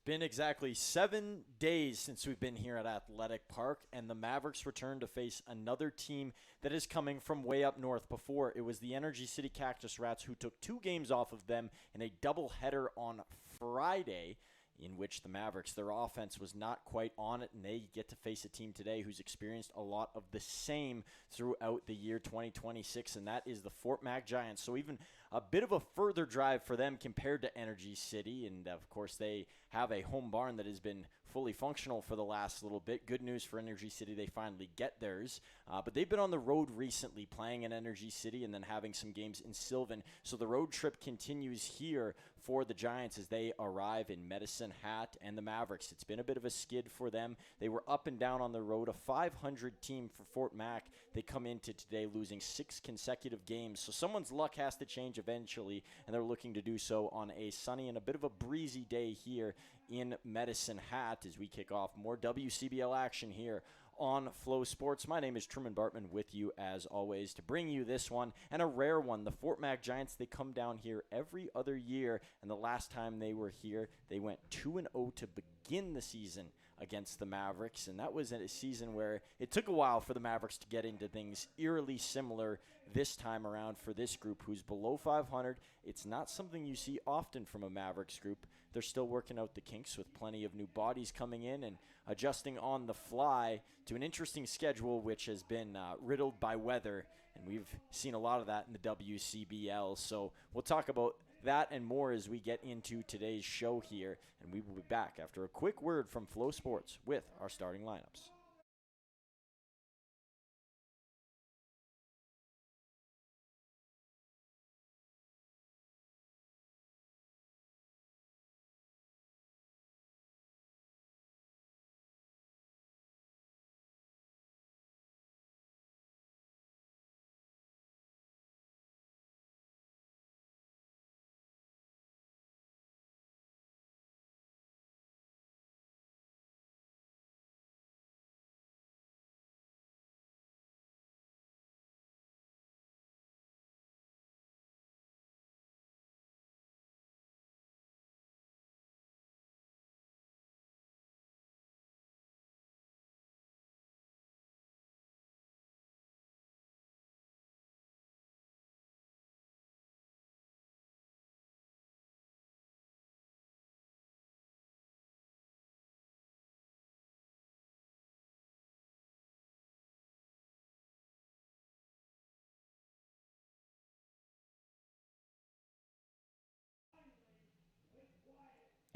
Been exactly 7 days since we've been here at Athletic Park, and the Mavericks return to face another team that is coming from way up north. Before, it was the Energy City Cactus Rats who took 2 games off of them in a doubleheader on Friday, in which the Mavericks, their offense was not quite on it, and they get to face a team today who's experienced a lot of the same throughout the year 2026, and that is the Fort Mac Giants. So even a bit of a further drive for them compared to Energy City, and of course they have a home barn that has been fully functional for the last little bit. Good news for Energy City, they finally get theirs, but they've been on the road recently playing in Energy City and then having some games in Sylvan, so the road trip continues here for the Giants as they arrive in Medicine Hat and the Mavericks. It's been a bit of a skid for them. They were up and down on the road, a 500 team for Fort Mac. They come into today losing 6 consecutive games, so someone's luck has to change eventually, and they're looking to do so on a sunny and a bit of a breezy day here in Medicine Hat as we kick off more WCBL action here on Flow Sports. My name is Truman Bartman with you as always to bring you this one, and a rare one. The Fort Mac Giants, they come down here every other year, and the last time they were here, they went 2-0 to begin the season against the Mavericks, and that was a season where it took a while for the Mavericks to get into things eerily similar this time around for this group who's below 500. It's not something you see often from a Mavericks group. They're still working out the kinks with plenty of new bodies coming in and adjusting on the fly to an interesting schedule which has been riddled by weather, and we've seen a lot of that in the WCBL. So we'll talk about that and more as we get into today's show here, and we will be back after a quick word from Flow Sports with our starting lineups.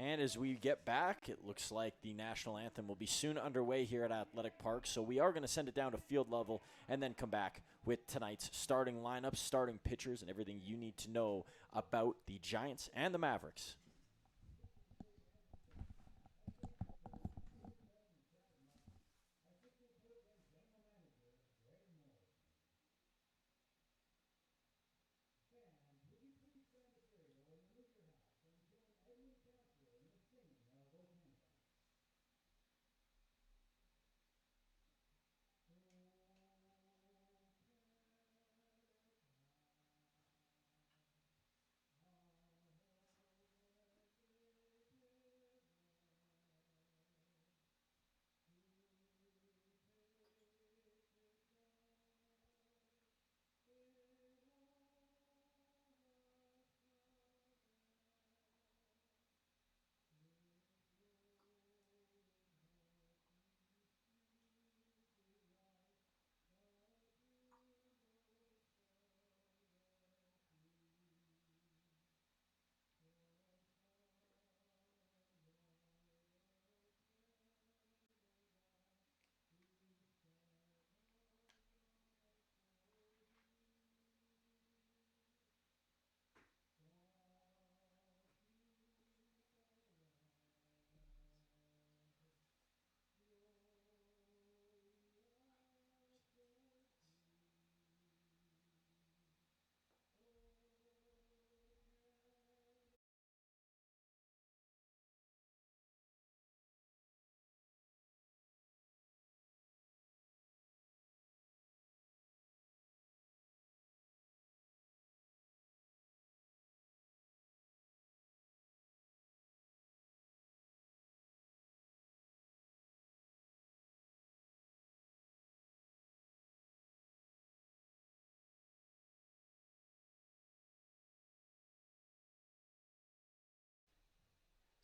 And as we get back, it looks like the national anthem will be soon underway here at Athletic Park. So we are going to send it down to field level and then come back with tonight's starting lineups, starting pitchers, and everything you need to know about the Giants and the Mavericks.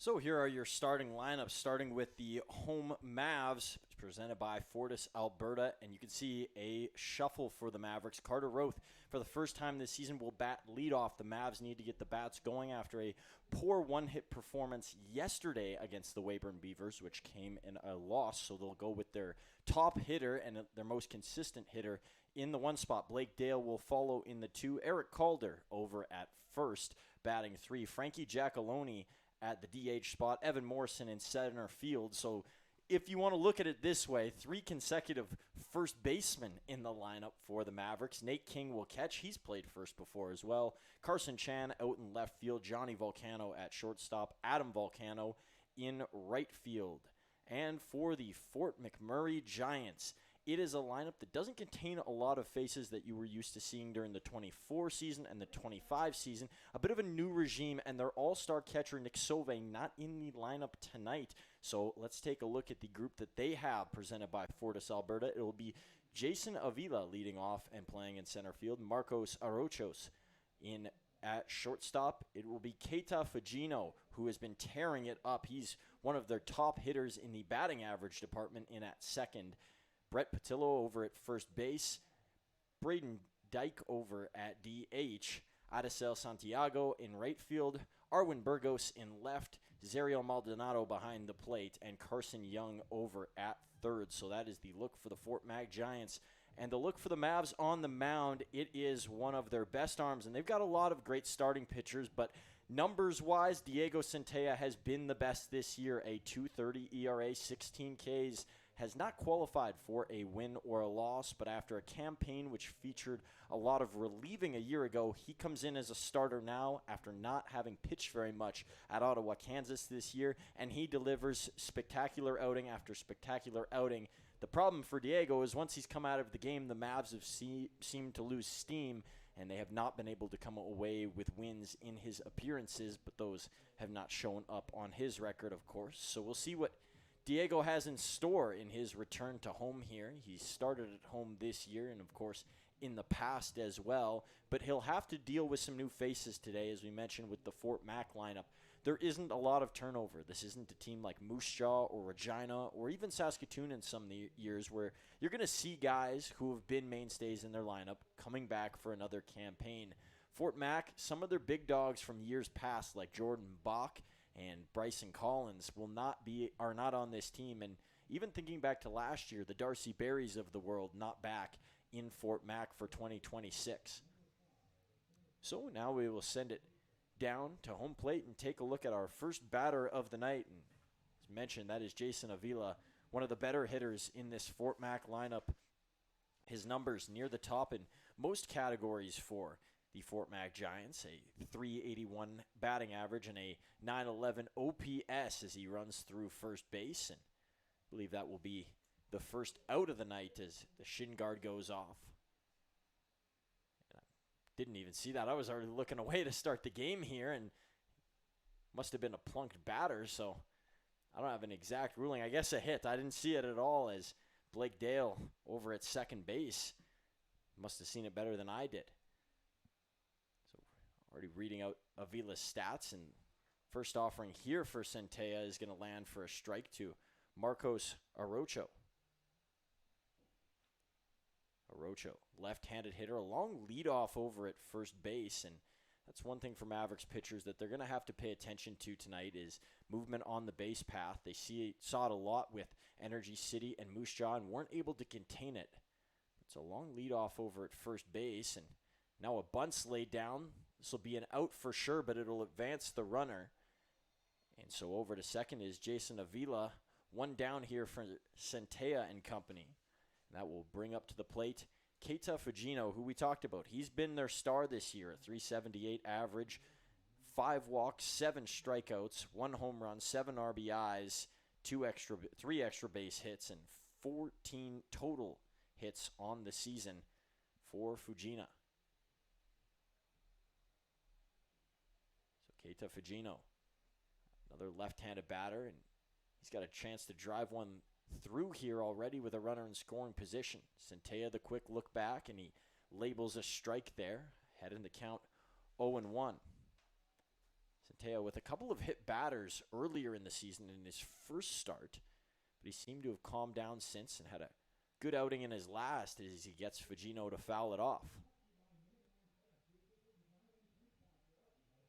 So here are your starting lineups, starting with the home Mavs, presented by Fortis Alberta, and you can see a shuffle for the Mavericks. Carter Roth, for the first time this season, will bat leadoff. The Mavs need to get the bats going after a poor one-hit performance yesterday against the Weyburn Beavers, which came in a loss, so they'll go with their top hitter and their most consistent hitter in the one spot. Blake Dale will follow in the two. Eric Calder over at first, batting three. Frankie Giacalone at the DH spot, Evan Morrison in center field. So if you want to look at it this way, three consecutive first basemen in the lineup for the Mavericks. Nate King will catch. He's played first before as well. Carson Chan out in left field. Johnny Volcano at shortstop. Adam Volcano in right field. And for the Fort McMurray Giants, it is a lineup that doesn't contain a lot of faces that you were used to seeing during the 24 season and the 25 season. A bit of a new regime, and their all-star catcher, Nick Sauve, not in the lineup tonight. So let's take a look at the group that they have presented by Fortis Alberta. It will be Jason Avila leading off and playing in center field. Marcos Arochos in at shortstop. It will be Keita Fujino, who has been tearing it up. He's one of their top hitters in the batting average department in at second. Brett Patillo over at first base, Braden Dyke over at DH, Adesel Santiago in right field, Arwin Burgos in left, Zariel Maldonado behind the plate, and Carson Young over at third. So that is the look for the Fort Mac Giants. And the look for the Mavs on the mound, it is one of their best arms, and they've got a lot of great starting pitchers, but numbers-wise, Diego Centella has been the best this year, a 2.30 ERA, 16 Ks, has not qualified for a win or a loss, but after a campaign which featured a lot of relieving a year ago, he comes in as a starter now after not having pitched very much at Ottawa, Kansas this year, and he delivers spectacular outing after spectacular outing. The problem for Diego is once he's come out of the game, the Mavs have seemed to lose steam, and they have not been able to come away with wins in his appearances, but those have not shown up on his record, of course. So we'll see what Diego has in store in his return to home here. He started at home this year and, of course, in the past as well. But he'll have to deal with some new faces today, as we mentioned, with the Fort Mac lineup. There isn't a lot of turnover. This isn't a team like Moose Jaw or Regina or even Saskatoon in some years where you're going to see guys who have been mainstays in their lineup coming back for another campaign. Fort Mac, some of their big dogs from years past like Jordan Bach and Bryson Collins are not on this team. And even thinking back to last year, the Darcy Berries of the world not back in Fort Mac for 2026. So now we will send it down to home plate and take a look at our first batter of the night. And as mentioned, that is Jason Avila, one of the better hitters in this Fort Mac lineup. His numbers near the top in most categories for the Fort Mac Giants, a 381 batting average and a 911 OPS as he runs through first base. And I believe that will be the first out of the night as the shin guard goes off. And I didn't even see that. I was already looking away to start the game here, and must have been a plunked batter, so I don't have an exact ruling. I guess a hit. I didn't see it at all as Blake Dale over at second base must have seen it better than I did. Already reading out Avila's stats, and first offering here for Centella is going to land for a strike to Marcos Arocho. Arocho, left-handed hitter, a long leadoff over at first base, and that's one thing for Mavericks pitchers that they're going to have to pay attention to tonight is movement on the base path. They saw it a lot with Energy City and Moose Jaw and weren't able to contain it. It's a long leadoff over at first base, and now a bunt's laid down. This will be an out for sure, but it'll advance the runner. And so over to second is Jason Avila. One down here for Centella and company. And that will bring up to the plate Keita Fujino, who we talked about. He's been their star this year, a 378 average, 5 walks, 7 strikeouts, 1 home run, 7 RBIs, 3 extra base hits, and 14 total hits on the season for Fujina. Keita Fujino, another left-handed batter, and he's got a chance to drive one through here already with a runner in scoring position. Centella, the quick look back, and he labels a strike there, head in the count 0-1. Centella with a couple of hit batters earlier in the season in his first start, but he seemed to have calmed down since and had a good outing in his last as he gets Fagino to foul it off.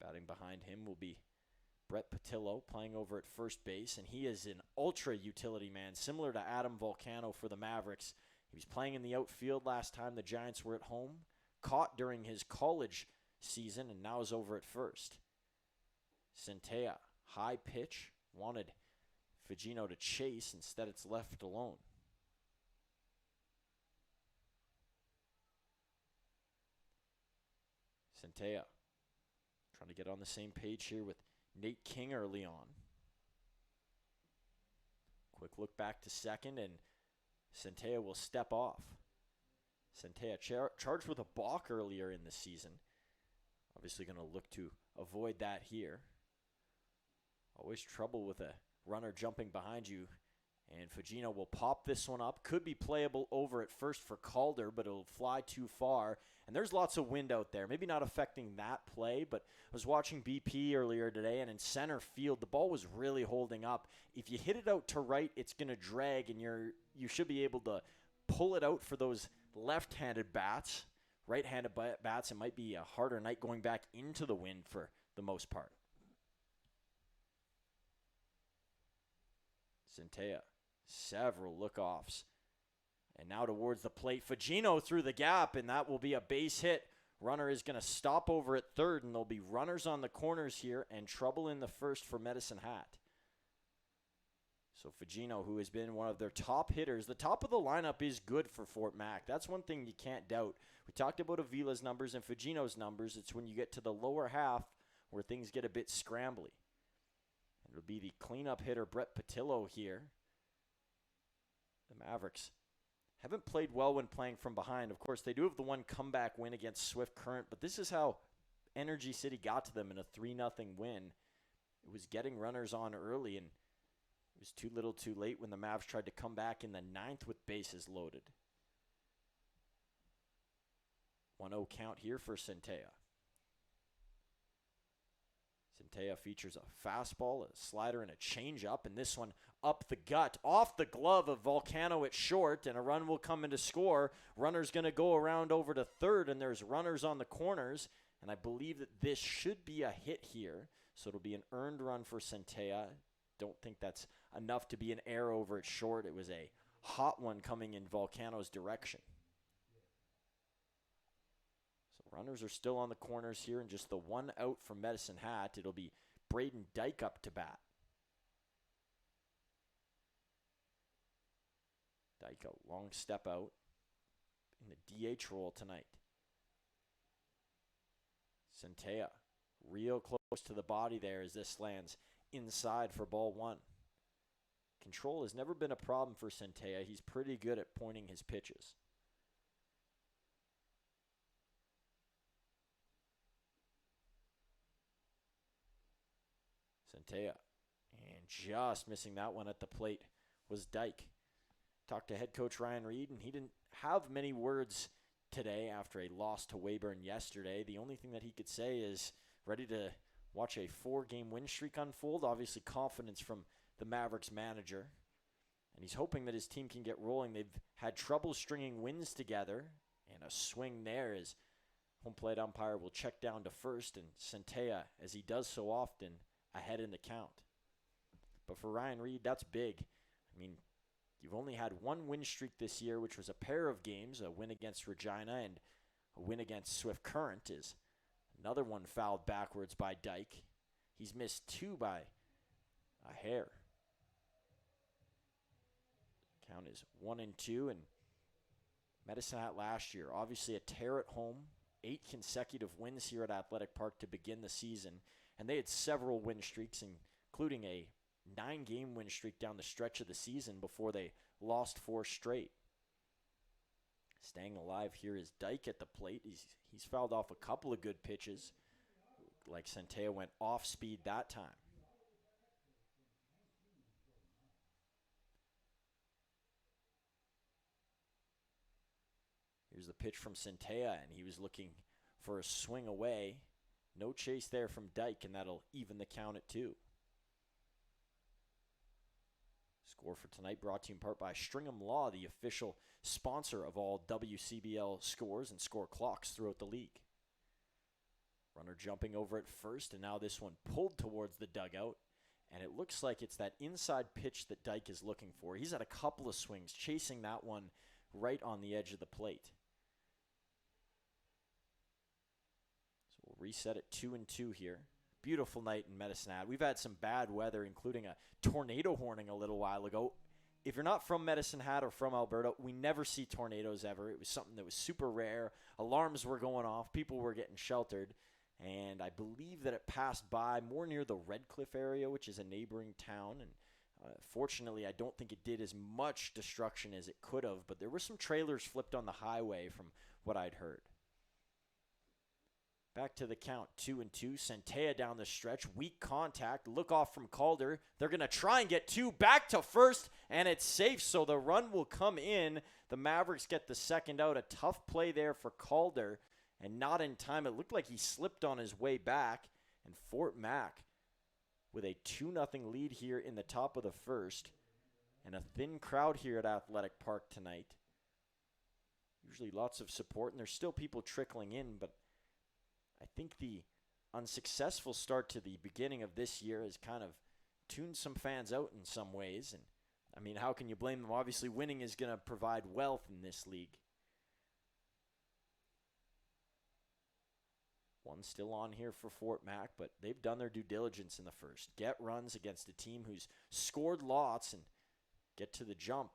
Batting behind him will be Brett Patillo, playing over at first base, and he is an ultra utility man, similar to Adam Volcano for the Mavericks. He was playing in the outfield last time the Giants were at home, caught during his college season, and now is over at first. Centella, high pitch, wanted Fagino to chase, instead it's left alone. Centella trying to get on the same page here with Nate King early on. Quick look back to second, and Centella will step off. Centella charged with a balk earlier in the season. Obviously going to look to avoid that here. Always trouble with a runner jumping behind you. And Fagino will pop this one up. Could be playable over at first for Calder, but it'll fly too far. And there's lots of wind out there. Maybe not affecting that play, but I was watching BP earlier today, and in center field, the ball was really holding up. If you hit it out to right, it's going to drag, and you should be able to pull it out for those left-handed bats. Right-handed bats, it might be a harder night going back into the wind for the most part. Centella, several look-offs. And now towards the plate, Fagino through the gap, and that will be a base hit. Runner is going to stop over at third, and there'll be runners on the corners here and trouble in the first for Medicine Hat. So Fagino, who has been one of their top hitters, the top of the lineup is good for Fort Mac. That's one thing you can't doubt. We talked about Avila's numbers and Fagino's numbers. It's when you get to the lower half where things get a bit scrambly. And it'll be the cleanup hitter, Brett Patillo, here. The Mavericks haven't played well when playing from behind. Of course, they do have the one comeback win against Swift Current, but this is how Energy City got to them in a 3-0 win. It was getting runners on early, and it was too little too late when the Mavs tried to come back in the 9th with bases loaded. 1-0 count here for Centella. Centella features a fastball, a slider, and a changeup, and this one up the gut, off the glove of Volcano at short, and a run will come in to score. Runner's going to go around over to third, and there's runners on the corners, and I believe that this should be a hit here, so it'll be an earned run for Centella. Don't think that's enough to be an error over at short. It was a hot one coming in Volcano's direction. So runners are still on the corners here, and just the one out from Medicine Hat. It'll be Braden Dyke up to bat. Dyke, a long step out in the DH role tonight. Centella, real close to the body there as this lands inside for ball one. Control has never been a problem for Centella. He's pretty good at pointing his pitches. Centella, and just missing that one at the plate was Dyke. Talked to head coach Ryan Reed, and he didn't have many words today after a loss to Weyburn yesterday. The only thing that he could say is ready to watch a 4-game win streak unfold. Obviously confidence from the Mavericks manager, and he's hoping that his team can get rolling. They've had trouble stringing wins together, and a swing there as home plate umpire will check down to first, and Centella, as he does so often, ahead in the count. But for Ryan Reed, that's big. I mean, you've only had one win streak this year, which was a pair of games, a win against Regina and a win against Swift Current. Is another one fouled backwards by Dyke. He's missed 2 by a hair. Count is 1-2, and Medicine Hat last year, obviously a tear at home, 8 consecutive wins here at Athletic Park to begin the season, and they had several win streaks, including a 9-game win streak down the stretch of the season before they lost 4 straight. Staying alive here is Dyke at the plate. He's fouled off a couple of good pitches, like Centella went off speed that time. Here's the pitch from Centella, and he was looking for a swing away. No chase there from Dyke, and that'll even the count at 2. Score for tonight brought to you in part by Stringham Law, the official sponsor of all WCBL scores and score clocks throughout the league. Runner jumping over at first, and now this one pulled towards the dugout. And it looks like it's that inside pitch that Dyke is looking for. He's had a couple of swings, chasing that one right on the edge of the plate. So we'll reset at 2-2 here. Beautiful night in Medicine Hat. We've had some bad weather, including a tornado warning a little while ago. If you're not from Medicine Hat or from Alberta, we never see tornadoes ever. It was something that was super rare. Alarms were going off. People were getting sheltered. And I believe that it passed by more near the Red Cliff area, which is a neighboring town. And fortunately, I don't think it did as much destruction as it could have. But there were some trailers flipped on the highway from what I'd heard. Back to the count, 2-2. Centea down the stretch. Weak contact. Look off from Calder. They're going to try and get 2 back to first, and it's safe, so the run will come in. The Mavericks get the second out. A tough play there for Calder, and not in time. It looked like he slipped on his way back, and Fort Mac with a 2-0 lead here in the top of the first, and a thin crowd here at Athletic Park tonight. Usually lots of support, and there's still people trickling in, but I think the unsuccessful start to the beginning of this year has kind of tuned some fans out in some ways. And I mean, how can you blame them? Obviously, winning is going to provide wealth in this league. One still on here for Fort Mac, but they've done their due diligence in the first. Get runs against a team who's scored lots and get to the jump.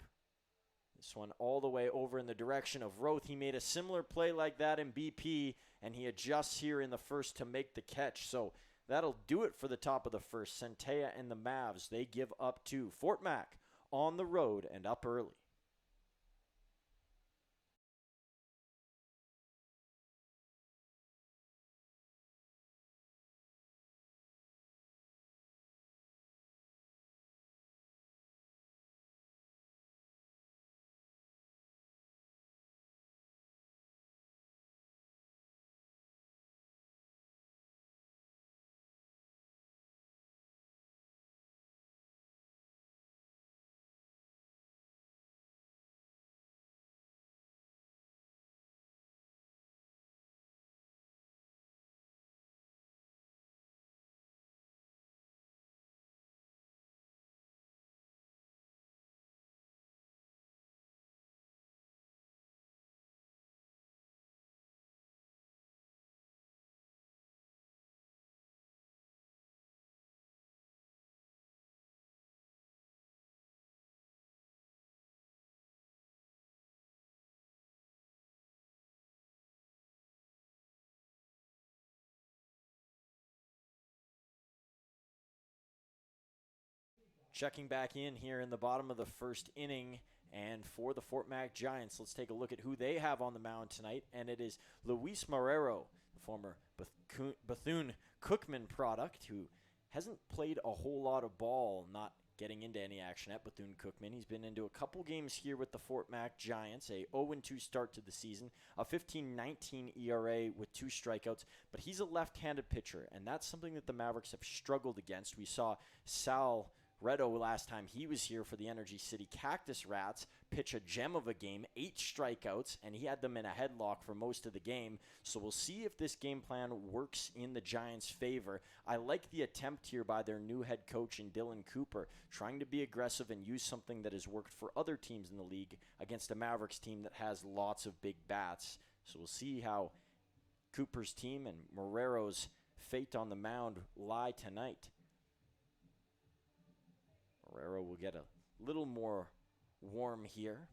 This one all the way over in the direction of Roth. He made a similar play like that in BP, and he adjusts here in the first to make the catch. So that'll do it for the top of the first. Centea and the Mavs, they give up 2. Fort Mac on the road and up early. Checking back in here in the bottom of the first inning, and for the Fort Mac Giants, let's take a look at who they have on the mound tonight, and it is Luis Marrero, the former Bethune-Cookman product, who hasn't played a whole lot of ball, not getting into any action at Bethune-Cookman. He's been into a couple games here with the Fort Mac Giants, a 0-2 start to the season, a 15-19 ERA with 2 strikeouts, but he's a left-handed pitcher, and that's something that the Mavericks have struggled against. We saw Sal Redo last time he was here for the Energy City Cactus Rats pitch a gem of a game, 8 strikeouts, and he had them in a headlock for most of the game. So we'll see if this game plan works in the Giants' favor. I like the attempt here by their new head coach in Dylan Cooper, trying to be aggressive and use something that has worked for other teams in the league against a Mavericks team that has lots of big bats. So we'll see how Cooper's team and Marrero's fate on the mound lie tonight. Marrero will get a little more warm here.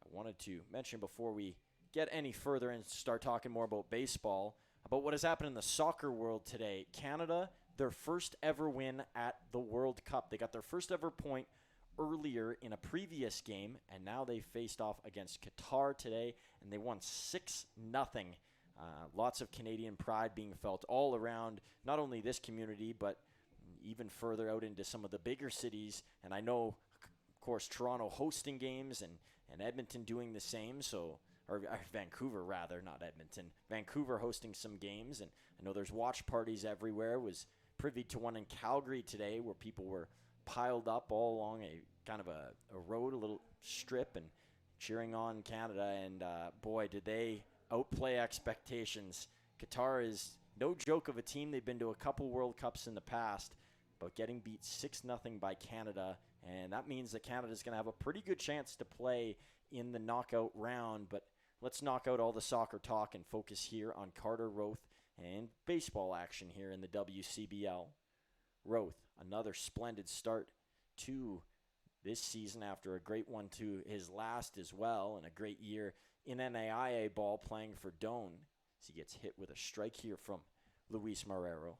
I wanted to mention before we get any further and start talking more about baseball, about what has happened in the soccer world today. Canada, their first ever win at the World Cup. They got their first ever point earlier in a previous game, and now they faced off against Qatar today, and they won 6-0. Lots of Canadian pride being felt all around, not only this community, but even further out into some of the bigger cities. And I know, of course, Toronto hosting games and Edmonton doing the same. So or Vancouver rather, not Edmonton. Vancouver hosting some games, and I know there's watch parties everywhere. Was privy to one in Calgary today where people were piled up all along a kind of a road, a little strip, and cheering on Canada. And boy, did they outplay expectations. Qatar is no joke of a team. They've been to a couple World Cups in the past, but getting beat 6-0 by Canada, and that means that Canada's going to have a pretty good chance to play in the knockout round. But let's knock out all the soccer talk and focus here on Carter Roth and baseball action here in the WCBL. Roth, another splendid start to this season after a great one to his last as well, and a great year in NAIA ball playing for Doane. As he gets hit with a strike here from Luis Marrero.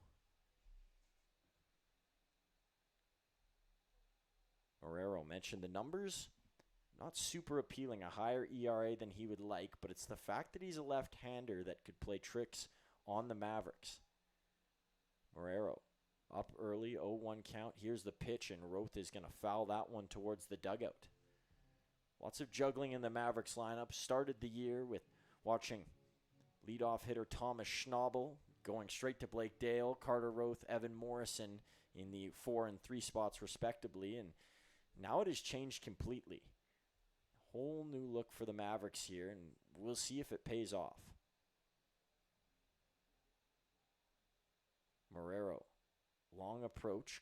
Marrero mentioned the numbers. Not super appealing, a higher ERA than he would like, but it's the fact that he's a left-hander that could play tricks on the Mavericks. Marrero up early, 0-1 count. Here's the pitch, and Roth is going to foul that one towards the dugout. Lots of juggling in the Mavericks lineup. Started the year with watching leadoff hitter Thomas Schnabel going straight to Blake Dale, Carter Roth, Evan Morrison in the 4 and 3 spots respectively, and now it has changed completely. Whole new look for the Mavericks here, and we'll see if it pays off. Marrero, long approach,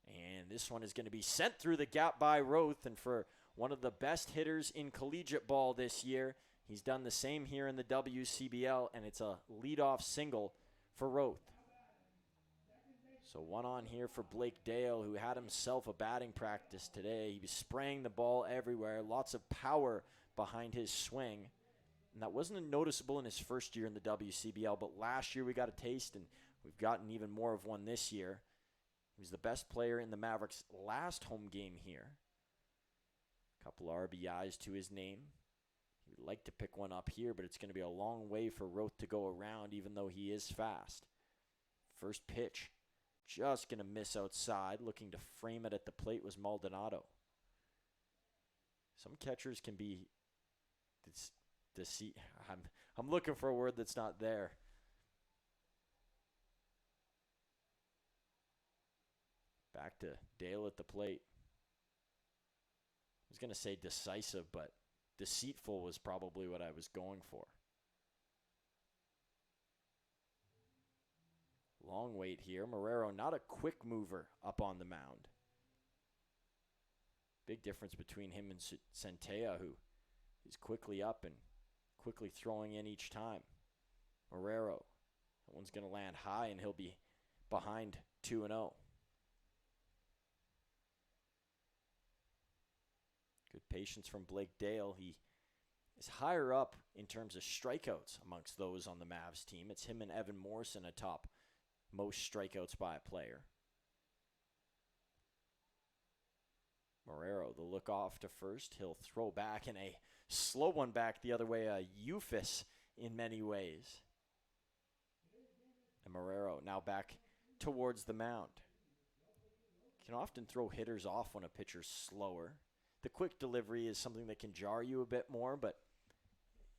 and this one is going to be sent through the gap by Roth, and for one of the best hitters in collegiate ball this year, he's done the same here in the WCBL, and it's a leadoff single for Roth. So one on here for Blake Dale, who had himself a batting practice today. He was spraying the ball everywhere, lots of power behind his swing. And that wasn't noticeable in his first year in the WCBL, but last year we got a taste, and we've gotten even more of one this year. He was the best player in the Mavericks' last home game here. A couple RBIs to his name. He would like to pick one up here, but it's going to be a long way for Roth to go around, even though he is fast. First pitch. Just going to miss outside. Looking to frame it at the plate was Maldonado. Some catchers can be deceit. I'm looking for a word that's not there. Back to Dale at the plate. I was going to say decisive, but deceitful was probably what I was going for. Long wait here. Marrero, not a quick mover up on the mound. Big difference between him and Centella, who is quickly up and quickly throwing in each time. Marrero, that one's going to land high, and he'll be behind 2-0. Good patience from Blake Dale. He is higher up in terms of strikeouts amongst those on the Mavs team. It's him and Evan Morrison atop most strikeouts by a player. Marrero, the look off to first. He'll throw back in a slow one back the other way, a Eufus in many ways. And Marrero now back towards the mound. Can often throw hitters off when a pitcher's slower. The quick delivery is something that can jar you a bit more, but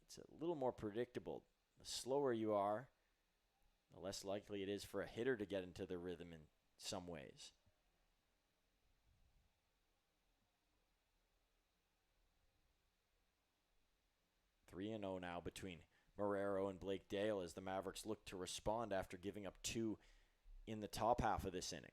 it's a little more predictable. The slower you are, the less likely it is for a hitter to get into the rhythm in some ways. Three and 0 now between Marrero and Blake Dale as the Mavericks look to respond after giving up 2 in the top half of this inning.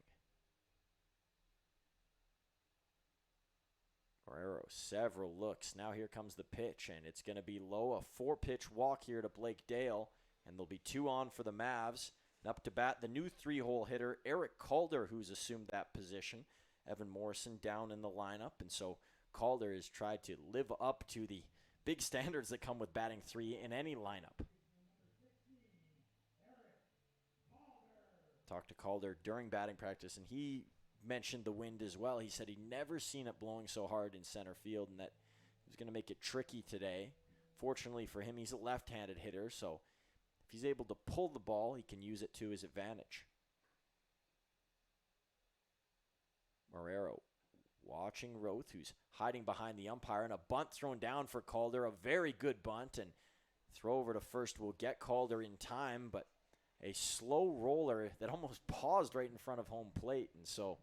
Marrero, several looks. Now here comes the pitch, and it's going to be low. A 4-pitch walk here to Blake Dale. And there'll be 2 on for the Mavs. And up to bat, the new 3-hole hitter, Eric Calder, who's assumed that position. Evan Morrison down in the lineup. And so Calder has tried to live up to the big standards that come with batting 3 in any lineup. Talked to Calder during batting practice, and he mentioned the wind as well. He said he'd never seen it blowing so hard in center field, and that he was going to make it tricky today. Fortunately for him, he's a left-handed hitter, so if he's able to pull the ball, he can use it to his advantage. Marrero watching Roth, who's hiding behind the umpire, and a bunt thrown down for Calder, a very good bunt, and throw over to first will get Calder in time, but a slow roller that almost paused right in front of home plate. And so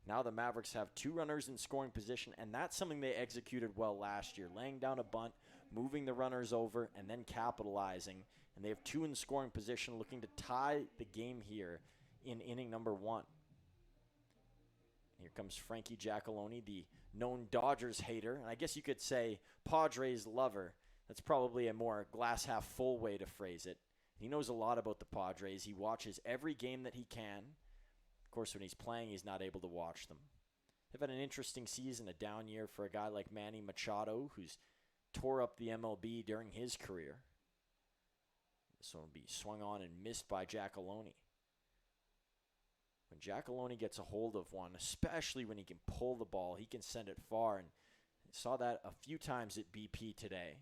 now the Mavericks have 2 runners in scoring position, and that's something they executed well last year, laying down a bunt, moving the runners over, and then capitalizing. And they have 2 in scoring position, looking to tie the game here in inning number 1. Here comes Frankie Giacalone, the known Dodgers hater, and I guess you could say Padres lover. That's probably a more glass-half-full way to phrase it. He knows a lot about the Padres. He watches every game that he can. Of course, when he's playing, he's not able to watch them. They've had an interesting season, a down year for a guy like Manny Machado, who's tore up the MLB during his career. This one will be swung on and missed by Giacalone. When Giacalone gets a hold of one, especially when he can pull the ball, he can send it far. And I saw that a few times at BP today.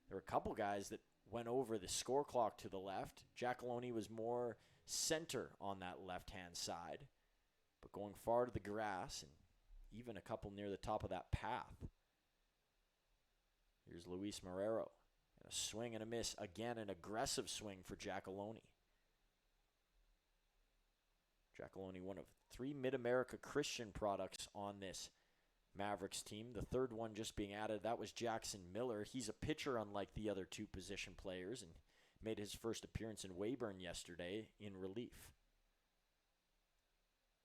There were a couple guys that went over the score clock to the left. Giacalone was more center on that left-hand side, but going far to the grass, and even a couple near the top of that path. Here's Luis Marrero. A swing and a miss. Again, an aggressive swing for Giacalone. Giacalone, one of 3 Mid-America Christian products on this Mavericks team. The third one just being added, that was Jackson Miller. He's a pitcher unlike the other 2 position players and made his first appearance in Weyburn yesterday in relief.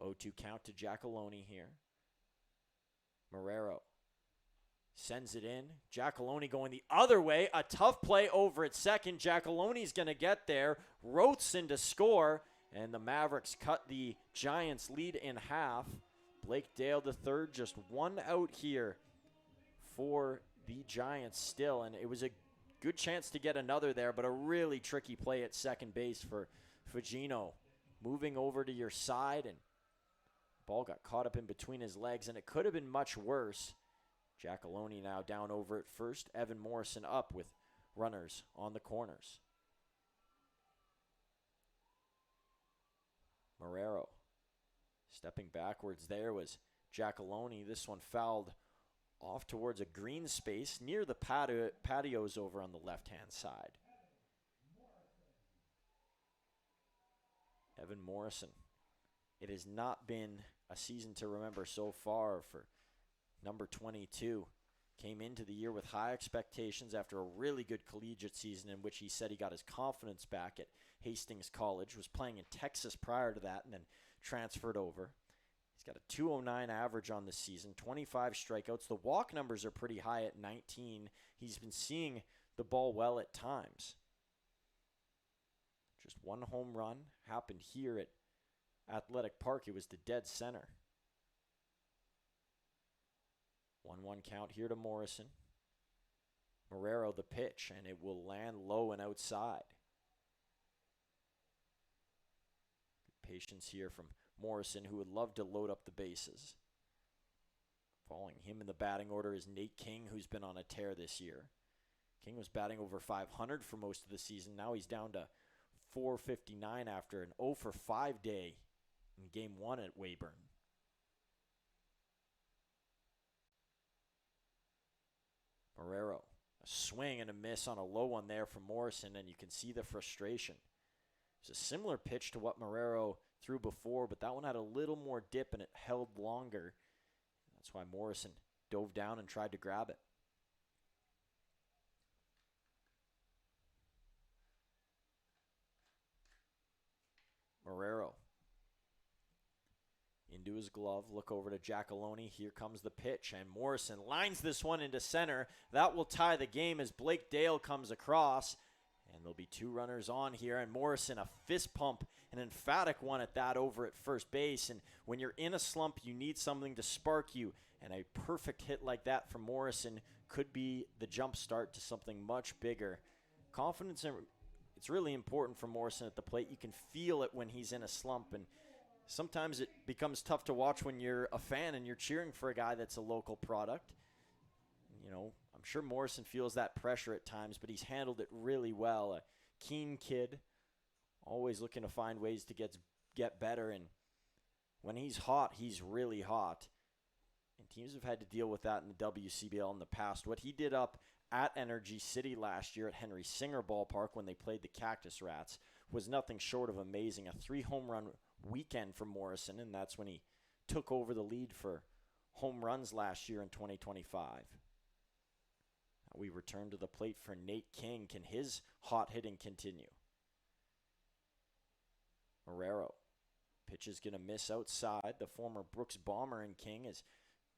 0-2 count to Giacalone here. Marrero sends it in. Giacalone going the other way. A tough play over at second. Giacalone's going to get there. Roth's in to score, and the Mavericks cut the Giants' lead in half. Blake Dale the third, just 1 out here for the Giants still, and it was a good chance to get another there, but a really tricky play at second base for Fugino. Moving over to your side, and ball got caught up in between his legs, and it could have been much worse. Giacalone now down over at first. Evan Morrison up with runners on the corners. Marrero stepping backwards there was Giacalone. This one fouled off towards a green space near the patios over on the left-hand side. Evan Morrison. It has not been a season to remember so far for number 22. Came into the year with high expectations after a really good collegiate season in which he said he got his confidence back at Hastings College, was playing in Texas prior to that, and then transferred over. He's got a .209 average on the season, 25 strikeouts. The walk numbers are pretty high at 19. He's been seeing the ball well at times. Just 1 home run happened here at Athletic Park. It was to dead center. 1-1 count here to Morrison. Marrero the pitch, and it will land low and outside. Good patience here from Morrison, who would love to load up the bases. Following him in the batting order is Nate King, who's been on a tear this year. King was batting over 500 for most of the season. Now he's down to 459 after an 0-for-5 day in Game 1 at Weyburn. Marrero, a swing and a miss on a low one there from Morrison, and you can see the frustration. It's a similar pitch to what Marrero threw before, but that one had a little more dip and it held longer. That's why Morrison dove down and tried to grab it. Marrero into his glove, look over to Giacalone. Here comes the pitch, and Morrison lines this one into center. That will tie the game as Blake Dale comes across, and there'll be 2 runners on here, and Morrison a fist pump, an emphatic one at that over at first base. And when you're in a slump, you need something to spark you, and a perfect hit like that from Morrison could be the jump start to something much bigger. Confidence, it's really important for Morrison at the plate. You can feel it when he's in a slump, and sometimes it becomes tough to watch when you're a fan and you're cheering for a guy that's a local product. You know, I'm sure Morrison feels that pressure at times, but he's handled it really well. A keen kid, always looking to find ways to get better, and when he's hot, he's really hot. And teams have had to deal with that in the WCBL in the past. What he did up at Energy City last year at Henry Singer Ballpark when they played the Cactus Rats was nothing short of amazing. A 3-home run weekend for Morrison, and that's when he took over the lead for home runs last year in 2025. Now we return to the plate for Nate King. Can his hot hitting continue? Marrero. Pitch is going to miss outside. The former Brooks Bomber and King has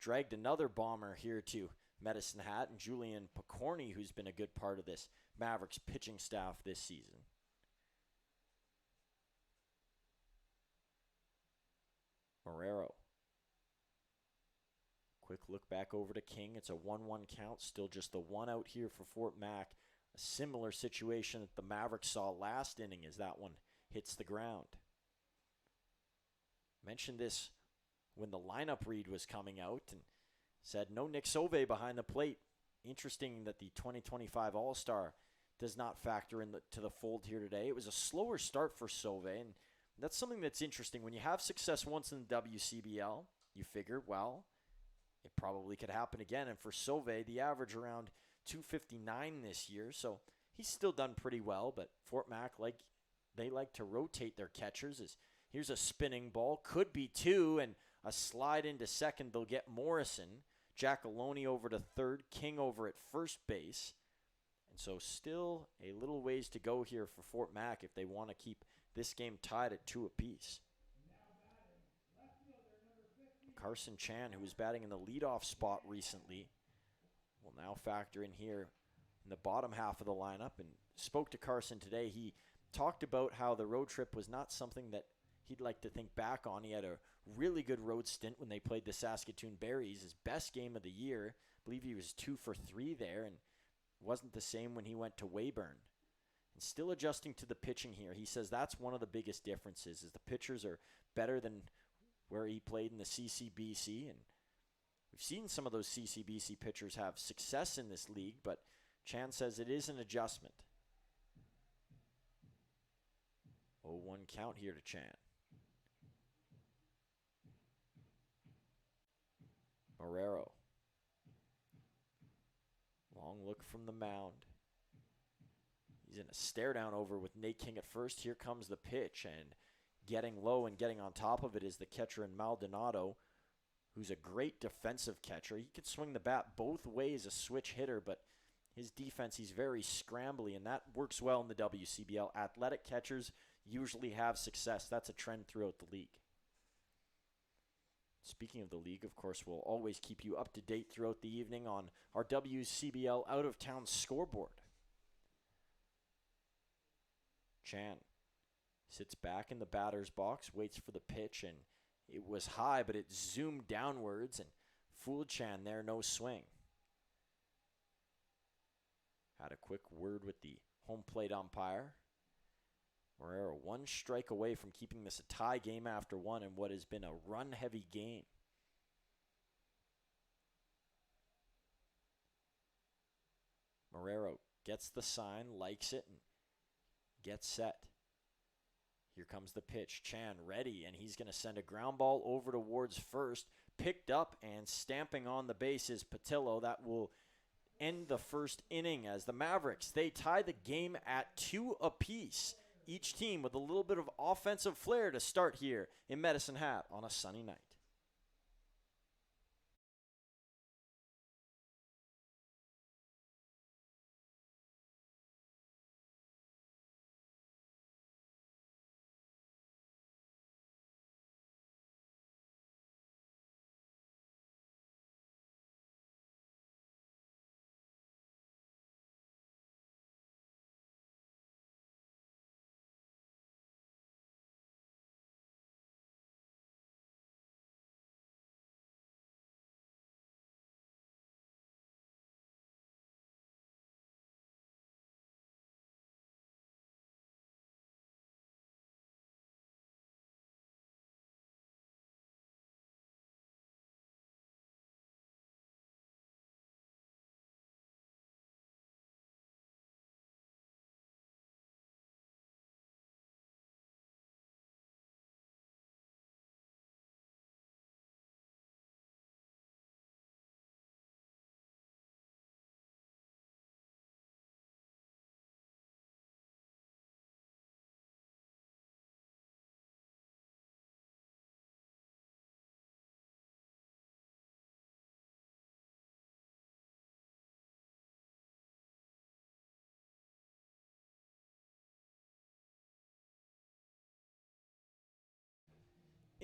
dragged another bomber here to Medicine Hat, and Julian Picorni, who's been a good part of this Mavericks pitching staff this season. Marrero. Quick look back over to King. It's a 1-1 count. Still just the one out here for Fort Mac. A similar situation that the Mavericks saw last inning as that one hits the ground. Mentioned this when the lineup read was coming out and said no Nick Sauvé behind the plate. Interesting that the 2025 All-Star does not factor into the fold here today. It was a slower start for Sauvé, and that's something that's interesting. When you have success once in the WCBL, you figure, well, it probably could happen again. And for Sauvé, the average around 259 this year, so he's still done pretty well. But Fort Mac, they like to rotate their catchers. Here's a spinning ball, could be two, and a slide into second. They'll get Morrison. Giacalone over to third, King over at first base. And so still a little ways to go here for Fort Mac if they want to keep this game tied at 2 apiece. Carson Chan, who was batting in the leadoff spot recently, will now factor in here in the bottom half of the lineup. And spoke to Carson today. He talked about how the road trip was not something that he'd like to think back on. He had a really good road stint when they played the Saskatoon Berries, his best game of the year. I believe he was 2 for 3 there, and wasn't the same when he went to Weyburn. And still adjusting to the pitching here. He says that's one of the biggest differences, is the pitchers are better than where he played in the CCBC. And we've seen some of those CCBC pitchers have success in this league, but Chan says it is an adjustment. 0-1 count here to Chan. Marrero. Long look from the mound. He's in a stare down over with Nate King at first. Here comes the pitch, and getting low and getting on top of it is the catcher in Maldonado, who's a great defensive catcher. He could swing the bat both ways, a switch hitter, but his defense, he's very scrambly, and that works well in the WCBL. Athletic catchers usually have success. That's a trend throughout the league. Speaking of the league, of course, we'll always keep you up to date throughout the evening on our WCBL out-of-town scoreboard. Chan sits back in the batter's box, waits for the pitch, and it was high, but it zoomed downwards and fooled Chan there, no swing. Had a quick word with the home plate umpire. Marrero 1 strike away from keeping this a tie game after 1 in what has been a run-heavy game. Marrero gets the sign, likes it, and gets set. Here comes the pitch. Chan ready, and he's going to send a ground ball over towards first. Picked up and stamping on the base is Patillo. That will end the first inning as the Mavericks, they tie the game at 2 apiece. Each team with a little bit of offensive flair to start here in Medicine Hat on a sunny night.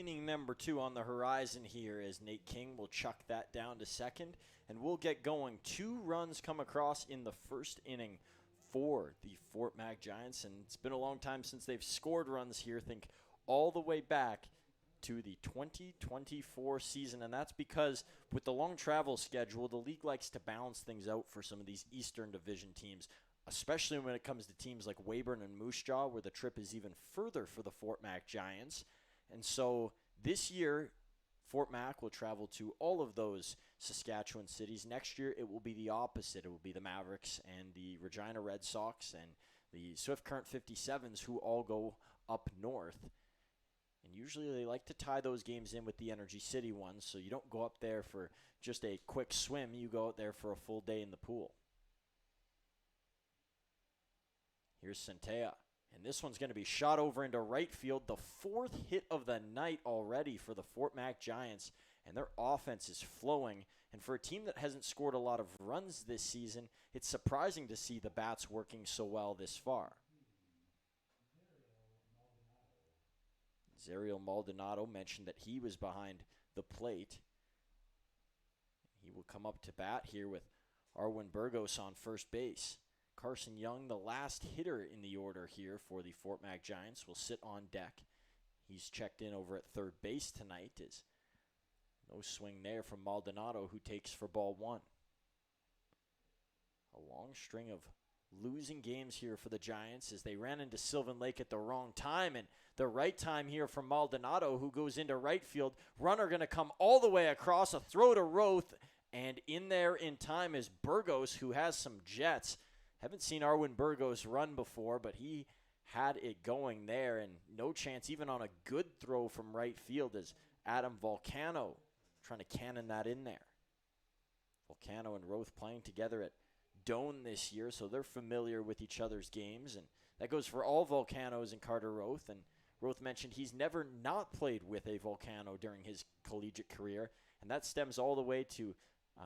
Inning number 2 on the horizon here as Nate King will chuck that down to second, and we'll get going. 2 runs come across in the first inning for the Fort Mac Giants, and it's been a long time since they've scored runs here. Think all the way back to the 2024 season, and that's because with the long travel schedule, the league likes to balance things out for some of these Eastern Division teams, especially when it comes to teams like Weyburn and Moose Jaw, where the trip is even further for the Fort Mac Giants. And so this year, Fort Mac will travel to all of those Saskatchewan cities. Next year, it will be the opposite. It will be the Mavericks and the Regina Red Sox and the Swift Current 57s who all go up north. And usually they like to tie those games in with the Energy City ones, so you don't go up there for just a quick swim. You go out there for a full day in the pool. Here's Centella. And this one's going to be shot over into right field. The 4th hit of the night already for the Fort Mac Giants. And their offense is flowing. And for a team that hasn't scored a lot of runs this season, it's surprising to see the bats working so well this far. Zariel Maldonado mentioned that he was behind the plate. He will come up to bat here with Arwin Burgos on first base. Carson Young, the last hitter in the order here for the Fort Mac Giants, will sit on deck. He's checked in over at third base tonight. Is no swing there from Maldonado, who takes for ball 1. A long string of losing games here for the Giants as they ran into Sylvan Lake at the wrong time, and the right time here from Maldonado, who goes into right field. Runner going to come all the way across, a throw to Roth, and in there in time is Burgos, who has some jets. Haven't seen Arwin Burgos run before, but he had it going there, and no chance even on a good throw from right field as Adam Volcano trying to cannon that in there. Volcano and Roth playing together at Doane this year, so they're familiar with each other's games, and that goes for all Volcanos and Carter Roth. And Roth mentioned he's never not played with a Volcano during his collegiate career, and that stems all the way to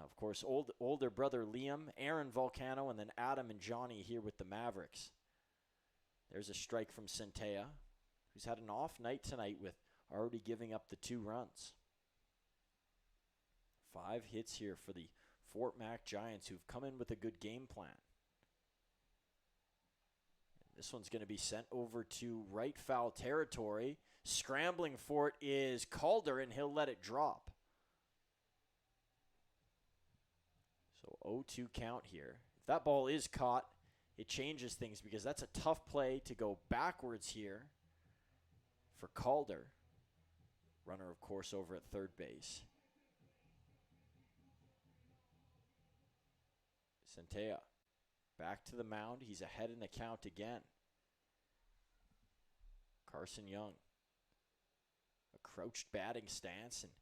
of course, older brother Liam, Aaron Volcano, and then Adam and Johnny here with the Mavericks. There's a strike from Centella, who's had an off night tonight with already giving up the 2 runs. 5 hits here for the Fort Mac Giants, who've come in with a good game plan. And this one's going to be sent over to right foul territory. Scrambling for it is Calder, and he'll let it drop. So 0-2 count here. If that ball is caught, it changes things because that's a tough play to go backwards here for Calder. Runner, of course, over at third base. Centella back to the mound. He's ahead in the count again. Carson Young. A crouched batting stance, and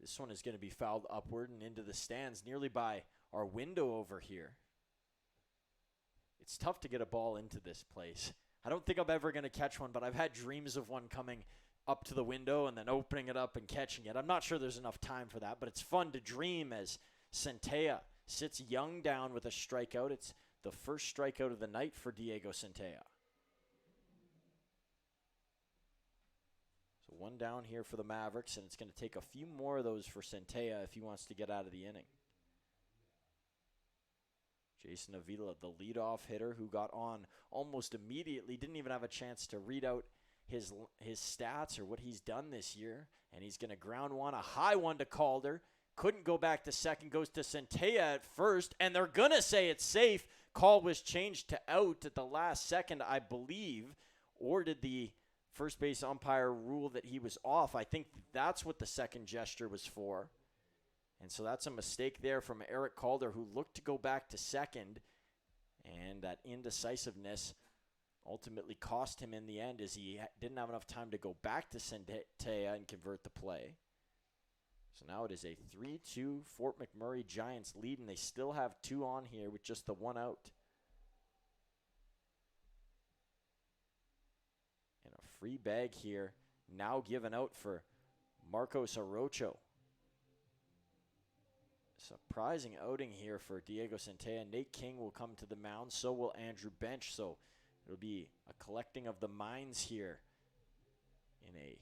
this one is going to be fouled upward and into the stands nearly by our window over here. It's tough to get a ball into this place. I don't think I'm ever going to catch one, but I've had dreams of one coming up to the window and then opening it up and catching it. I'm not sure there's enough time for that, but it's fun to dream as Centella sits Young down with a strikeout. It's the first strikeout of the night for Diego Centella. So 1 down here for the Mavericks, and it's going to take a few more of those for Centella if he wants to get out of the inning. Jason Avila, the leadoff hitter who got on almost immediately, didn't even have a chance to read out his stats or what he's done this year. And he's going to ground one, a high one to Calder. Couldn't go back to second, goes to Centella at first, and they're going to say it's safe. Call was changed to out at the last second, I believe. Or did the first base umpire rule that he was off? I think that's what the second gesture was for. And so that's a mistake there from Eric Calder, who looked to go back to second. And that indecisiveness ultimately cost him in the end as he didn't have enough time to go back to Centella and convert the play. So now it is a 3-2 Fort McMurray Giants lead, and they still have 2 on here with just the 1 out. And a free bag here now given out for Marcos Arocho. Surprising outing here for Diego Centella. Nate King will come to the mound, so will Andrew Bench. So it'll be a collecting of the minds here in a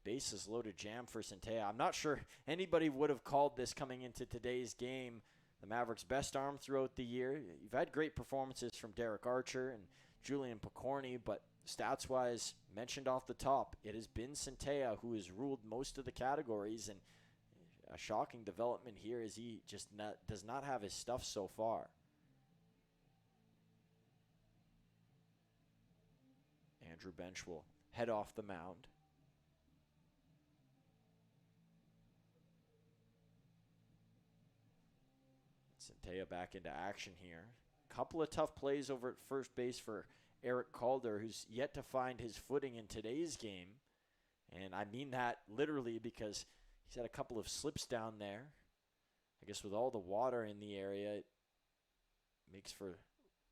bases loaded jam for Centea. I'm not sure anybody would have called this coming into today's game the Mavericks' best arm throughout the year. You've had great performances from Derek Archer and Julian Picorni, but stats-wise, mentioned off the top, it has been Centea who has ruled most of the categories, and a shocking development here is he just does not have his stuff so far. Andrew Bench will head off the mound. Centea back into action here. Couple of tough plays over at first base for Eric Calder, who's yet to find his footing in today's game. And I mean that literally because he's had a couple of slips down there. I guess with all the water in the area, it makes for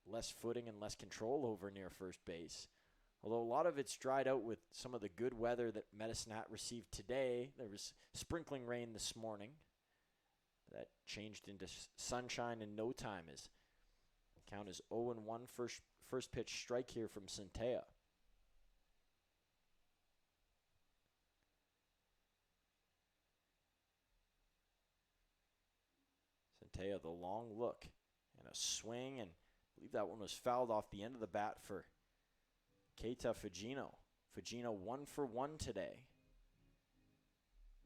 less footing and less control over near first base. Although a lot of it's dried out with some of the good weather that Medicine Hat received today. There was sprinkling rain this morning. That changed into sunshine in no time as count is 0-1 first pitch strike here from Centea. Centea, the long look and a swing, and I believe that one was fouled off the end of the bat for Keita Fugino. Fugino 1 for 1 today.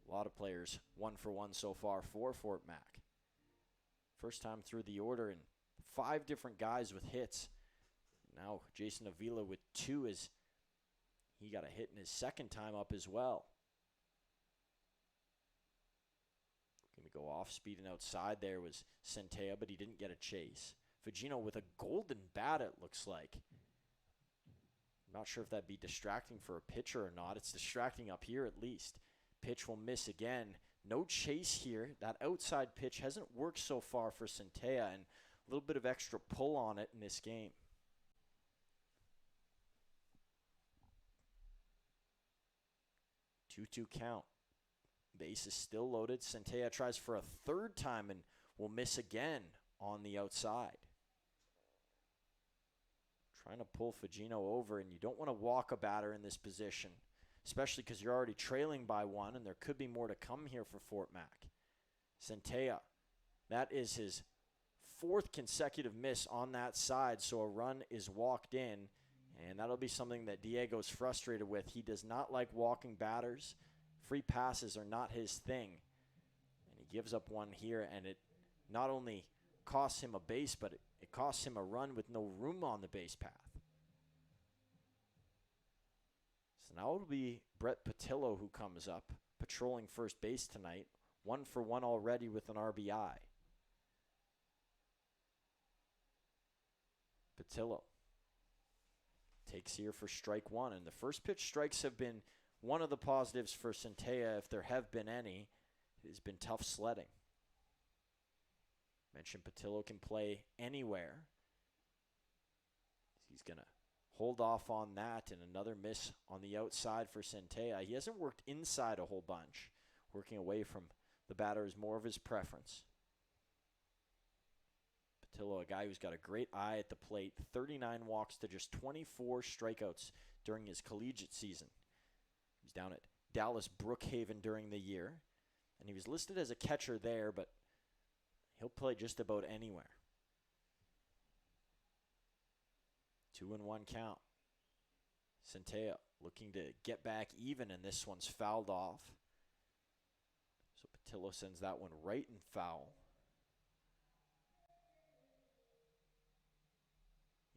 A lot of players 1 for 1 so far for Fort Mac. First time through the order, and 5 different guys with hits. Now Jason Avila with 2 as he got a hit in his second time up as well. Going to go off speed and outside there was Centea, but he didn't get a chase. Fugino with a golden bat, it looks like. I'm not sure if that'd be distracting for a pitcher or not. It's distracting up here at least. Pitch will miss again. No chase here. That outside pitch hasn't worked so far for Centea, and a little bit of extra pull on it in this game. Two-two count. Base is still loaded. Centea tries for a third time and will miss again on the outside. Trying to pull Fugino over, and you don't want to walk a batter in this position, especially because you're already trailing by 1, and there could be more to come here for Fort Mac. Centea, that is his 4th consecutive miss on that side, so a run is walked in, and that'll be something that Diego's frustrated with. He does not like walking batters. Free passes are not his thing, and he gives up one here, and it not only costs him a base, but it costs him a run with no room on the base path. So now it'll be Brett Patillo who comes up, patrolling first base tonight. 1 for 1 already with an RBI. Patillo takes here for strike 1, and the first pitch strikes have been one of the positives for Centea, if there have been any. It has been tough sledding. Mentioned Patillo can play anywhere. He's going to hold off on that, and another miss on the outside for Centea. He hasn't worked inside a whole bunch. Working away from the batter is more of his preference. Patillo, a guy who's got a great eye at the plate. 39 walks to just 24 strikeouts during his collegiate season. He's down at Dallas Brookhaven during the year, and he was listed as a catcher there, but he'll play just about anywhere. 2-1 count. Centea looking to get back even, and this one's fouled off. So Patillo sends that one right and foul.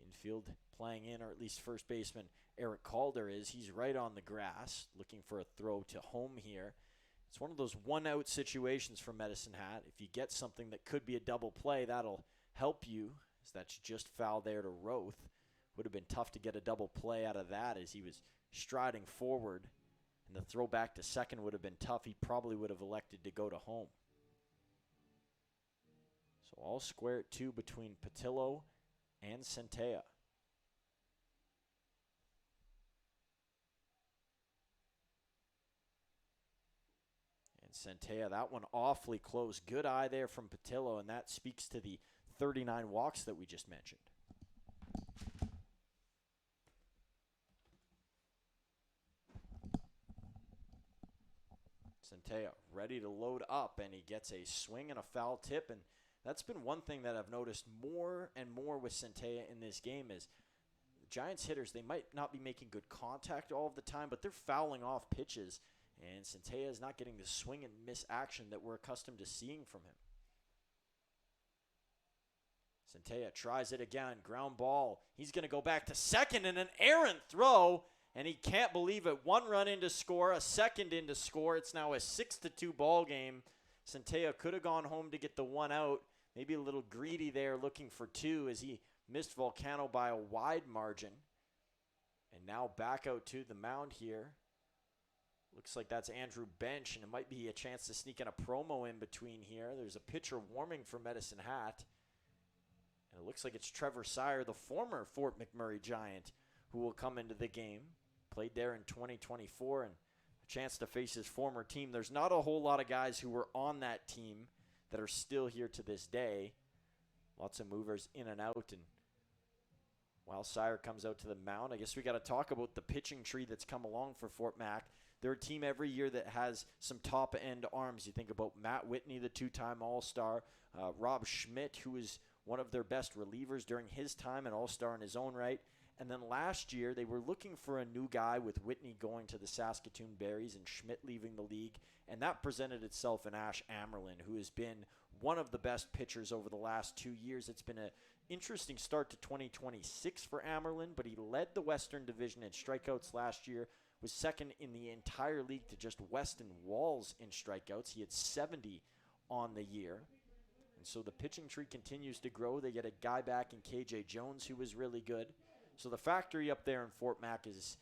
Infield playing in, or at least first baseman Eric Calder is. He's right on the grass, looking for a throw to home here. It's one of those one-out situations for Medicine Hat. If you get something that could be a double play, that'll help you, as that's just foul there to Roth. Would have been tough to get a double play out of that as he was striding forward, and the throw back to second would have been tough. He probably would have elected to go to home. So all square at 2 between Patillo and Centea. Centea, that one awfully close. Good eye there from Patillo, and that speaks to the 39 walks that we just mentioned. Centella ready to load up, and he gets a swing and a foul tip. And that's been one thing that I've noticed more and more with Centella in this game is the Giants hitters, they might not be making good contact all of the time, but they're fouling off pitches. And Centella is not getting the swing and miss action that we're accustomed to seeing from him. Centella tries it again, ground ball. He's going to go back to second and an errant throw, and he can't believe it. 1 run in to score, a second in to score. It's now a 6-2 ball game. Centella could have gone home to get the 1 out. Maybe a little greedy there looking for 2 as he missed Volcano by a wide margin. And now back out to the mound here. Looks like that's Andrew Bench, and it might be a chance to sneak in a promo in between here. There's a pitcher warming for Medicine Hat. And it looks like it's Trevor Sire, the former Fort McMurray Giant, who will come into the game. Played there in 2024 and a chance to face his former team. There's not a whole lot of guys who were on that team that are still here to this day. Lots of movers in and out. And while Sire comes out to the mound, I guess we got to talk about the pitching tree that's come along for Fort Mac. They're a team every year that has some top-end arms. You think about Matt Whitney, the 2-time All-Star, Rob Schmidt, who is one of their best relievers during his time, an all-star in his own right. And then last year, they were looking for a new guy with Whitney going to the Saskatoon Berries and Schmidt leaving the league. And that presented itself in Ash Amerlin, who has been one of the best pitchers over the last 2 years. It's been an interesting start to 2026 for Amerlin, but he led the Western Division in strikeouts last year, was second in the entire league to just Weston Walls in strikeouts. He had 70 on the year. And so the pitching tree continues to grow. They get a guy back in KJ Jones who was really good. So the factory up there in Fort Mac is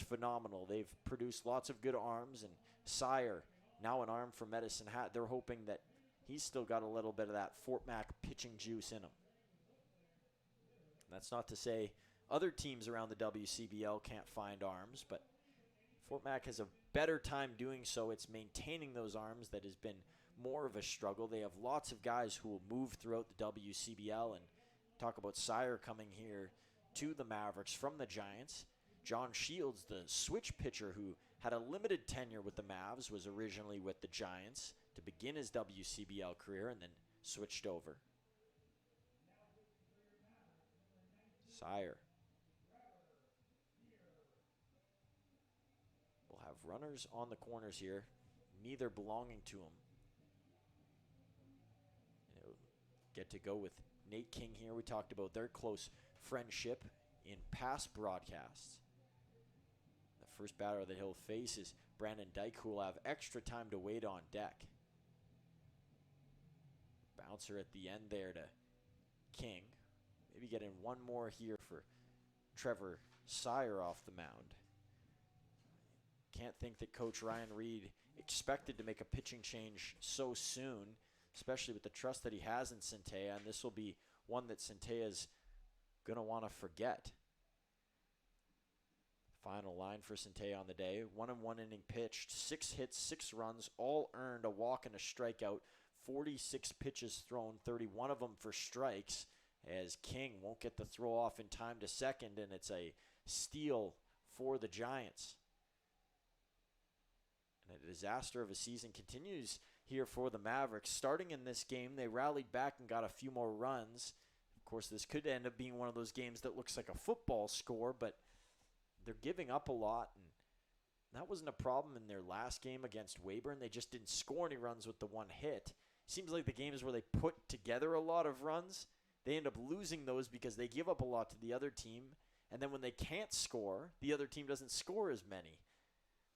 phenomenal. They've produced lots of good arms, and Sire, now an arm for Medicine Hat. They're hoping that he's still got a little bit of that Fort Mac pitching juice in him. That's not to say other teams around the WCBL can't find arms, but Fort Mac has a better time doing so. It's maintaining those arms that has been more of a struggle. They have lots of guys who will move throughout the WCBL, and talk about Sire coming here to the Mavericks from the Giants. John Shields, the switch pitcher who had a limited tenure with the Mavs, was originally with the Giants to begin his WCBL career and then switched over. Sire will have runners on the corners here, neither belonging to him. And he'll get to go with Nate King here. We talked about their close friendship in past broadcasts. The first batter that he'll face is Brandon Dyke, who will have extra time to wait on deck. Bouncer at the end there to King. Maybe get in one more here for Trevor Sire off the mound. Can't think that Coach Ryan Reed expected to make a pitching change so soon, especially with the trust that he has in Centella, and this will be one that Centella's going to want to forget. Final line for Centella on the day. 1-1 inning pitched, 6 hits, 6 runs, all earned, a walk and a strikeout, 46 pitches thrown, 31 of them for strikes, as King won't get the throw off in time to second, and it's a steal for the Giants. And a disaster of a season continues here for the Mavericks. Starting in this game, they rallied back and got a few more runs. Of course, this could end up being one of those games that looks like a football score, but they're giving up a lot, and that wasn't a problem in their last game against Weyburn. They just didn't score any runs with the one hit. Seems like the games where they put together a lot of runs, they end up losing those because they give up a lot to the other team, and then when they can't score, the other team doesn't score as many.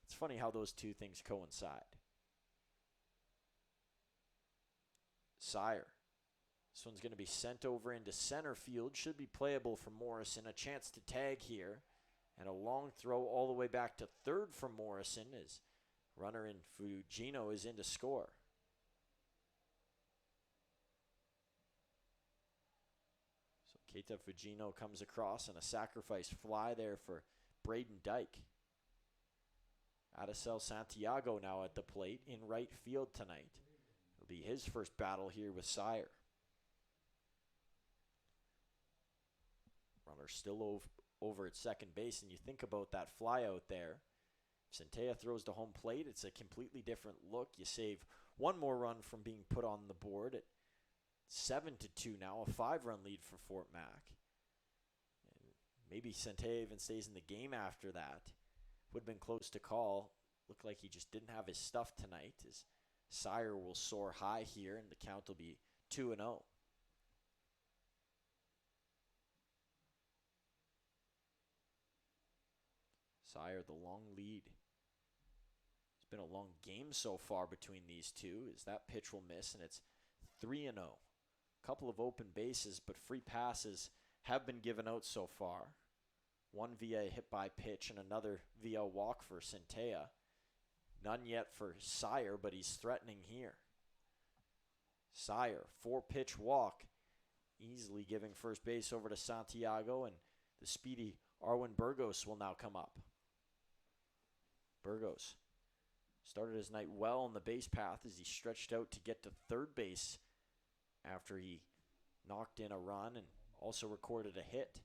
It's funny how those two things coincide. Sire. This one's going to be sent over into center field. Should be playable for Morrison. A chance to tag here. And a long throw all the way back to third from Morrison as runner in Fugino is in to score. So Keita Fugino comes across and a sacrifice fly there for Braden Dyke. Adesel Santiago now at the plate in right field tonight. It'll be his first battle here with Sire. Runner still over at second base, and you think about that fly out there. Centella throws to home plate. It's a completely different look. You save one more run from being put on the board at 7-2 now, a 5-run lead for Fort Mac. And maybe Centella even stays in the game after that. Would have been close to call. Looked like he just didn't have his stuff tonight. His Sire will soar high here, and the count will be 2-0. Sire, the long lead. It's been a long game so far between these two, as that pitch will miss, and it's 3-0. A couple of open bases, but free passes have been given out so far. One via a hit by pitch and another via a walk for Centella. None yet for Sire, but he's threatening here. Sire, 4-pitch walk, easily giving first base over to Santiago, and the speedy Arwin Burgos will now come up. Burgos started his night well on the base path as he stretched out to get to third base after he knocked in a run and also recorded a hit.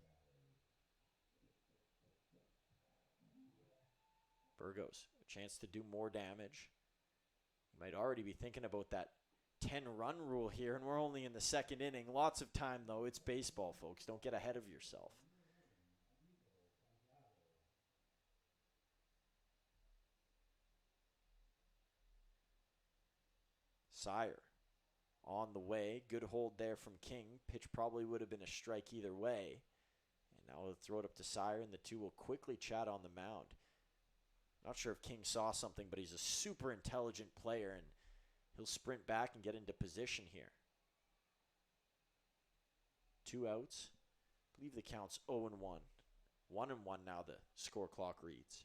Burgos, a chance to do more damage. You might already be thinking about that 10-run rule here, and we're only in the second inning. Lots of time, though. It's baseball, folks. Don't get ahead of yourself. Sire on the way. Good hold there from King. Pitch probably would have been a strike either way. And now we'll throw it up to Sire, and the two will quickly chat on the mound. Not sure if King saw something, but he's a super intelligent player, and he'll sprint back and get into position here. 2 outs. I believe the count's 0-1. 1-1 now the score clock reads.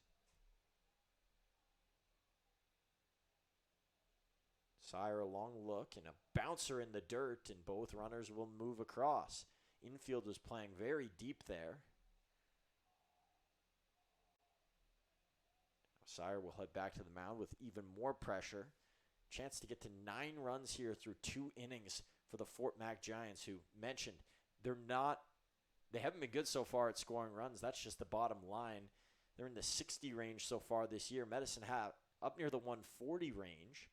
Sire, a long look and a bouncer in the dirt, and both runners will move across. Infield was playing very deep there. Sire will head back to the mound with even more pressure. Chance to get to 9 runs here through 2 innings for the Fort Mac Giants, who mentioned they haven't been good so far at scoring runs. That's just the bottom line. They're in the 60 range so far this year. Medicine Hat up near the 140 range.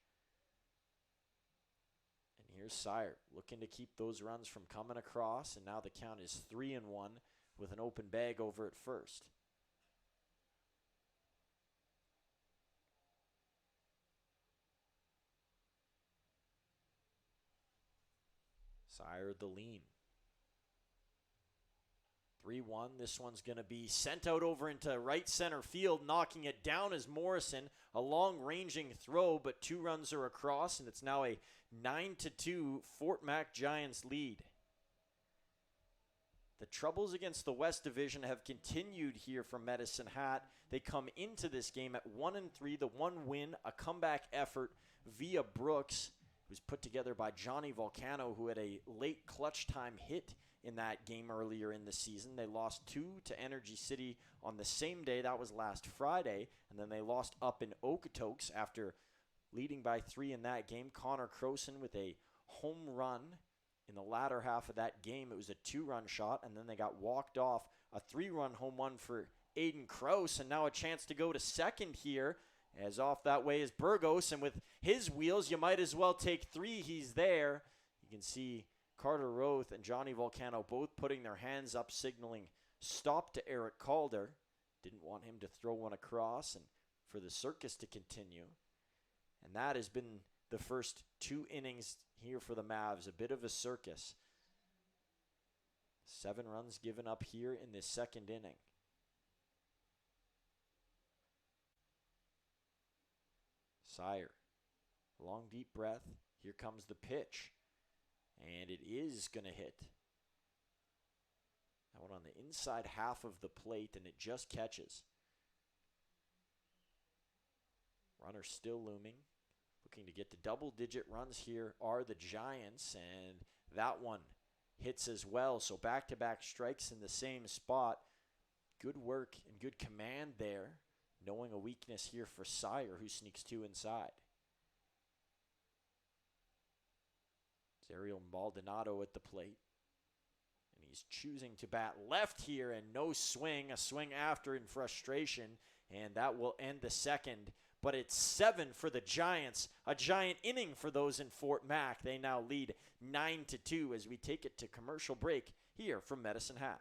And here's Sire looking to keep those runs from coming across, and now the count is 3-1 with an open bag over at first. Sire the lean. 3-1. This one's going to be sent out over into right center field. Knocking it down is Morrison. A long-ranging throw, but 2 runs are across, and it's now a 9-2 Fort Mac Giants lead. The troubles against the West Division have continued here for Medicine Hat. They come into this game at 1-3. The one win, a comeback effort via Brooks. Was put together by Johnny Volcano, who had a late clutch time hit in that game earlier in the season. They lost 2 to Energy City on the same day. That was last Friday. And then they lost up in Okotoks after leading by 3 in that game. Connor Croson with a home run in the latter half of that game. It was a 2-run shot, and then they got walked off. A 3-run home run for Aiden Krause, and now a chance to go to second here. As off that way is Burgos, and with his wheels, you might as well take 3. He's there. You can see Carter Roth and Johnny Volcano both putting their hands up, signaling stop to Eric Calder. Didn't want him to throw one across and for the circus to continue. And that has been the first 2 innings here for the Mavs. A bit of a circus. 7 runs given up here in this second inning. Sire, long deep breath. Here comes the pitch. And it is going to hit. That one on the inside half of the plate, and it just catches. Runner still looming. Looking to get to double-digit runs here are the Giants, and that one hits as well. So back-to-back strikes in the same spot. Good work and good command there. Knowing a weakness here for Sire, who sneaks 2 inside. It's Ariel Maldonado at the plate. And he's choosing to bat left here, and no swing. A swing after in frustration. and that will end the second. But it's 7 for the Giants, a giant inning for those in Fort Mac. They now lead 9-2 as we take it to commercial break here from Medicine Hat.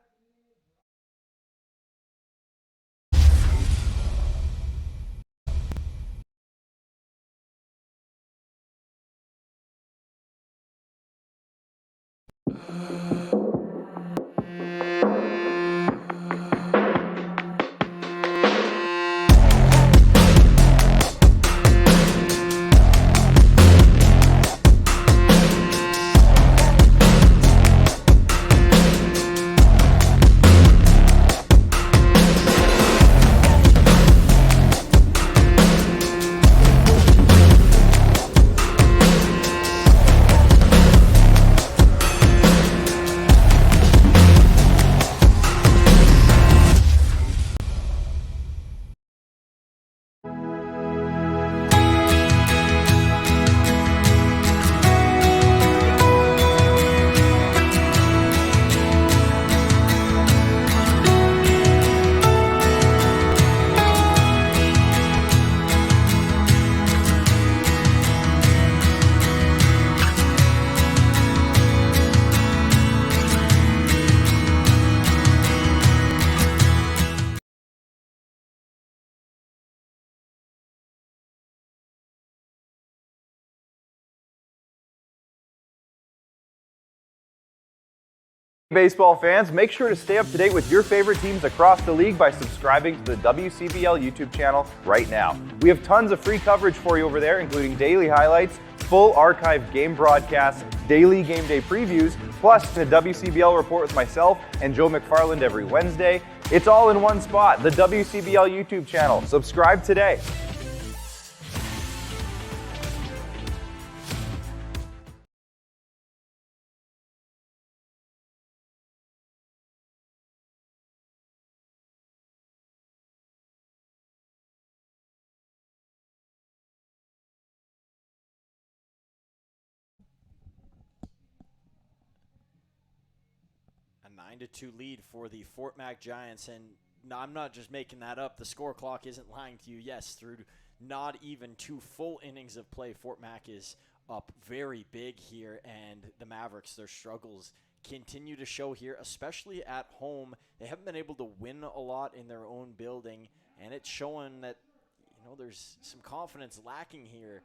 Baseball fans, make sure to stay up to date with your favorite teams across the league by subscribing to the WCBL YouTube channel right now. We have tons of free coverage for you over there, including daily highlights, full archived game broadcasts, daily game day previews, plus the WCBL report with myself and Joe McFarland every Wednesday. It's all in one spot, the WCBL YouTube channel. Subscribe today. A 9-2 lead for the Fort Mac Giants, and no, I'm not just making that up. The score clock isn't lying to you. Yes, through not even 2 full innings of play, Fort Mac is up very big here, and the Mavericks, their struggles continue to show here, especially at home. They haven't been able to win a lot in their own building, and it's showing that, there's some confidence lacking here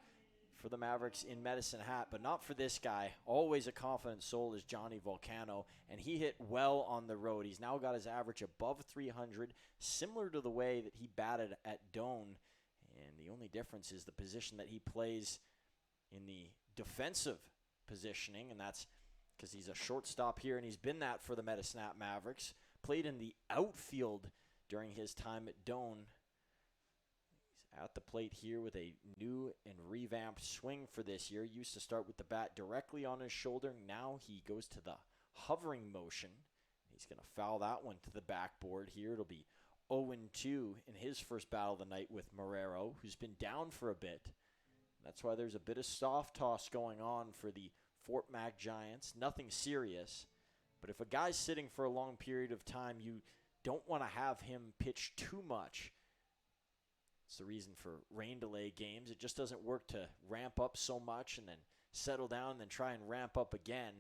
for the Mavericks in Medicine Hat, but not for this guy. Always a confident soul is Johnny Volcano, and he hit well on the road. He's now got his average above 300, similar to the way that he batted at Doane, and the only difference is the position that he plays in the defensive positioning, and that's because he's a shortstop here, and he's been that for the Medicine Hat Mavericks. Played in the outfield during his time at Doane. At the plate here with a new and revamped swing for this year. Used to start with the bat directly on his shoulder. Now he goes to the hovering motion. He's going to foul that one to the backboard here. It'll be 0-2 in his first battle of the night with Marrero, who's been down for a bit. That's why there's a bit of soft toss going on for the Fort Mac Giants. Nothing serious. But if a guy's sitting for a long period of time, you don't want to have him pitch too much. It's the reason for rain delay games. It just doesn't work to ramp up so much and then settle down and then try and ramp up again.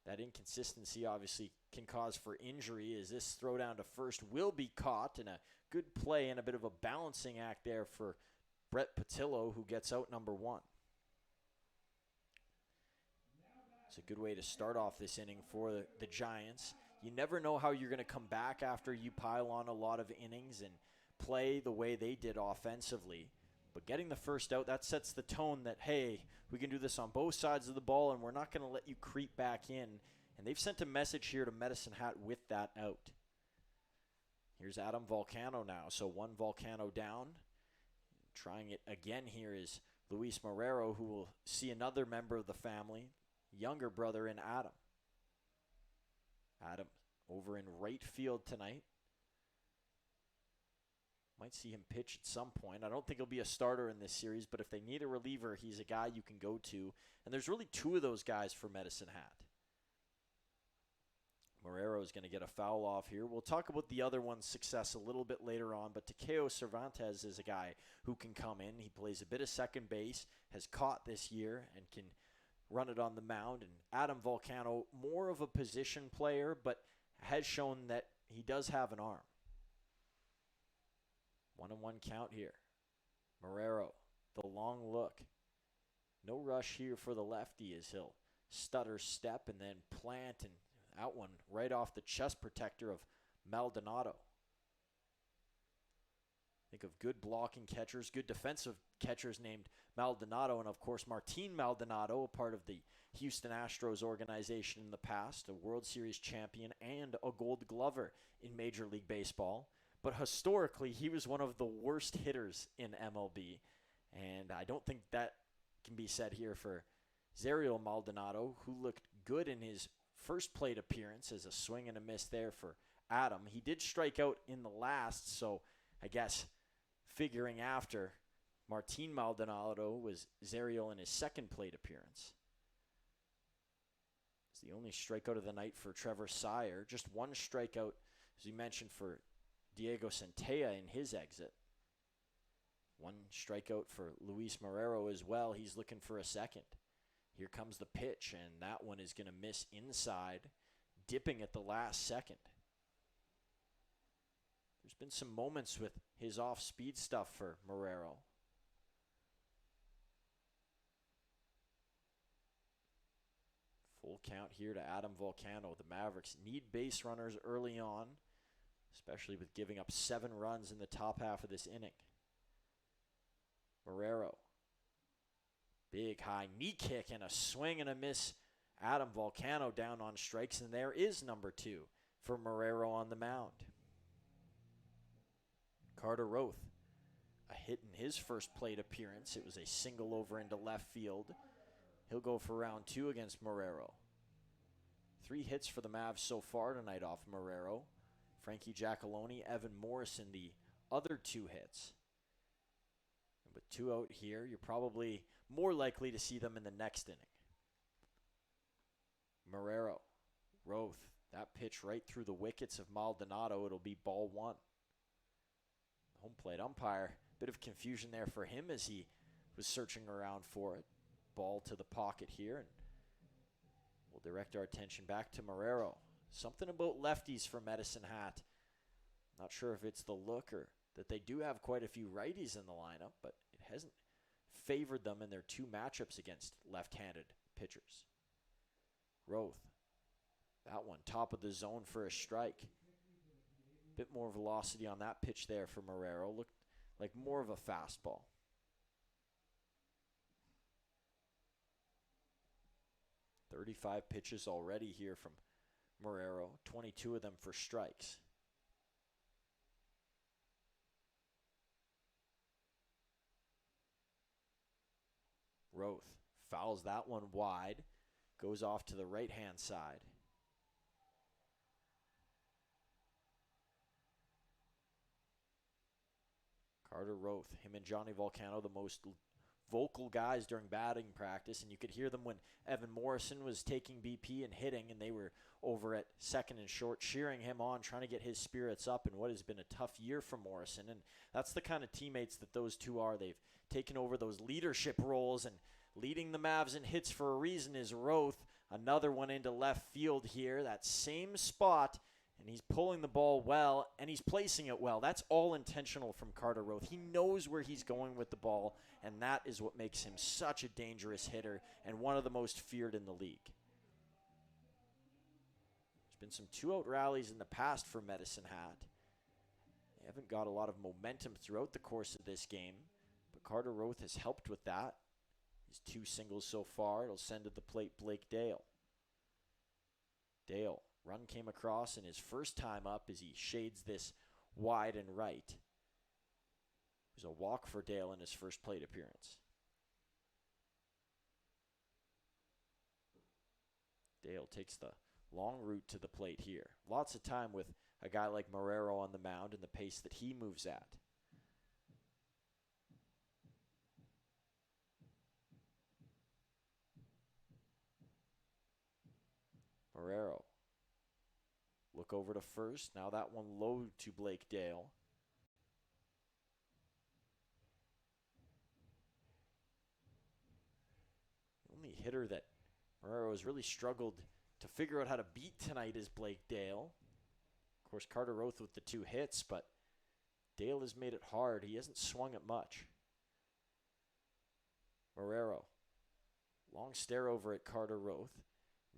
That inconsistency obviously can cause for injury, as this throw down to first will be caught, and a good play and a bit of a balancing act there for Brett Patillo, who gets out number 1. It's a good way to start off this inning for the Giants. You never know how you're going to come back after you pile on a lot of innings and play the way they did offensively. But getting the first out, that sets the tone that, hey, we can do this on both sides of the ball, and we're not going to let you creep back in. And they've sent a message here to Medicine Hat with that out. Here's Adam Volcano now. So 1 Volcano down. Trying it again here is Luis Marrero, who will see another member of the family, younger brother in Adam. Adam over in right field tonight. Might see him pitch at some point. I don't think he'll be a starter in this series, but if they need a reliever, he's a guy you can go to. And there's really 2 of those guys for Medicine Hat. Marrero is going to get a foul off here. We'll talk about the other one's success a little bit later on, but Takeo Cervantes is a guy who can come in. He plays a bit of second base, has caught this year, and can run it on the mound. And Adam Volcano, more of a position player, but has shown that he does have an arm. 1-1 count here. Marrero, the long look. No rush here for the lefty as he'll stutter step and then plant, and that one right off the chest protector of Maldonado. Think of good blocking catchers, good defensive catchers named Maldonado, and of course Martin Maldonado, a part of the Houston Astros organization in the past, a World Series champion and a Gold Glover in Major League Baseball. But historically, he was one of the worst hitters in MLB, and I don't think that can be said here for Zariel Maldonado, who looked good in his first plate appearance as a swing and a miss there for Adam. He did strike out in the last, so I guess figuring after Martin Maldonado was Zariel in his second plate appearance. It's the only strikeout of the night for Trevor Sire. Just one strikeout, as we mentioned, for Diego Centella in his exit. One strikeout for Luis Marrero as well. He's looking for a second. Here comes the pitch, and that one is going to miss inside, dipping at the last second. There's been some moments with his off-speed stuff for Marrero. Full count here to Adam Volcano. The Mavericks need base runners early on, especially with giving up 7 runs in the top half of this inning. Marrero. Big high knee kick and a swing and a miss. Adam Volcano down on strikes, and there is number 2 for Marrero on the mound. Carter Roth, a hit in his first plate appearance. It was a single over into left field. He'll go for round 2 against Marrero. 3 hits for the Mavs so far tonight off Marrero. Frankie Giacalone, Evan Morrison, the other 2 hits. And with 2 out here, you're probably more likely to see them in the next inning. Marrero, Roth, that pitch right through the wickets of Maldonado. It'll be ball 1. Home plate umpire, bit of confusion there for him as he was searching around for it. Ball to the pocket here, and we'll direct our attention back to Marrero. Something about lefties for Medicine Hat. Not sure if it's the look or that they do have quite a few righties in the lineup, but it hasn't favored them in their 2 matchups against left-handed pitchers. Roth, that one top of the zone for a strike. Bit more velocity on that pitch there for Marrero. Looked like more of a fastball. .35 pitches already here from Marrero. 22 of them for strikes. Roth fouls that one wide. Goes off to the right-hand side. Carter Roth, him and Johnny Volcano, the most vocal guys during batting practice, and you could hear them when Evan Morrison was taking BP and hitting, and they were over at second and short cheering him on, trying to get his spirits up in what has been a tough year for Morrison. And that's the kind of teammates that those 2 are. They've taken over those leadership roles, and leading the Mavs in hits for a reason is Roth. Another one into left field here, that same spot. And he's pulling the ball well, and he's placing it well. That's all intentional from Carter Roth. He knows where he's going with the ball, and that is what makes him such a dangerous hitter and one of the most feared in the league. There's been some 2-out rallies in the past for Medicine Hat. They haven't got a lot of momentum throughout the course of this game, but Carter Roth has helped with that. His 2 singles so far. It'll send to the plate Blake Dale. Dale. Run came across in his first time up as he shades this wide and right. It was a walk for Dale in his first plate appearance. Dale takes the long route to the plate here. Lots of time with a guy like Marrero on the mound and the pace that he moves at. Marrero. Look over to first. Now that one low to Blake Dale. The only hitter that Marrero has really struggled to figure out how to beat tonight is Blake Dale. Of course, Carter Roth with the 2 hits, but Dale has made it hard. He hasn't swung it much. Marrero. Long stare over at Carter Roth.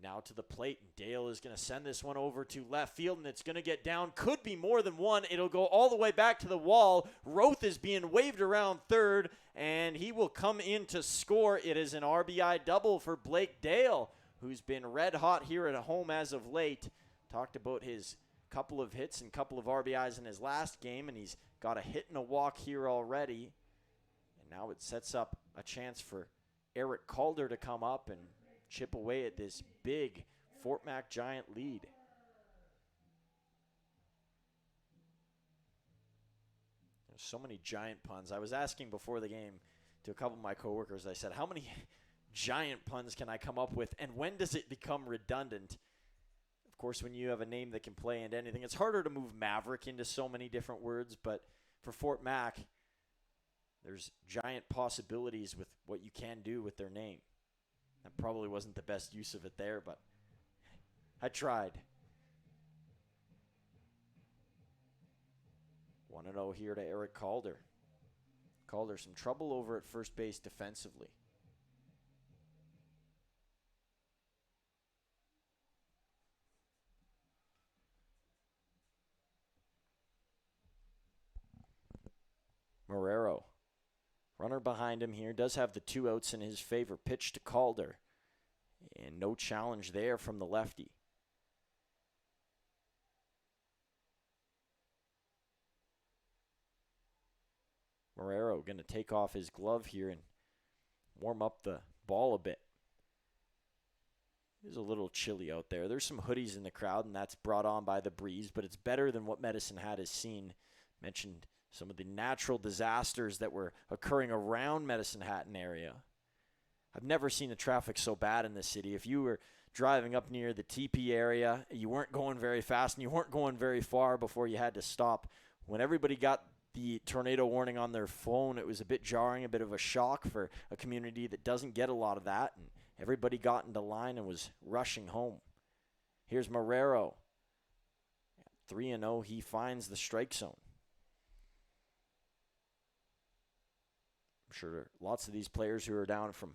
Now to the plate. Dale is going to send this one over to left field, and it's going to get down. Could be more than one. It'll go all the way back to the wall. Roth is being waved around third, and he will come in to score. It is an RBI double for Blake Dale, who's been red hot here at home as of late. Talked about his couple of hits and couple of RBIs in his last game, and he's got a hit and a walk here already. And now it sets up a chance for Eric Calder to come up and chip away at this big Fort Mac Giant lead. There's so many Giant puns. I was asking before the game to a couple of my coworkers, I said, how many Giant puns can I come up with, and when does it become redundant? Of course, when you have a name that can play into anything, it's harder to move Maverick into so many different words, but for Fort Mac, there's giant possibilities with what you can do with their name. That probably wasn't the best use of it there, but I tried. 1-0 here to Eric Calder. Calder, some trouble over at first base defensively. Marrero. Runner behind him here. Does have the 2 outs in his favor. Pitch to Calder. And no challenge there from the lefty. Marrero going to take off his glove here and warm up the ball a bit. It is a little chilly out there. There's some hoodies in the crowd, and that's brought on by the breeze, but it's better than what Medicine Hat has seen. Mentioned some of the natural disasters that were occurring around Medicine Hat area. I've never seen the traffic so bad in this city. If you were driving up near the TP area, you weren't going very fast and you weren't going very far before you had to stop. When everybody got the tornado warning on their phone, it was a bit jarring, a bit of a shock for a community that doesn't get a lot of that. And everybody got into line and was rushing home. Here's Marrero. 3-0, he finds the strike zone. I'm sure there are lots of these players who are down from,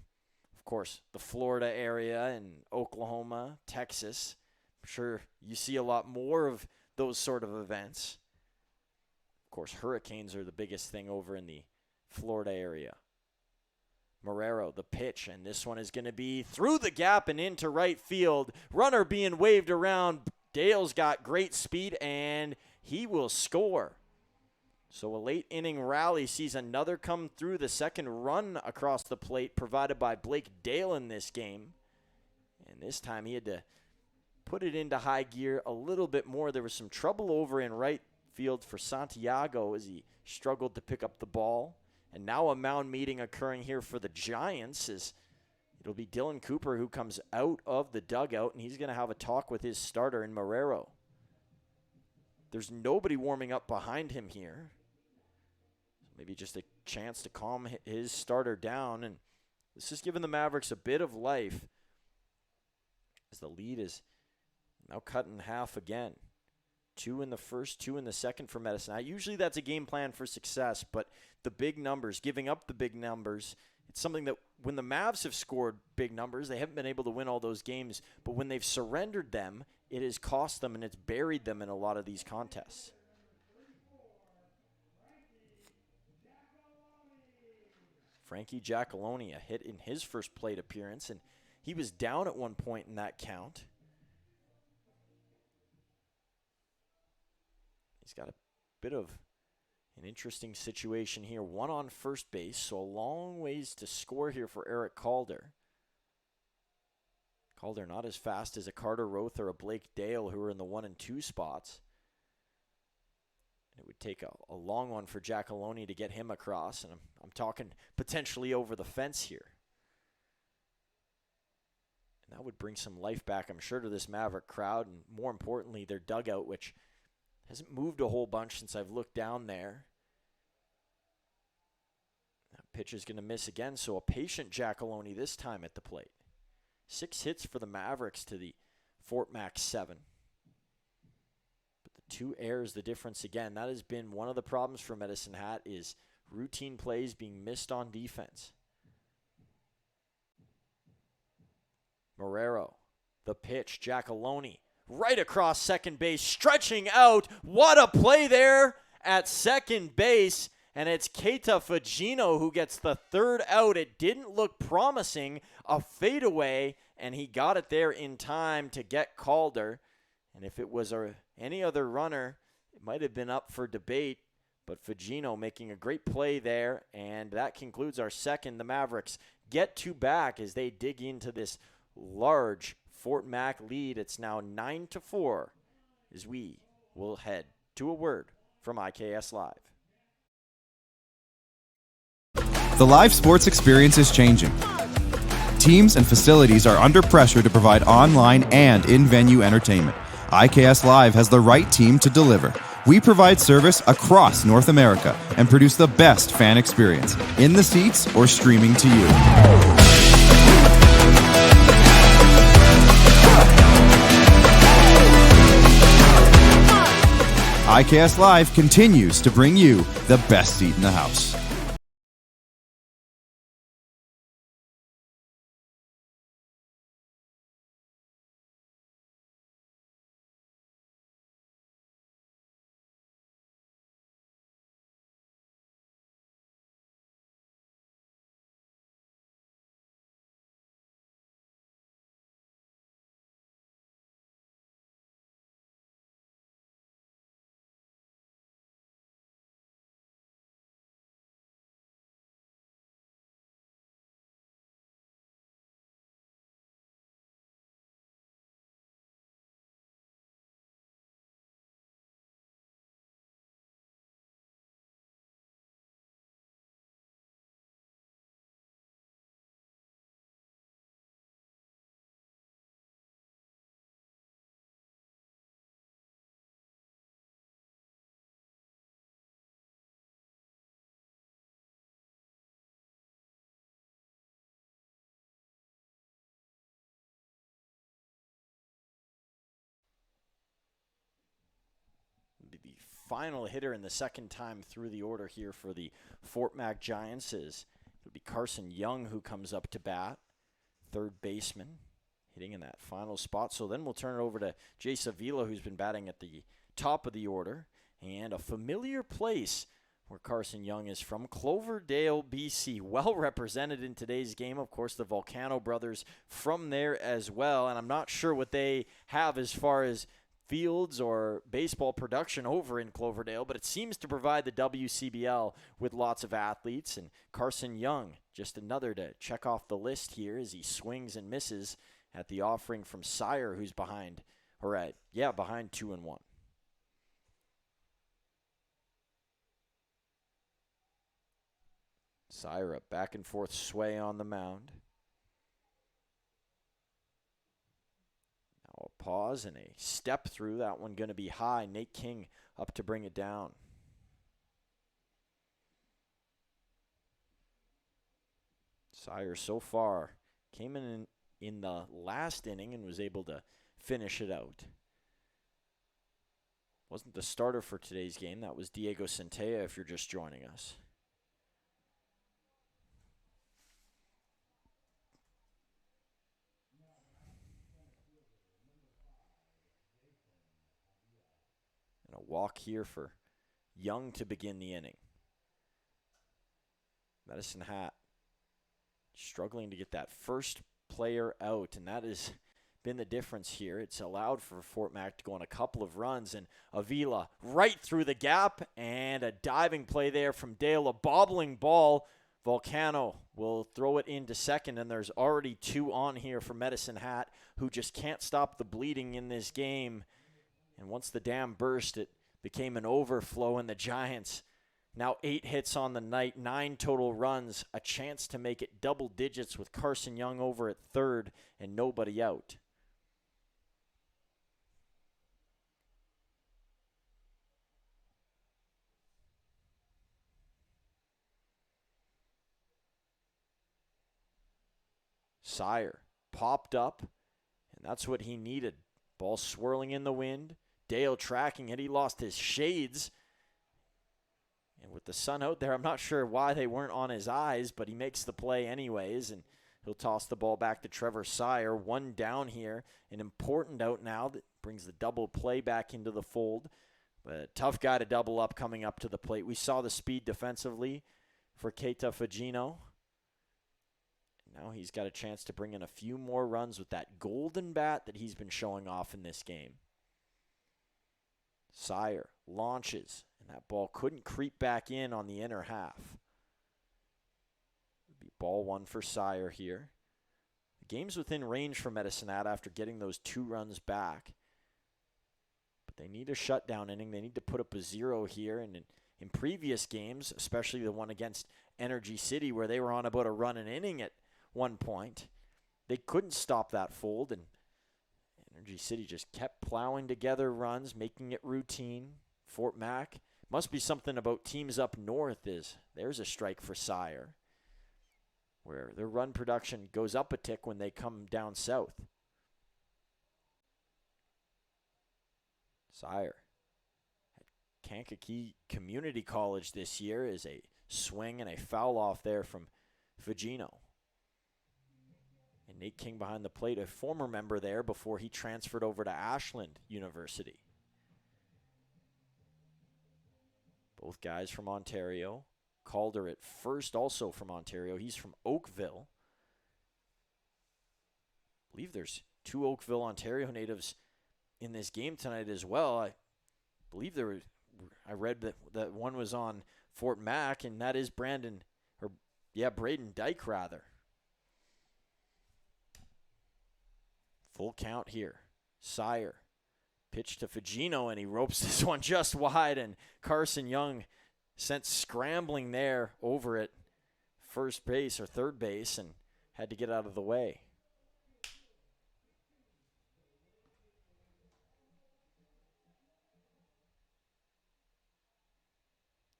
of course, the Florida area and Oklahoma, Texas. I'm sure you see a lot more of those sort of events. Of course, hurricanes are the biggest thing over in the Florida area. Marrero, the pitch, and this one is going to be through the gap and into right field. Runner being waved around. Dale's got great speed, and he will score. So a late inning rally sees another come through. The second run across the plate provided by Blake Dale in this game. And this time he had to put it into high gear a little bit more. There was some trouble over in right field for Santiago as he struggled to pick up the ball. And now a mound meeting occurring here for the Giants as it'll be Dylan Cooper who comes out of the dugout, and he's going to have a talk with his starter in Marrero. There's nobody warming up behind him here. Maybe just a chance to calm his starter down. And this has given the Mavericks a bit of life as the lead is now cut in half again. 2 in the first, 2 in the second for Medicine. Now, usually that's a game plan for success, but the big numbers, giving up the big numbers, it's something that when the Mavs have scored big numbers, they haven't been able to win all those games, but when they've surrendered them, it has cost them and it's buried them in a lot of these contests. Frankie Giacalone, a hit in his first plate appearance, and he was down at one point in that count. He's got a bit of an interesting situation here. One on first base, so a long ways to score here for Eric Calder. Calder not as fast as a Carter Roth or a Blake Dale, who are in the 1 and 2 spots. It would take a long one for Giacalone to get him across, and I'm talking potentially over the fence here. And that would bring some life back, I'm sure, to this Maverick crowd, and more importantly, their dugout, which hasn't moved a whole bunch since I've looked down there. That pitch is going to miss again, so a patient Giacalone this time at the plate. 6 hits for the Mavericks to the Fort Mac 7. But the 2 errors, the difference again. That has been one of the problems for Medicine Hat, is routine plays being missed on defense. Marrero, the pitch, Giacalone, right across second base, stretching out. What a play there at second base. And it's Keita Fagino who gets the 3rd out. It didn't look promising, a fadeaway, and he got it there in time to get Calder. And if it was any other runner, it might have been up for debate. But Fagino making a great play there, and that concludes our second. The Mavericks get 2 back as they dig into this large Fort Mac lead. It's now 9-4 as we will head to a word from IKS Live. The live sports experience is changing. Teams and facilities are under pressure to provide online and in-venue entertainment. IKS Live has the right team to deliver. We provide service across North America and produce the best fan experience, in the seats or streaming to you. IKS Live continues to bring you the best seat in the house. The final hitter in the second time through the order here for the Fort Mac Giants it'll be Carson Young who comes up to bat, 3rd baseman, hitting in that final spot. So then we'll turn it over to Jay Savila, who's been batting at the top of the order, and a familiar place where Carson Young is from, Cloverdale, BC. Well represented in today's game. Of course, the Volcano brothers from there as well, and I'm not sure what they have as far as fields or baseball production over in Cloverdale, but it seems to provide the WCBL with lots of athletes. And Carson Young, just another to check off the list here as he swings and misses at the offering from Sire, who's behind 2-1. Sire, a back and forth sway on the mound. A pause and a step through. That one going to be high. Nate King up to bring it down. Sire so far came in the last inning and was able to finish it out. Wasn't the starter for today's game. That was Diego Centella if you're just joining us. A walk here for Young to begin the inning. Medicine Hat struggling to get that first player out, and that has been the difference here. It's allowed for Fort Mac to go on a couple of runs, and Avila right through the gap, and a diving play there from Dale, a bobbling ball. Volcano will throw it into second, and there's already 2 on here for Medicine Hat, who just can't stop the bleeding in this game. And once the dam burst, it became an overflow, and the Giants Now 8 hits on the night, 9 total runs, a chance to make it double digits with Carson Young over at third and nobody out. Sire popped up, and that's what he needed. Ball swirling in the wind. Dale tracking it. He lost his shades. And with the sun out there, I'm not sure why they weren't on his eyes, but he makes the play anyways, and he'll toss the ball back to Trevor Sire. 1 down here. An important out now that brings the double play back into the fold. But a tough guy to double up coming up to the plate. We saw the speed defensively for Keita Fagino. Now he's got a chance to bring in a few more runs with that golden bat that he's been showing off in this game. Sire launches, and that ball couldn't creep back in on the inner half. It'll be ball 1 for Sire here. The game's within range for Medicine Hat after getting those 2 runs back. But they need a shutdown inning. They need to put up a 0 here. And in previous games, especially the one against Energy City where they were on about a run an inning at one point, they couldn't stop that fold, and Energy City just kept plowing together runs, making it routine. Fort Mac, must be something about teams up north. There's a strike for Sire, where their run production goes up a tick when they come down south. Sire at Kankakee Community College this year is a swing and a foul off there from Fagino. And Nate King behind the plate, a former member there before he transferred over to Ashland University. Both guys from Ontario. Calder at first, also from Ontario. He's from Oakville. I believe there's 2 Oakville, Ontario natives in this game tonight as well. I believe I read that one was on Fort Mac, and that is Braden Dyke rather. Full count here. Sire. Pitch to Fagino, and he ropes this one just wide, and Carson Young sent scrambling there over at first base or third base and had to get out of the way.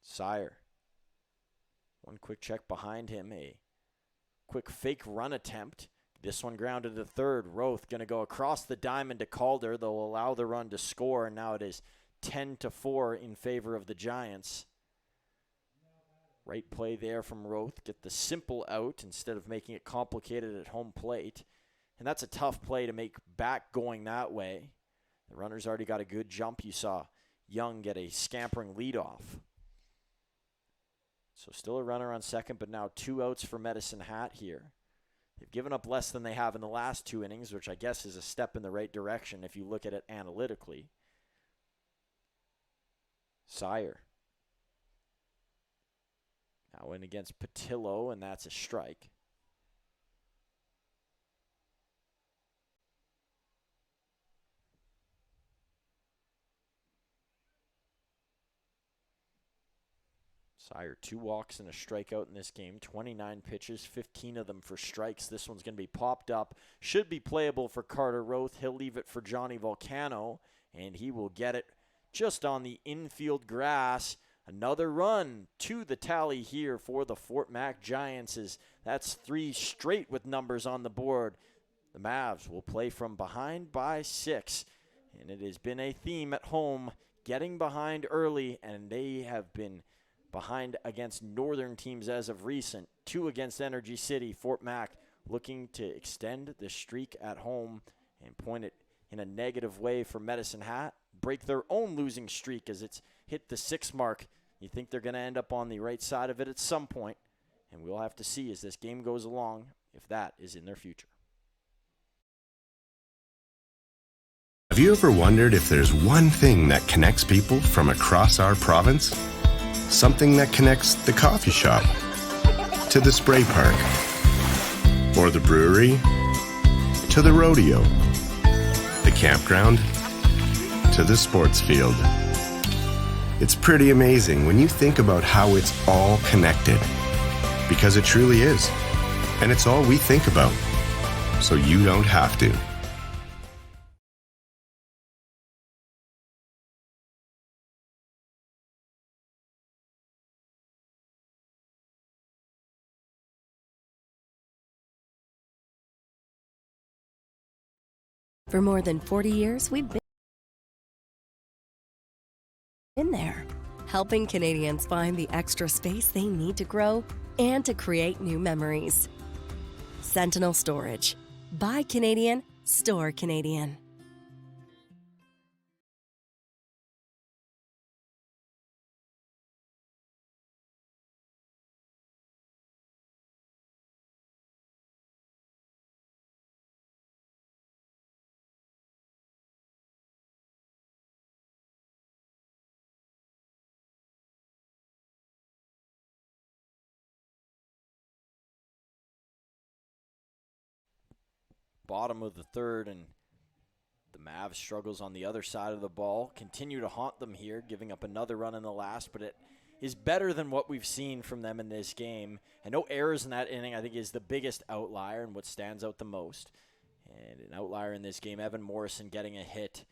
Sire. One quick check behind him, a quick fake run attempt. This one grounded to third. Roth going to go across the diamond to Calder. They'll allow the run to score, and now it is 10-4 in favor of the Giants. Right play there from Roth. Get the simple out instead of making it complicated at home plate. And that's a tough play to make back going that way. The runner's already got a good jump. You saw Young get a scampering leadoff. So still a runner on second, but now 2 outs for Medicine Hat here. They've given up less than they have in the last 2 innings, which I guess is a step in the right direction if you look at it analytically. Sire. Now in against Patillo, and that's a strike. Sire, 2 walks and a strikeout in this game. 29 pitches, 15 of them for strikes. This one's going to be popped up. Should be playable for Carter Roth. He'll leave it for Johnny Volcano, and he will get it just on the infield grass. Another run to the tally here for the Fort Mac Giants. That's 3 straight with numbers on the board. The Mavs will play from behind by 6, and it has been a theme at home, getting behind early, and they have been behind against northern teams as of recent. 2 against Energy City. Fort Mac looking to extend the streak at home and point it in a negative way for Medicine Hat. Break their own losing streak as it's hit the 6 mark. You think they're going to end up on the right side of it at some point, and we'll have to see as this game goes along if that is in their future. Have you ever wondered if there's one thing that connects people from across our province? Something that connects the coffee shop to the spray park, or the brewery to the rodeo, the campground to the sports field. It's pretty amazing when you think about how it's all connected. Because it truly is. And it's all we think about. So you don't have to. For more than 40 years, we've been there, helping Canadians find the extra space they need to grow and to create new memories. Sentinel Storage. Buy Canadian, store Canadian. Bottom of the third, and the Mavs struggles on the other side of the ball. Continue to haunt them here, giving up another run in the last, but it is better than what we've seen from them in this game. And no errors in that inning, I think, is the biggest outlier and what stands out the most. And an outlier in this game, Evan Morrison getting a hit.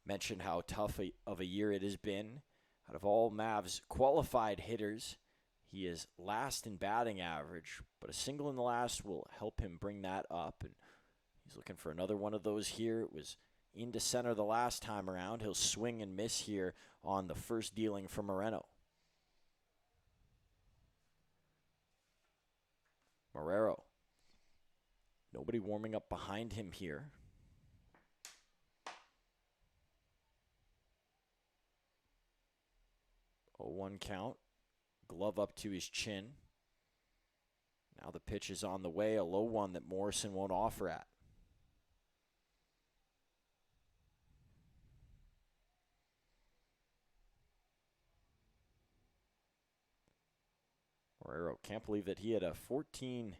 Mentioned how tough of a year it has been. Out of all Mavs qualified hitters, he is last in batting average, but a single in the last will help him bring that up. And he's looking for another one of those here. It was into center the last time around. He'll swing and miss here on the first dealing from Moreno. Marrero. Nobody warming up behind him here. 0-1 count. Glove up to his chin. Now the pitch is on the way. A low one that Morrison won't offer at. Marrero, can't believe that he had a 14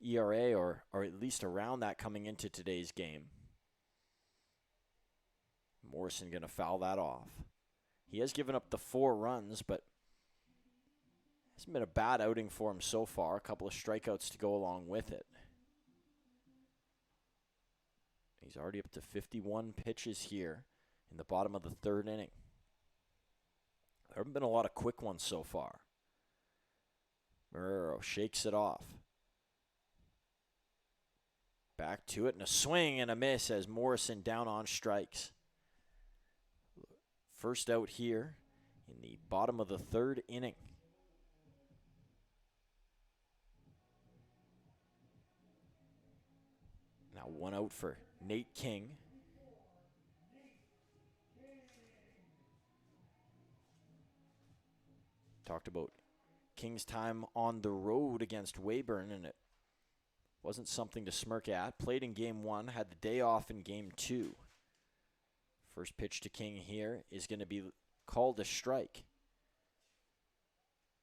ERA or at least around that coming into today's game. Morrison going to foul that off. He has given up the 4 runs, but hasn't been a bad outing for him so far. A couple of strikeouts to go along with it. He's already up to 51 pitches here in the bottom of the third inning. There haven't been a lot of quick ones so far. Marrero shakes it off. Back to it, and a swing and a miss as Morrison down on strikes. First out here in the bottom of the third inning. Now 1 out for Nate King. Talked about King's time on the road against Weyburn, and it wasn't something to smirk at. Played in game 1, had the day off in game 2. First pitch to King here is going to be called a strike.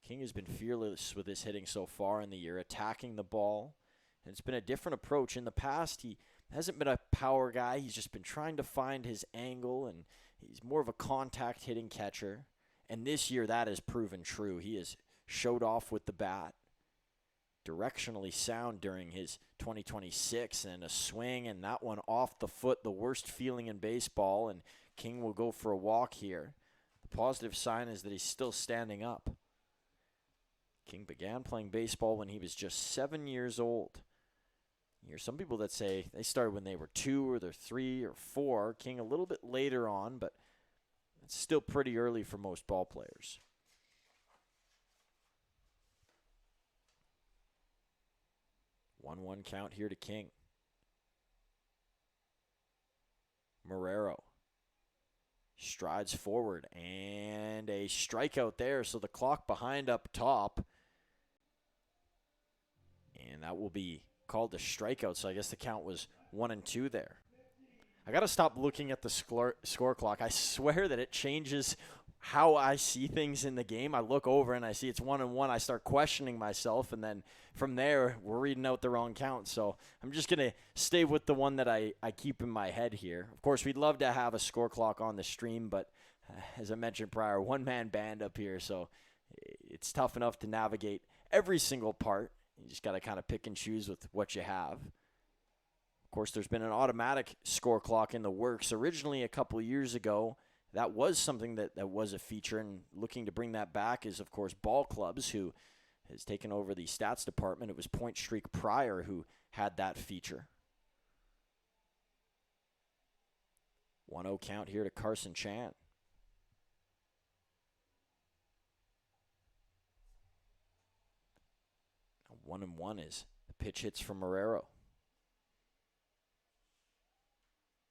King has been fearless with his hitting so far in the year, attacking the ball. And it's been a different approach. In the past, he hasn't been a power guy. He's just been trying to find his angle, and he's more of a contact hitting catcher. And this year, that has proven true. He has showed off with the bat. Directionally sound during his 2026, and a swing, and that one off the foot, the worst feeling in baseball, and King will go for a walk here. The positive sign is that he's still standing up. King began playing baseball when he was just 7 years old. You hear some people that say they started when they were 2 or they're 3 or 4. King a little bit later on, but it's still pretty early for most ball players. One count here to King. Marrero strides forward, and a strikeout there, so the clock behind up top. And that will be called a strikeout, so I guess the count was 1-2 there. I got to stop looking at the score clock. I swear that it changes how I see things in the game. I look over and I see it's 1-1. I start questioning myself, and then from there, we're reading out the wrong count. So I'm just going to stay with the one that I keep in my head here. Of course, we'd love to have a score clock on the stream, but as I mentioned prior, one-man band up here, so it's tough enough to navigate every single part. You just got to kind of pick and choose with what you have. Of course, there's been an automatic score clock in the works. Originally, a couple of years ago, that was something that was a feature, and looking to bring that back is, of course, Ball Clubs, who has taken over the stats department. It was Point Streak prior who had that feature. 1-0 count here to Carson Chan. 1-1 is the pitch hits from Marrero.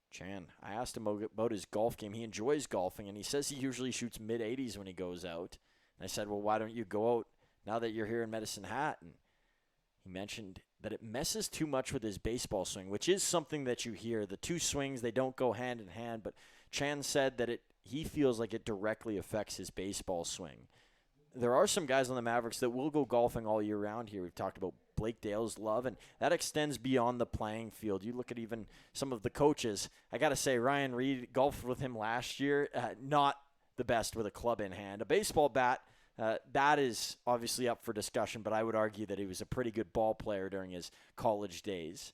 Chan, I asked him about his golf game. He enjoys golfing, and he says he usually shoots mid-80s when he goes out. And I said, well, why don't you go out now that you're here in Medicine Hat? And he mentioned that it messes too much with his baseball swing, which is something that you hear. The two swings, they don't go hand in hand, but Chan said that he feels like it directly affects his baseball swing. There are some guys on the Mavericks that will go golfing all year round here. We've talked about Blake Dale's love, and that extends beyond the playing field. You look at even some of the coaches. I got to say, Ryan Reed golfed with him last year. Not the best with a club in hand. A baseball bat, that is obviously up for discussion, but I would argue that he was a pretty good ball player during his college days.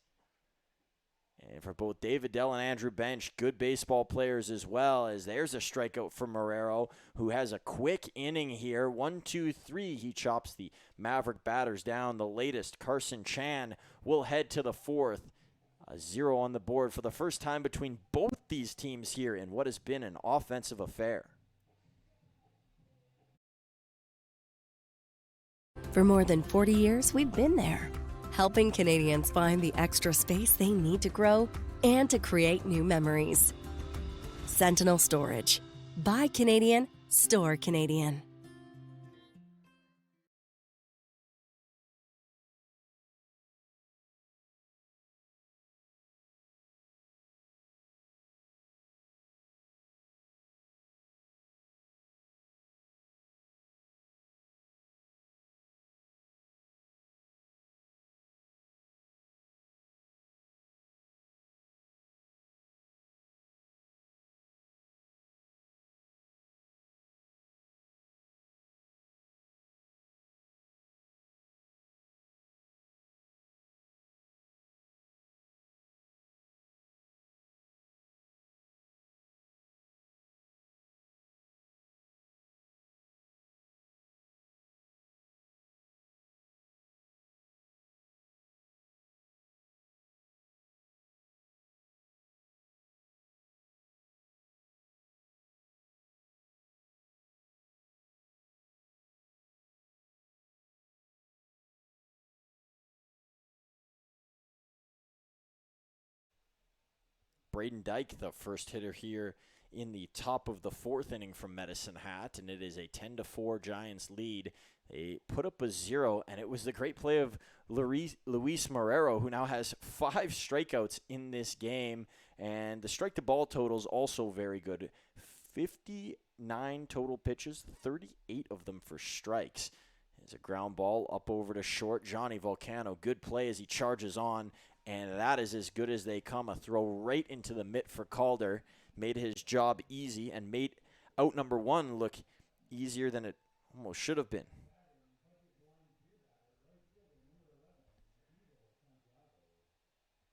And for both David Dell and Andrew Bench, good baseball players as well, as there's a strikeout from Marrero, who has a quick inning here. 1-2-3, he chops the Maverick batters down. The latest, Carson Chan, will head to the fourth. A 0 on the board for the first time between both these teams here in what has been an offensive affair. For more than 40 years, we've been there, helping Canadians find the extra space they need to grow and to create new memories. Sentinel Storage. Buy Canadian, store Canadian. Braden Dyke, the first hitter here in the top of the fourth inning from Medicine Hat, and it is a 10-4 Giants lead. They put up a 0, and it was the great play of Luis Marrero, who now has 5 strikeouts in this game, and the strike-to-ball total is also very good. 59 total pitches, 38 of them for strikes. It's a ground ball up over to short. Johnny Volcano, good play as he charges on, and that is as good as they come. A throw right into the mitt for Calder. Made his job easy and made out number 1 look easier than it almost should have been.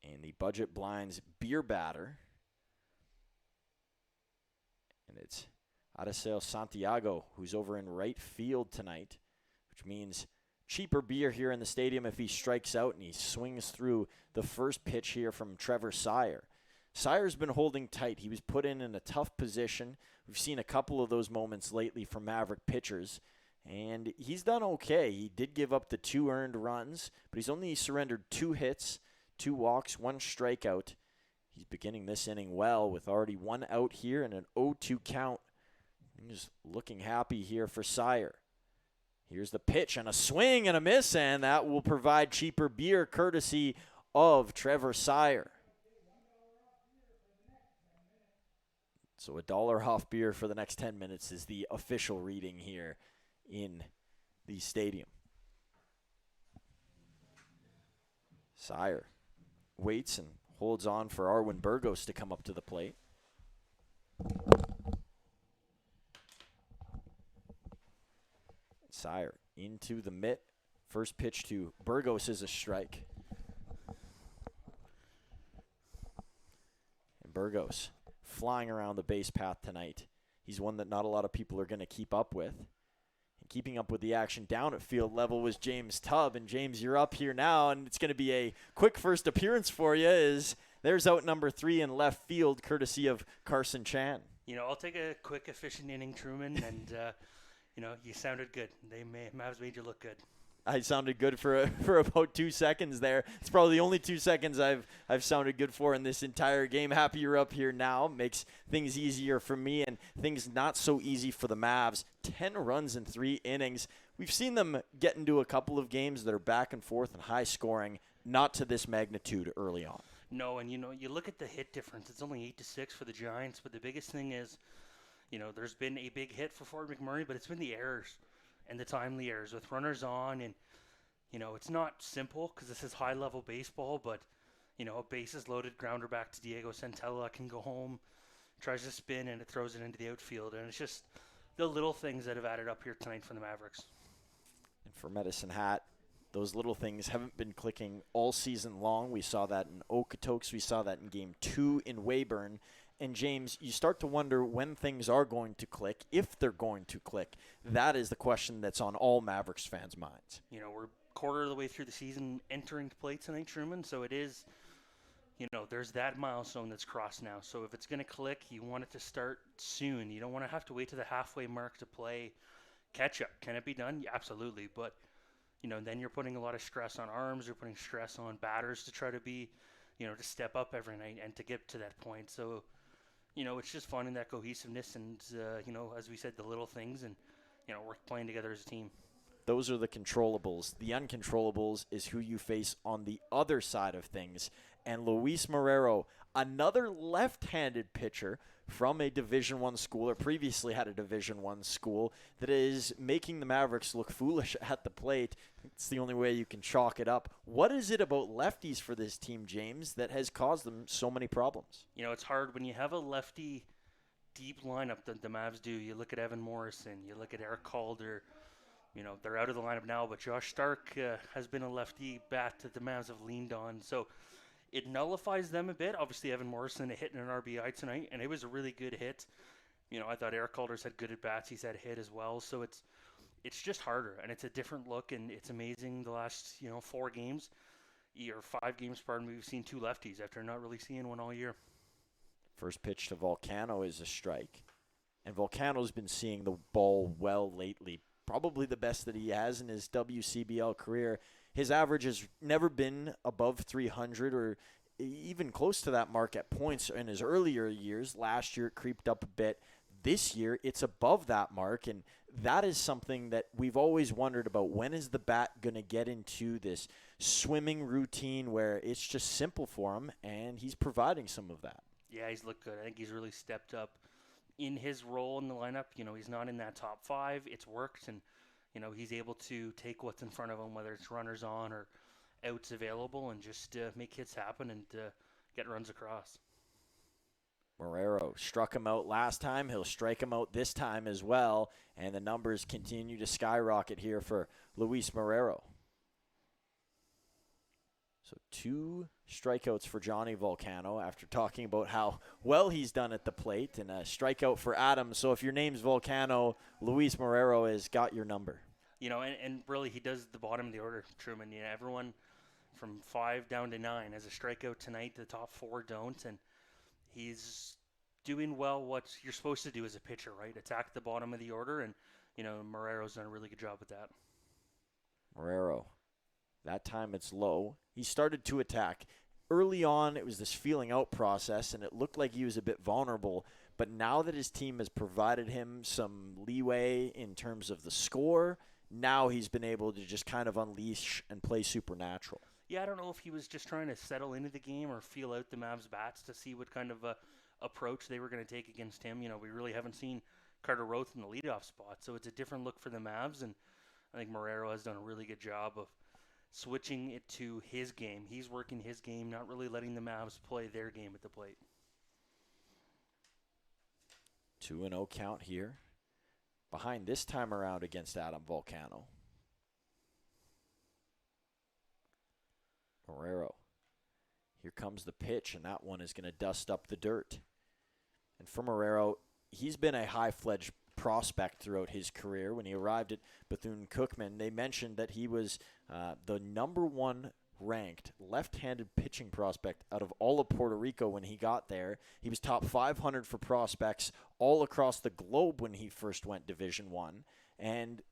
And the Budget Blinds beer batter. And it's Adesel Santiago, who's over in right field tonight, which means cheaper beer here in the stadium if he strikes out and he swings through the first pitch here from Trevor Sire. Sire's been holding tight. He was put in a tough position. We've seen a couple of those moments lately from Maverick pitchers, and he's done okay. He did give up the 2 earned runs, but he's only surrendered 2 hits, 2 walks, 1 strikeout. He's beginning this inning well with already 1 out here and an 0-2 count. He's looking happy here for Sire. Here's the pitch and a swing and a miss, and that will provide cheaper beer courtesy of Trevor Sire. So $1 off beer for the next 10 minutes is the official reading here in the stadium. Sire waits and holds on for Arwin Burgos to come up to the plate. Sire into the mitt. First pitch to Burgos is a strike. And Burgos flying around the base path tonight. He's one that not a lot of people are going to keep up with. And keeping up with the action down at field level was James Tubb. And James, you're up here now, and it's going to be a quick first appearance for you. There's out number 3 in left field, courtesy of Carson Chan. I'll take a quick, efficient inning, Truman, and you sounded good. Mavs made you look good. I sounded good for about 2 seconds there. It's probably the only 2 seconds I've sounded good for in this entire game. Happy you're up here now. Makes things easier for me and things not so easy for the Mavs. 10 runs in 3 innings. We've seen them get into a couple of games that are back and forth and high scoring, not to this magnitude early on. No, and you look at the hit difference. It's only 8-6 for the Giants, but the biggest thing is, there's been a big hit for Ford McMurray, but it's been the errors. And the timely errors with runners on, and it's not simple because this is high-level baseball, but a bases loaded grounder back to Diego Santella can go home, tries to spin, and it throws it into the outfield, and it's just the little things that have added up here tonight from the Mavericks. And for Medicine Hat, those little things haven't been clicking all season long. We saw that in Okotoks, we saw that in Game 2 in Weyburn. And James, you start to wonder when things are going to click, if they're going to click. That is the question that's on all Mavericks fans' minds. We're quarter of the way through the season entering play tonight, Truman. So it is, there's that milestone that's crossed now. So if it's going to click, you want it to start soon. You don't want to have to wait to the halfway mark to play catch up. Can it be done? Yeah, absolutely. But, then you're putting a lot of stress on arms. You're putting stress on batters to try to be, to step up every night and to get to that point. So, it's just finding that cohesiveness and, as we said, the little things and, we're playing together as a team. Those are the controllables. The uncontrollables is who you face on the other side of things. And Luis Marrero, another left-handed pitcher from a Division I school, or previously had a Division I school, that is making the Mavericks look foolish at the plate. It's the only way you can chalk it up. What is it about lefties for this team, James, that has caused them so many problems? It's hard when you have a lefty deep lineup that the Mavs do. You look at Evan Morrison, you look at Eric Calder. They're out of the lineup now, but Josh Stark has been a lefty bat that the Mavs have leaned on. So it nullifies them a bit. Obviously, Evan Morrison hitting an RBI tonight, and it was a really good hit. I thought Eric Calder's had good at-bats. He's had a hit as well. So it's just harder, and it's a different look, and it's amazing the last, 4 games, or 5 games, pardon me, we've seen 2 lefties after not really seeing one all year. First pitch to Volcano is a strike. And Volcano's been seeing the ball well lately. Probably the best that he has in his WCBL career. His average has never been above 300 or even close to that mark at points in his earlier years. Last year it creeped up a bit. This year it's above that mark, and that is something that we've always wondered about. When is the bat going to get into this swimming routine where it's just simple for him, and he's providing some of that. Yeah, he's looked good. I think he's really stepped up in his role in the lineup. He's not in that top 5. It's worked, and, he's able to take what's in front of him, whether it's runners on or outs available, and just make hits happen and get runs across. Marrero struck him out last time. He'll strike him out this time as well, and the numbers continue to skyrocket here for Luis Marrero. So 2 strikeouts for Johnny Volcano after talking about how well he's done at the plate, and a strikeout for Adams. So if your name's Volcano, Luis Marrero has got your number. And really he does the bottom of the order, Truman. Everyone from 5 down to 9 has a strikeout tonight. The top 4 don't, and he's doing well what you're supposed to do as a pitcher, right? Attack the bottom of the order, and, Marrero's done a really good job with that. Marrero. That time it's low. He started to attack. Early on, it was this feeling out process, and it looked like he was a bit vulnerable. But now that his team has provided him some leeway in terms of the score, now he's been able to just kind of unleash and play supernatural. Yeah, I don't know if he was just trying to settle into the game or feel out the Mavs bats to see what kind of approach they were going to take against him. We really haven't seen Carter Roth in the leadoff spot, so it's a different look for the Mavs, and I think Marrero has done a really good job of switching it to his game. He's working his game, not really letting the Mavs play their game at the plate. 2-0 count here. behind this time around against Adam Volcano. Marrero. Here comes the pitch, and that one is going to dust up the dirt. And for Marrero, he's been a high-fledged prospect throughout his career. When he arrived at Bethune-Cookman, they mentioned that he was the number 1 ranked left-handed pitching prospect out of all of Puerto Rico when he got there. He was top 500 for prospects all across the globe when he first went Division I. And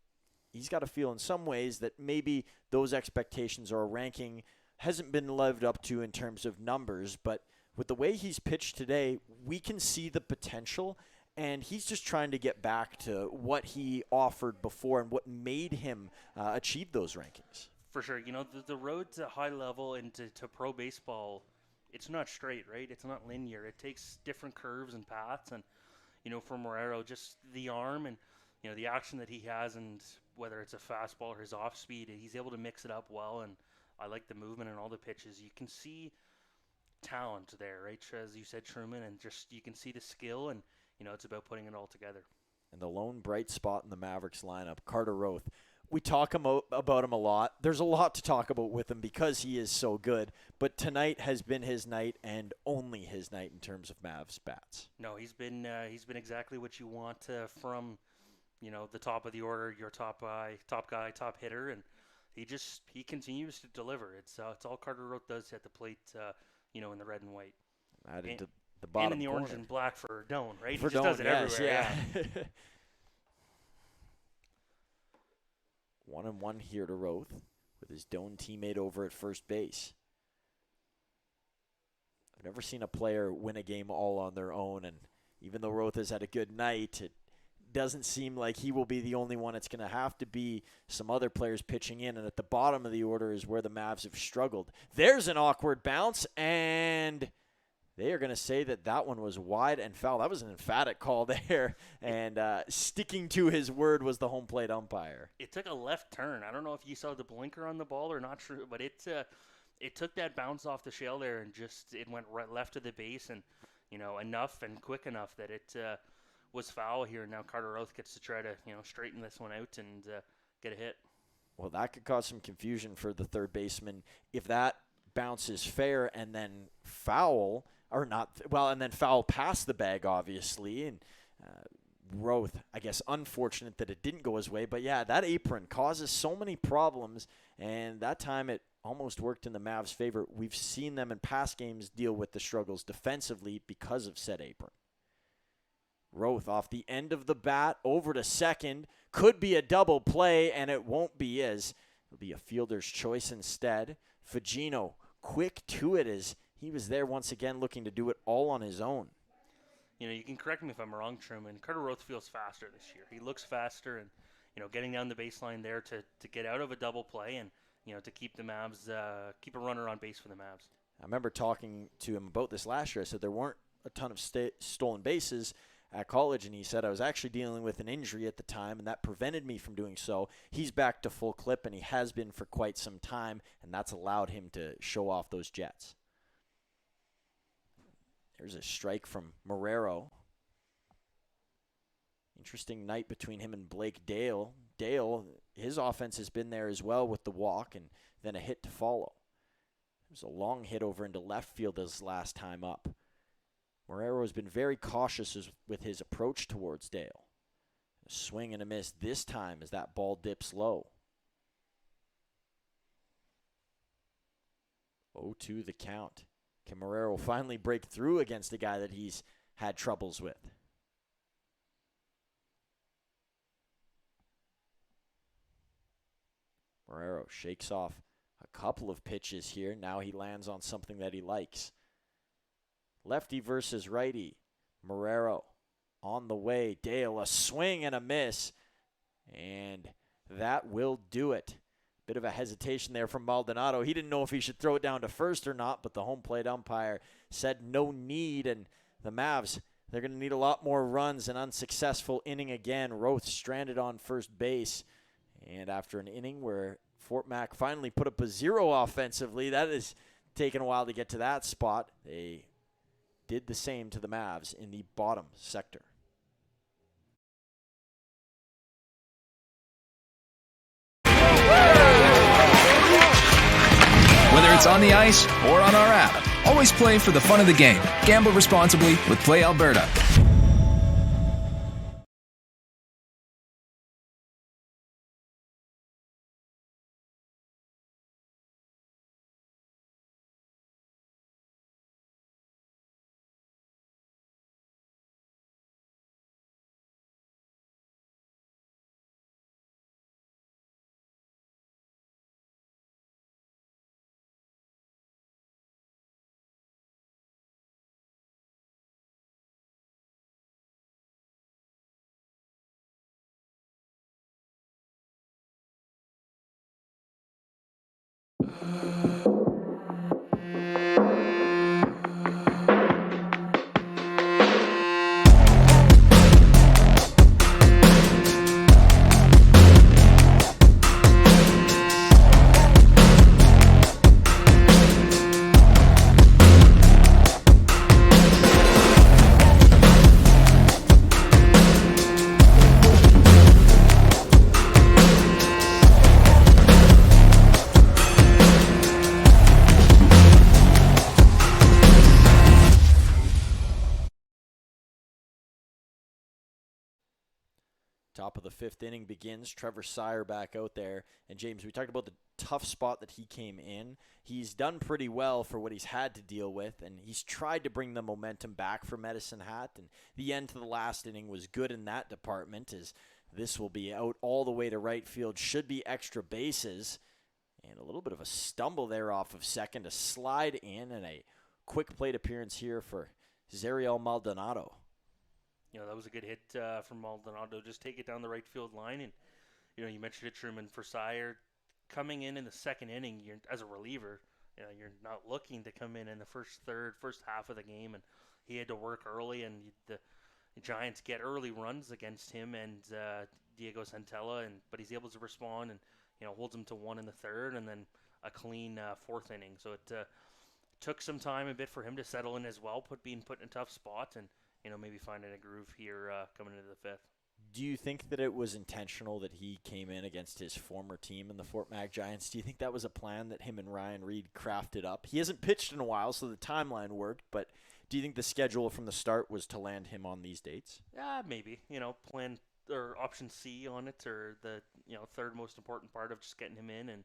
he's got to feel in some ways that maybe those expectations or a ranking hasn't been lived up to in terms of numbers, but with the way he's pitched today, we can see the potential, and he's just trying to get back to what he offered before and what made him achieve those rankings. For sure. You know, the road to high level and to pro baseball, it's not straight, right? It's not linear. It takes different curves and paths, and, you know, for Marrero, just the arm and, you know, the action that he has, and whether it's a fastball or his off speed, he's able to mix it up well, and I like the movement and all the pitches. You can see talent there, right? As you said, Truman, and just you can see the skill, and, you know, it's about putting it all together. And the lone bright spot in the Mavericks lineup, Carter Roth. We talk about him a lot. There's a lot to talk about with him because he is so good. But tonight has been his night, and only his night in terms of Mavs bats. No, he's been exactly what you want from, you know, the top of the order, your top guy, top hitter, and he continues to deliver. It's all Carter Roth does at the plate, you know, in the red and white. Added to the bottom and in the corner. orange and black for Doan, right? For he just does it everywhere. Yeah. 1-1 here to Roth with his Doan teammate over at first base. I've never seen a player win a game all on their own, and even though Roth has had a good night, it doesn't seem like he will be the only one. It's going to have to be some other players pitching in, and at the bottom of the order is where the Mavs have struggled. There's an awkward bounce, and they are going to say that one was wide and foul. That was an emphatic call there, and sticking to his word was the home plate umpire. It took a left turn. I don't know if you saw the blinker on the ball or not, true, but it took that bounce off the shell there, and just it went right left to the base, and, you know, enough and quick enough that it was foul here. Now Carter Roth gets to try to, you know, straighten this one out and get a hit. Well, that could cause some confusion for the third baseman if that bounce is fair and then foul, or not, well, and then foul past the bag, obviously, and Roth, I guess, unfortunate that it didn't go his way, but yeah, that apron causes so many problems, and that time it almost worked in the Mavs' favor. We've seen them in past games deal with the struggles defensively because of said apron. Roth off the end of the bat, over to second, could be a double play, and it won't be, as it'll be a fielder's choice instead. Fagino, quick to it, as he was there once again looking to do it all on his own. You know, you can correct me if I'm wrong, Truman. Carter Roth feels faster this year. He looks faster, and, you know, getting down the baseline there to get out of a double play and, you know, to keep the Mavs, keep a runner on base for the Mavs. I remember talking to him about this last year. I said there weren't a ton of stolen bases at college, and he said I was actually dealing with an injury at the time, and that prevented me from doing so. He's back to full clip, and he has been for quite some time, and that's allowed him to show off those jets. There's a strike from Marrero. Interesting night between him and Blake Dale. Dale, his offense has been there as well with the walk and then a hit to follow. It was a long hit over into left field his last time up. Marrero has been very cautious with his approach towards Dale. A swing and a miss this time as that ball dips low. 0-2 the count. Can Marrero finally break through against a guy that he's had troubles with? Marrero shakes off a couple of pitches here. Now he lands on something that he likes. Lefty versus righty. Marrero on the way. Dale, a swing and a miss. And that will do it. Bit of a hesitation there from Maldonado. He didn't know if he should throw it down to first or not, but the home plate umpire said no need. And the Mavs, they're going to need a lot more runs. An unsuccessful inning again. Roth stranded on first base. And after an inning where Fort Mac finally put up a 0 offensively, that has taken a while to get to that spot. They did the same to the Mavs in the bottom sector. on the ice or on our app. Always play for the fun of the game. Gamble responsibly with Play Alberta. Top of the fifth inning begins. Trevor Sire back out there. And James, we talked about the tough spot that he came in. He's done pretty well for what he's had to deal with, and he's tried to bring the momentum back for Medicine Hat. And the end to the last inning was good in that department, as this will be out all the way to right field. Should be extra bases. And a little bit of a stumble there off of second. A slide in and a quick plate appearance here for Zariel Maldonado. You know, that was a good hit from Maldonado. Just take it down the right field line. And, you know, you mentioned it, Truman, for Sire. Coming in the second inning, you're, as a reliever, you know, you're not looking to come in the first half of the game. And he had to work early, and the Giants get early runs against him and Diego Santella. But he's able to respond and, you know, holds him to one in the third and then a clean fourth inning. So it took some time a bit for him to settle in as well, being put in a tough spot and, you know, maybe finding a groove here coming into the fifth. Do you think that it was intentional that he came in against his former team in the Fort Mac Giants? Do you think that was a plan that him and Ryan Reed crafted up? He hasn't pitched in a while, so the timeline worked, but do you think the schedule from the start was to land him on these dates? Yeah, maybe. You know, plan or option C on it, or the, you know, third most important part of just getting him in. And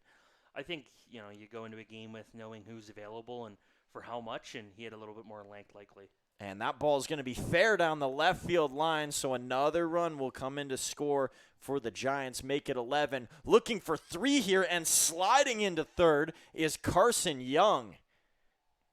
I think, you know, you go into a game with knowing who's available and for how much, and he had a little bit more length likely. And that ball is going to be fair down the left field line, so another run will come in to score for the Giants, make it 11. Looking for 3 here, and sliding into third is Carson Young.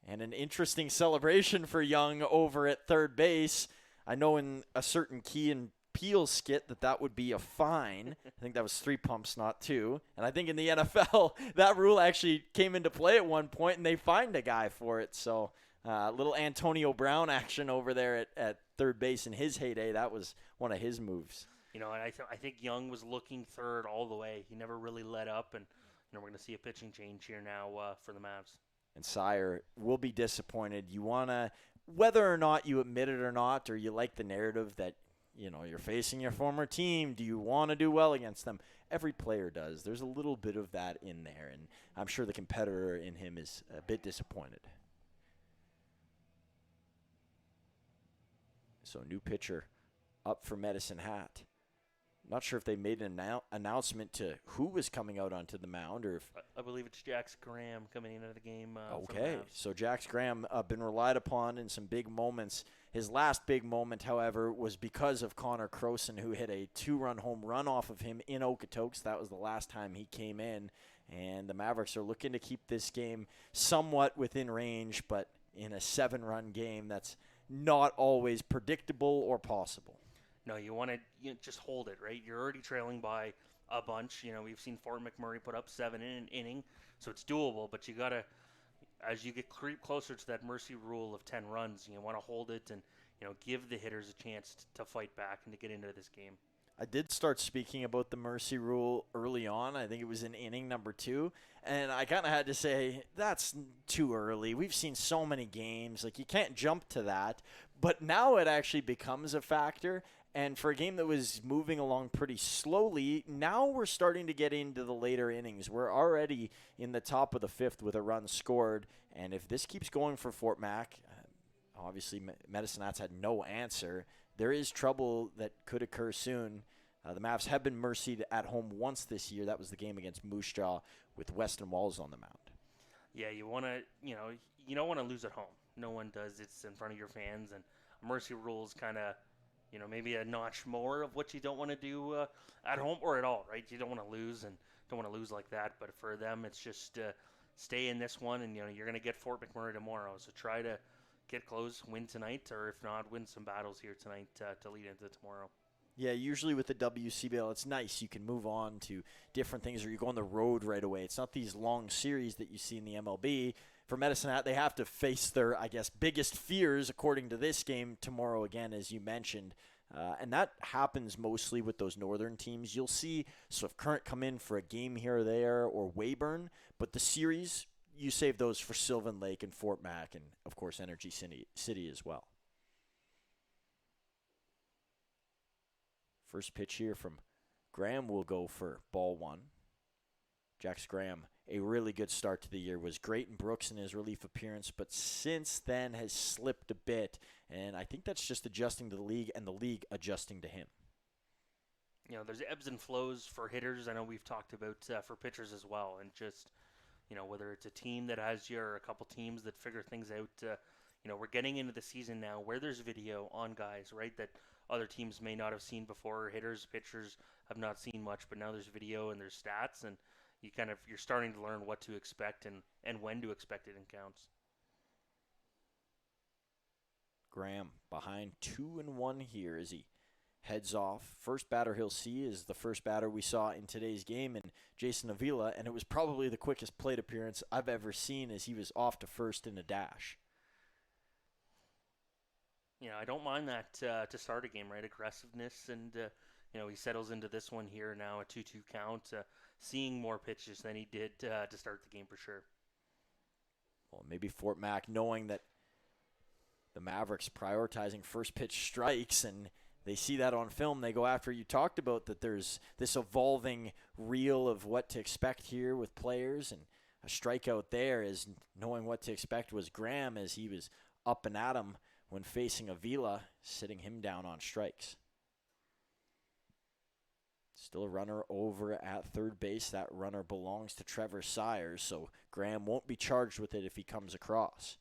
And an interesting celebration for Young over at third base. I know in a certain Key and Peele skit that would be a fine. I think that was 3 pumps, not 2. And I think in the NFL, that rule actually came into play at one point, and they fined a guy for it. So little Antonio Brown action over there at third base in his heyday. That was one of his moves. You know, and I think Young was looking third all the way. He never really let up, and you know, we're going to see a pitching change here now for the Mavs. And Sire will be disappointed. You want to, whether or not you admit it or not, or you like the narrative that, you know, you're facing your former team, do you want to do well against them? Every player does. There's a little bit of that in there, and I'm sure the competitor in him is a bit disappointed. So new pitcher up for Medicine Hat. Not sure if they made an announcement to who was coming out onto the mound, or if I believe it's Jax Graham coming into the game. Okay, so Jax Graham been relied upon in some big moments. His last big moment, however, was because of Connor Croson, who hit a 2-run home run off of him in Okotoks. That was the last time he came in, and the Mavericks are looking to keep this game somewhat within range, but in a 7-run game, that's not always predictable or possible. No, you want to just hold it, right? You're already trailing by a bunch. You know, we've seen Fort McMurray put up 7 in an inning, so it's doable. But you got to, as you get closer to that mercy rule of 10 runs, you want to hold it and, you know, give the hitters a chance to fight back and to get into this game. I did start speaking about the mercy rule early on. I think it was in inning number 2. And I kind of had to say, that's too early. We've seen so many games. Like, you can't jump to that. But now it actually becomes a factor. And for a game that was moving along pretty slowly, now we're starting to get into the later innings. We're already in the top of the fifth with a run scored. And if this keeps going for Fort Mac, obviously Medicine Hats had no answer. There is trouble that could occur soon. The Mavs have been mercied at home once this year. That was the game against Moose Jaw with Weston Walls on the mound. Yeah, you don't want to lose at home. No one does. It's in front of your fans, and mercy rules kind of, maybe a notch more of what you don't want to do at home or at all, right? You don't want to lose and don't want to lose like that. But for them, it's just stay in this one, and you're going to get Fort McMurray tomorrow. So try to get close, win tonight, or if not, win some battles here tonight to lead into tomorrow. Yeah, usually with the WCBL, it's nice. You can move on to different things, or you go on the road right away. It's not these long series that you see in the MLB. For Medicine Hat, they have to face their, biggest fears, according to this game, tomorrow again, as you mentioned. And that happens mostly with those northern teams. You'll see sort of Current come in for a game here or there, or Weyburn. But the series, you save those for Sylvan Lake and Fort Mac and, of course, Energy City as well. First pitch here from Graham will go for ball one. Jax Graham, a really good start to the year, was great in Brooks in his relief appearance, but since then has slipped a bit, and I think that's just adjusting to the league and the league adjusting to him. There's ebbs and flows for hitters. I know we've talked about for pitchers as well, and just, whether it's a team that has you or a couple teams that figure things out. We're getting into the season now where there's video on guys, right, that other teams may not have seen before. Hitters, pitchers have not seen much, but now there's video and there's stats, and you're starting to learn what to expect and when to expect it in counts. Graham behind 2-1 here as he heads off. First batter he'll see is the first batter we saw in today's game, and Jason Avila, and it was probably the quickest plate appearance I've ever seen as he was off to first in a dash. I don't mind that to start a game, right? Aggressiveness, and he settles into this one here now, a 2-2 count, seeing more pitches than he did to start the game for sure. Well, maybe Fort Mac, knowing that the Mavericks prioritizing first pitch strikes, and they see that on film, they go after. You talked about that there's this evolving reel of what to expect here with players, and a strikeout there is knowing what to expect was Graham as he was up and at him when facing Avila, sitting him down on strikes. Still a runner over at third base. That runner belongs to Trevor Sires, so Graham won't be charged with it if he comes across.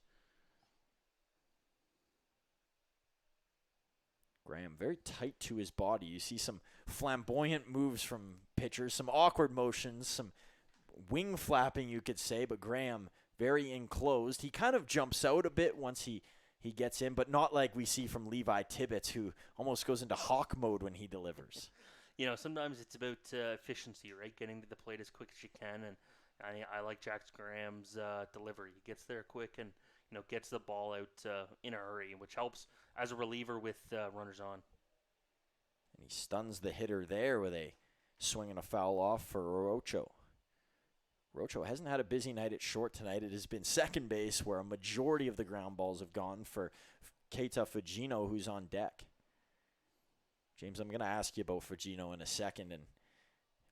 Graham very tight to his body. You see some flamboyant moves from pitchers, some awkward motions, some wing flapping, you could say, but Graham very enclosed. He kind of jumps out a bit once he gets in, but not like we see from Levi Tibbetts, who almost goes into hawk mode when he delivers. Sometimes it's about efficiency, right? Getting to the plate as quick as you can, and I like Jax Graham's delivery. He gets there quick and, gets the ball out in a hurry, which helps as a reliever with runners on. And he stuns the hitter there with a swing and a foul off for Rocho. Rocho hasn't had a busy night at short tonight. It has been second base where a majority of the ground balls have gone for Keita Fugino, who's on deck. James, I'm going to ask you about Fugino in a second, and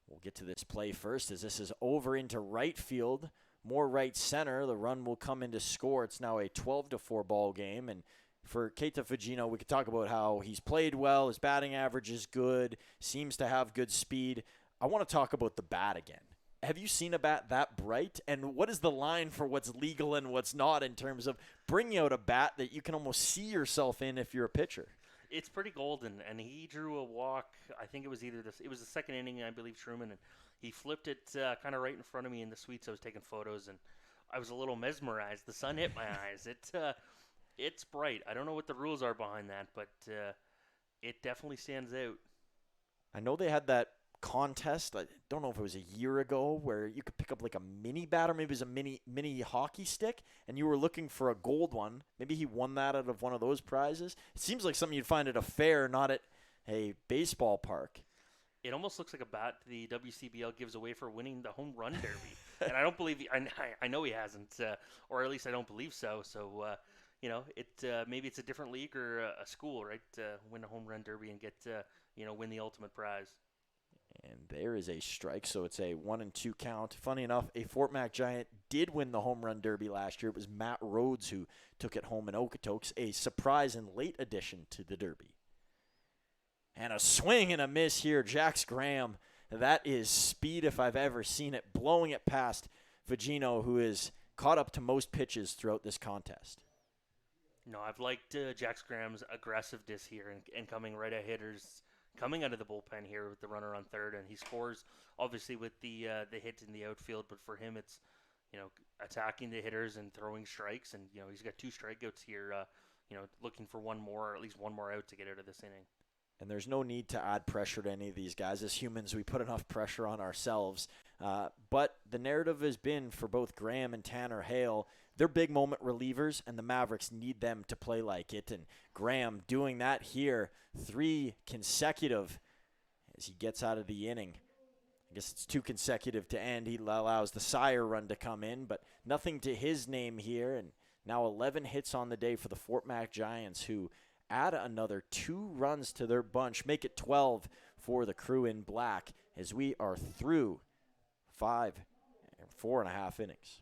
we'll get to this play first as this is over into right field, more right center. The run will come in to score. It's now a 12-4 ball game, and for Keita Fugino, we could talk about how he's played well, his batting average is good, seems to have good speed. I want to talk about the bat again. Have you seen a bat that bright? And what is the line for what's legal and what's not in terms of bringing out a bat that you can almost see yourself in if you're a pitcher? It's pretty golden, and he drew a walk. I think it was it was the second inning, I believe, Truman, and he flipped it kind of right in front of me in the suites. I was taking photos, and I was a little mesmerized. The sun hit my eyes. It's bright. I don't know what the rules are behind that, but it definitely stands out. I know they had that contest, I don't know if it was a year ago, where you could pick up like a mini bat, or maybe it was a mini hockey stick, and you were looking for a gold one. Maybe he won that out of one of those prizes. It seems like something you'd find at a fair, not at a baseball park. It almost looks like a bat the WCBL gives away for winning the home run derby. And I don't believe I know he hasn't, or at least I don't believe so. So maybe it's a different league or a school, right? Win a home run derby and get win the ultimate prize. And there is a strike, so it's a 1-2 count. Funny enough, a Fort Mac Giant did win the home run derby last year. It was Matt Rhodes who took it home in Okotoks, a surprise and late addition to the derby. And a swing and a miss here. Jax Graham, that is speed if I've ever seen it, blowing it past Vigino, who is caught up to most pitches throughout this contest. No, I've liked Jax Graham's aggressiveness here and coming right at hitters, coming out of the bullpen here with the runner on third, and he scores obviously with the hit in the outfield. But for him, it's attacking the hitters and throwing strikes, and he's got 2 strikeouts here. Looking for one more, or at least one more out to get out of this inning. And there's no need to add pressure to any of these guys. As humans, we put enough pressure on ourselves. But the narrative has been for both Graham and Tanner Hale, they're big moment relievers, and the Mavericks need them to play like it. And Graham doing that here, 3 consecutive as he gets out of the inning. I guess it's 2 consecutive to end. He allows the Sire run to come in, but nothing to his name here. And now 11 hits on the day for the Fort Mac Giants, who add another 2 runs to their bunch, make it 12 for the crew in black as we are through 4.5 innings.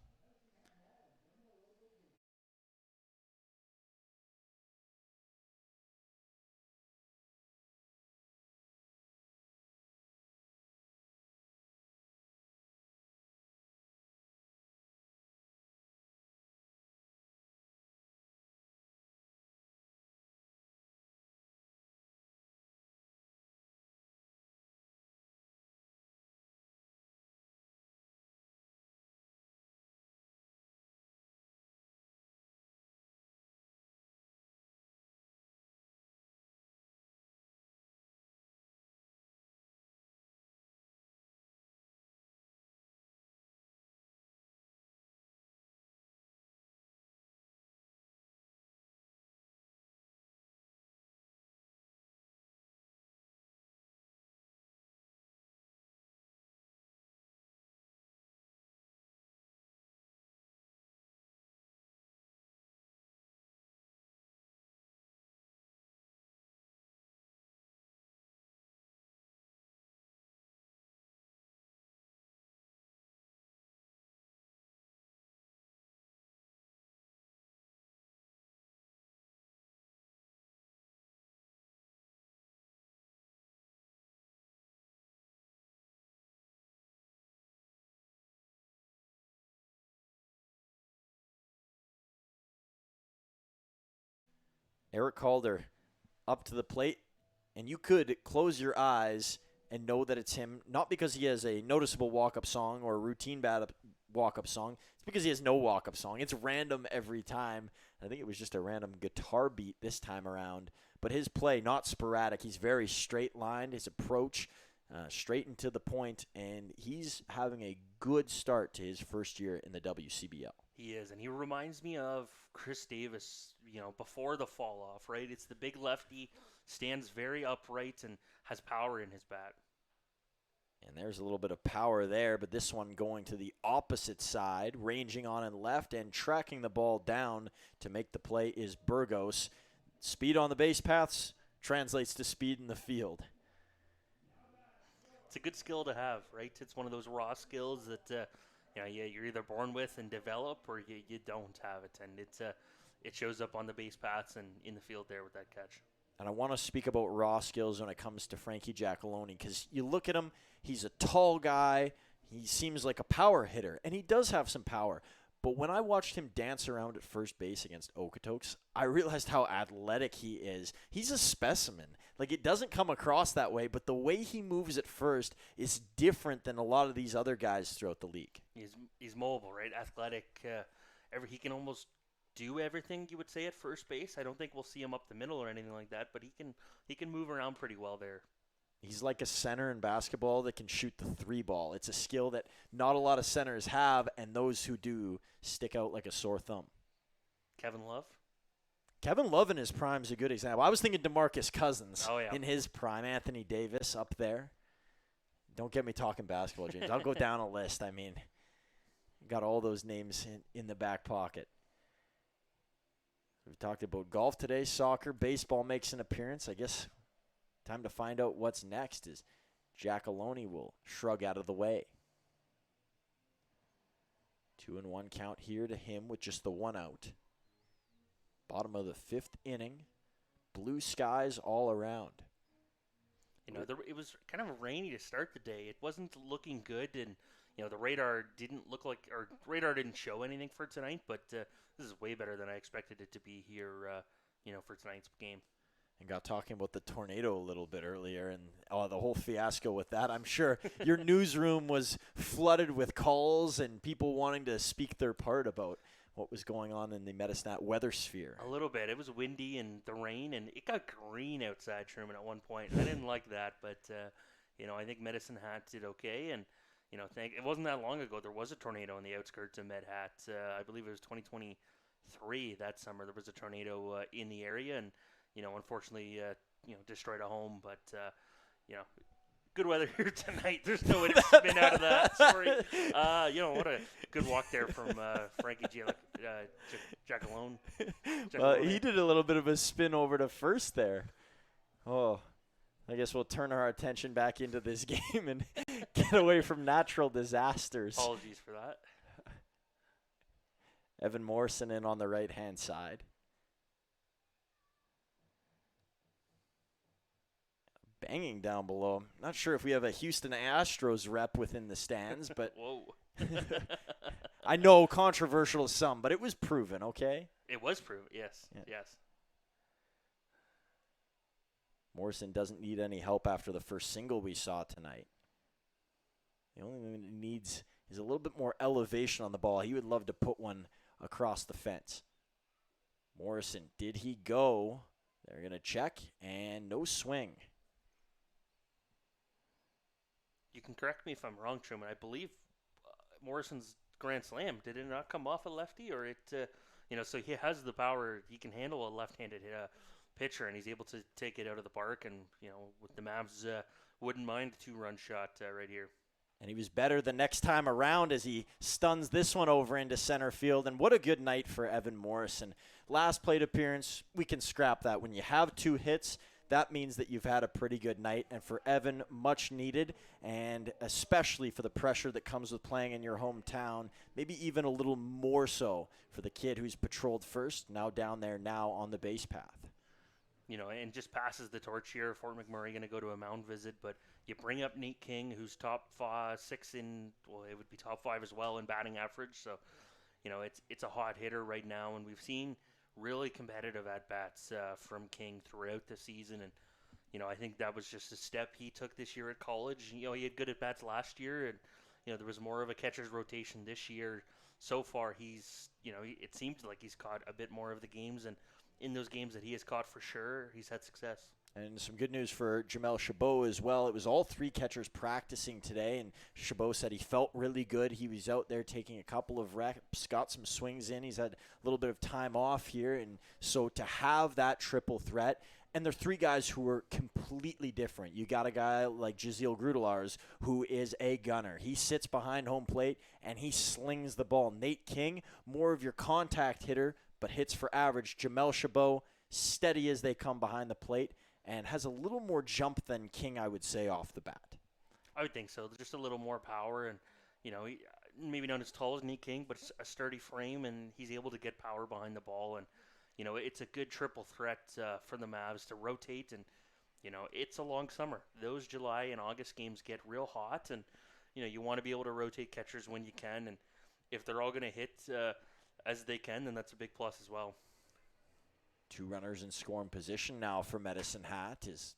Eric Calder up to the plate, and you could close your eyes and know that it's him, not because he has a noticeable walk-up song or a routine walk-up song. It's because he has no walk-up song. It's random every time. I think it was just a random guitar beat this time around. But his play, not sporadic. He's very straight-lined. His approach, straight and to the point, and he's having a good start to his first year in the WCBL. He is, and he reminds me of Chris Davis, before the fall-off, right? It's the big lefty, stands very upright, and has power in his bat. And there's a little bit of power there, but this one going to the opposite side, ranging on and left, and tracking the ball down to make the play is Burgos. Speed on the base paths translates to speed in the field. It's a good skill to have, right? It's one of those raw skills that you're either born with and develop, or you don't have it, and it shows up on the base paths and in the field there with that catch. And I want to speak about raw skills when it comes to Frankie Giacalone, because you look at him, he's a tall guy, he seems like a power hitter, and he does have some power. But when I watched him dance around at first base against Okotoks, I realized how athletic he is. He's a specimen. Like, it doesn't come across that way, but the way he moves at first is different than a lot of these other guys throughout the league. He's mobile, right? Athletic. He can almost do everything you would say at first base. I don't think we'll see him up the middle or anything like that, but he can move around pretty well there. He's like a center in basketball that can shoot the 3-ball. It's a skill that not a lot of centers have, and those who do stick out like a sore thumb. Kevin Love? Kevin Love in his prime is a good example. I was thinking DeMarcus Cousins in his prime. Anthony Davis up there. Don't get me talking basketball, James. I'll go down a list. I mean, got all those names in the back pocket. We've talked about golf today, soccer, baseball makes an appearance. I guess time to find out what's next as Giacalone will shrug out of the way. 2-1 count here to him with just the one out. Bottom of the 5th inning. Blue skies all around. You know, it was kind of rainy to start the day. It wasn't looking good, and the radar didn't didn't show anything for tonight. But this is way better than I expected it to be here. For tonight's game. And got talking about the tornado a little bit earlier, and the whole fiasco with that. I'm sure your newsroom was flooded with calls and people wanting to speak their part about what was going on in the Medicine weather sphere. A little bit. It was windy and the rain, and it got green outside Truman at one point. I didn't like that, but I think Medicine Hat did okay. And it wasn't that long ago there was a tornado in the outskirts of Med Hat. I believe it was 2023 that summer. There was a tornado in the area, and unfortunately, destroyed a home. But good weather here tonight. There's no way to spin out of that. Sorry. What a good walk there from Frankie Giacalone. Well, he did a little bit of a spin over to first there. Oh, I guess we'll turn our attention back into this game and get away from natural disasters. Apologies for that. Evan Morrison in on the right-hand side. Banging down below. Not sure if we have a Houston Astros rep within the stands, but whoa. I know controversial to some, but it was proven, okay? It was proven, yes. Yeah. Yes. Morrison doesn't need any help after the first single we saw tonight. The only thing he needs is a little bit more elevation on the ball. He would love to put one across the fence. Morrison, did he go? They're going to check, and no swing. You can correct me if I'm wrong, Truman. I believe Morrison's grand slam, did it not come off a lefty? Or it, so he has the power. He can handle a left-handed pitcher, and he's able to take it out of the park. And, with the Mavs, wouldn't mind a 2-run shot right here. And he was better the next time around as he stuns this one over into center field. And what a good night for Evan Morrison. Last plate appearance, we can scrap that. When you have 2 hits, that means that you've had a pretty good night. And for Evan, much needed, and especially for the pressure that comes with playing in your hometown, maybe even a little more so for the kid who's patrolled first, now down there now on the base path. And just passes the torch here. Fort McMurray going to go to a mound visit, but you bring up Nate King, who's top 6 in, it would be top 5 as well in batting average. So, it's a hot hitter right now, and we've seen really competitive at-bats from King throughout the season. And, I think that was just a step he took this year at college. He had good at-bats last year, and, there was more of a catcher's rotation this year. So far, he's, it seems like he's caught a bit more of the games, and in those games that he has caught for sure, he's had success. And some good news for Jamel Chabot as well. It was all 3 catchers practicing today, and Chabot said he felt really good. He was out there taking a couple of reps, got some swings in. He's had a little bit of time off here, and so to have that triple threat, and they're 3 guys who are completely different. You got a guy like Jaziel Grudelars, who is a gunner. He sits behind home plate, and he slings the ball. Nate King, more of your contact hitter, but hits for average. Jamel Chabot, steady as they come behind the plate, and has a little more jump than King, I would say, off the bat. I would think so. Just a little more power, and, he, maybe not as tall as Nate King, but a sturdy frame, and he's able to get power behind the ball. And, it's a good triple threat for the Mavs to rotate, and, it's a long summer. Those July and August games get real hot, and, you want to be able to rotate catchers when you can, and if they're all going to hit as they can, then that's a big plus as well. 2 runners in scoring position now for Medicine Hat. His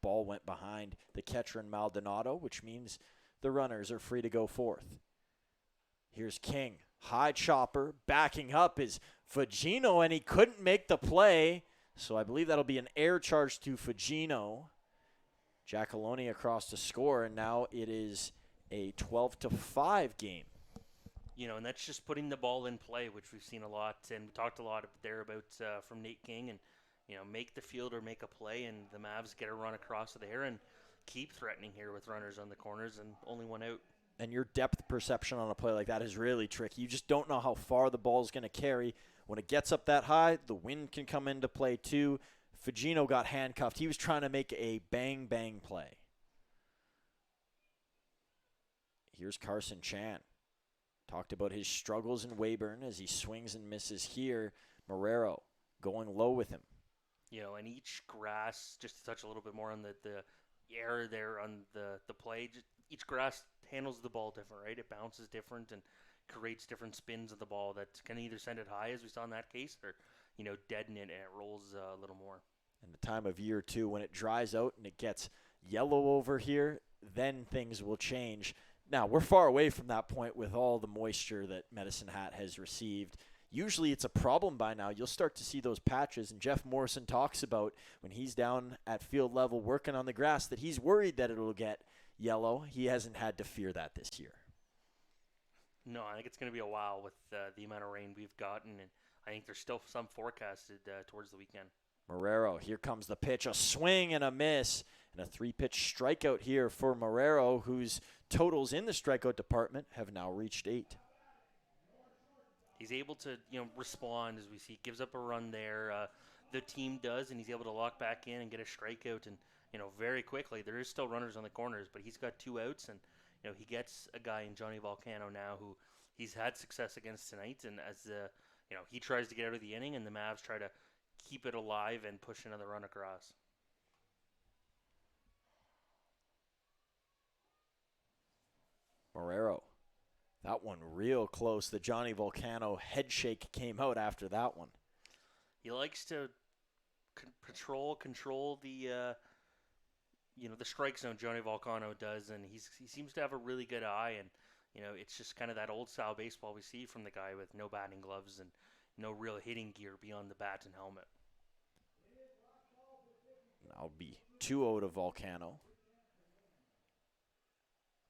ball went behind the catcher in Maldonado, which means the runners are free to go fourth. Here's King. High chopper. Backing up is Fugino, and he couldn't make the play. So I believe that'll be an air charge to Fugino. Giacalone across to score, and now it is a 12-5 game. And that's just putting the ball in play, which we've seen a lot, and we talked a lot there about from Nate King, and, make the field or make a play, and the Mavs get a run across there and keep threatening here with runners on the corners and only 1 out. And your depth perception on a play like that is really tricky. You just don't know how far the ball is going to carry when it gets up that high, the wind can come into play too. Fagino got handcuffed. He was trying to make a bang-bang play. Here's Carson Chan. Talked about his struggles in Weyburn as he swings and misses here. Marrero going low with him. And each grass, just to touch a little bit more on the air there on the play, each grass handles the ball different, right? It bounces different and creates different spins of the ball that can either send it high, as we saw in that case, or, deaden it and it rolls a little more. And the time of year, too, when it dries out and it gets yellow over here, then things will change. Now, we're far away from that point with all the moisture that Medicine Hat has received. Usually it's a problem by now. You'll start to see those patches, and Jeff Morrison talks about when he's down at field level working on the grass that he's worried that it'll get yellow. He hasn't had to fear that this year. No, I think it's going to be a while with the amount of rain we've gotten, and I think there's still some forecasted towards the weekend. Marrero, here comes the pitch, a swing and a miss, and a 3-pitch strikeout here for Marrero, whose totals in the strikeout department have now reached 8. He's able to, respond, as we see. Gives up a run there. The team does, and he's able to lock back in and get a strikeout, and, very quickly. There is still runners on the corners, but he's got 2 outs, and, he gets a guy in Johnny Volcano now who he's had success against tonight, and as, he tries to get out of the inning, and the Mavs try to keep it alive and push another run across. Marrero. That one real close. The Johnny Volcano head shake came out after that one. He likes to control the the strike zone. Johnny Volcano does, and he seems to have a really good eye. And it's just kind of that old style baseball we see from the guy with no batting gloves and no real hitting gear beyond the bat and helmet. That'll be 2-0 to Volcano.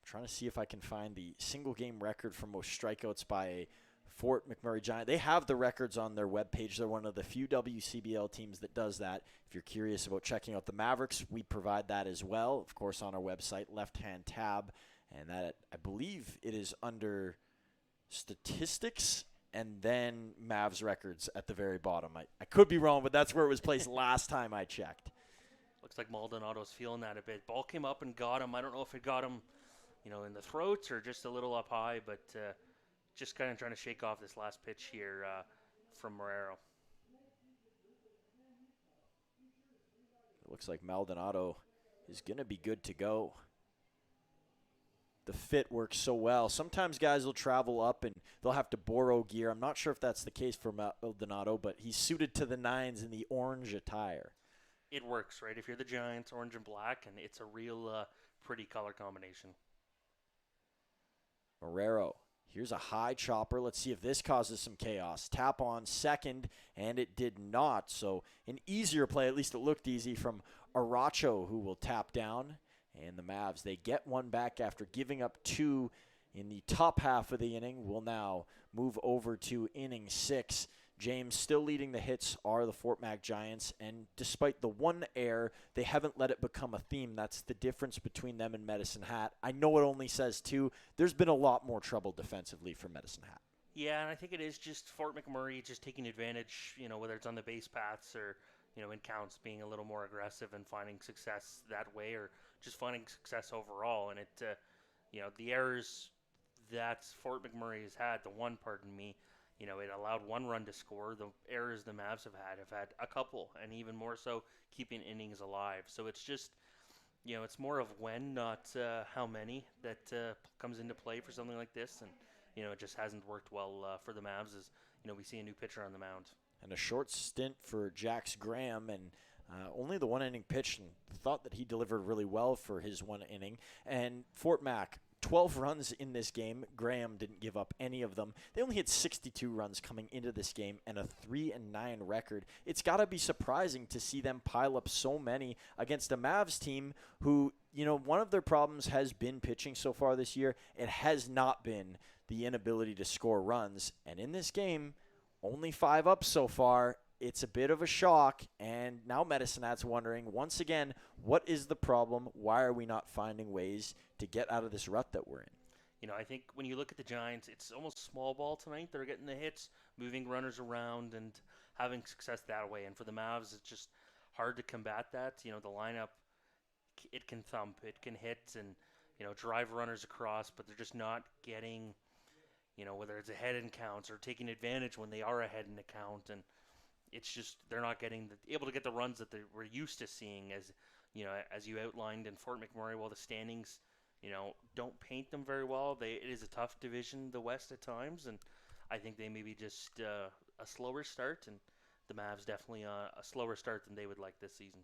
Trying to see if I can find the single game record for most strikeouts by a Fort McMurray Giant. They have the records on their webpage. They're one of the few WCBL teams that does that. If you're curious about checking out the Mavericks, we provide that as well, of course, on our website, left-hand tab. And that, I believe it is under statistics and then Mavs records at the very bottom. I could be wrong, but that's where it was placed last time I checked. Looks like Maldonado's feeling that a bit. Ball came up and got him. I don't know if it got him in the throat or just a little up high, but just kind of trying to shake off this last pitch here from Marrero. It looks like Maldonado is going to be good to go. The fit works so well. Sometimes guys will travel up and they'll have to borrow gear. I'm not sure if that's the case for Maldonado, but he's suited to the nines in the orange attire. It works, right? If you're the Giants, orange and black, and it's a real pretty color combination. Marrero, here's a high chopper. Let's see if this causes some chaos. Tap on second, and it did not. So an easier play, at least it looked easy, from Aracho, who will tap down. And the Mavs, they get one back after giving up 2 in the top half of the inning. Will now move over to inning 6. James, still leading the hits are the Fort Mac Giants, and despite the 1 error, they haven't let it become a theme. That's the difference between them and Medicine Hat. I know it only says 2. There's been a lot more trouble defensively for Medicine Hat. Yeah, and I think it is just Fort McMurray just taking advantage, whether it's on the base paths or, in counts, being a little more aggressive and finding success that way, or just finding success overall. And it, the errors that Fort McMurray has had, the one, pardon me, it allowed 1 run to score. The errors the Mavs have had a couple, and even more so keeping innings alive. So it's just, it's more of when, not how many, that comes into play for something like this. And, it just hasn't worked well for the Mavs as, we see a new pitcher on the mound. And a short stint for Jax Graham, and only the 1 inning pitch, and thought that he delivered really well for his 1 inning. And Fort Mac, 12 runs in this game. Graham didn't give up any of them. They only had 62 runs coming into this game and a 3-9 record. It's got to be surprising to see them pile up so many against a Mavs team who, one of their problems has been pitching so far this year. It has not been the inability to score runs. And in this game, only 5 up so far. It's a bit of a shock, and now Medicine Hat's wondering, once again, what is the problem? Why are we not finding ways to get out of this rut that we're in? I think when you look at the Giants, it's almost small ball tonight. They're getting the hits, moving runners around, and having success that way. And for the Mavs, it's just hard to combat that. The lineup, it can thump, it can hit, and drive runners across, but they're just not getting, whether it's ahead in counts or taking advantage when they are ahead in a count, and it's just they're not able to get the runs that they were used to seeing, as you outlined in Fort McMurray. While the standings, don't paint them very well, it is a tough division, the West at times, and I think they maybe just a slower start, and the Mavs definitely a slower start than they would like this season.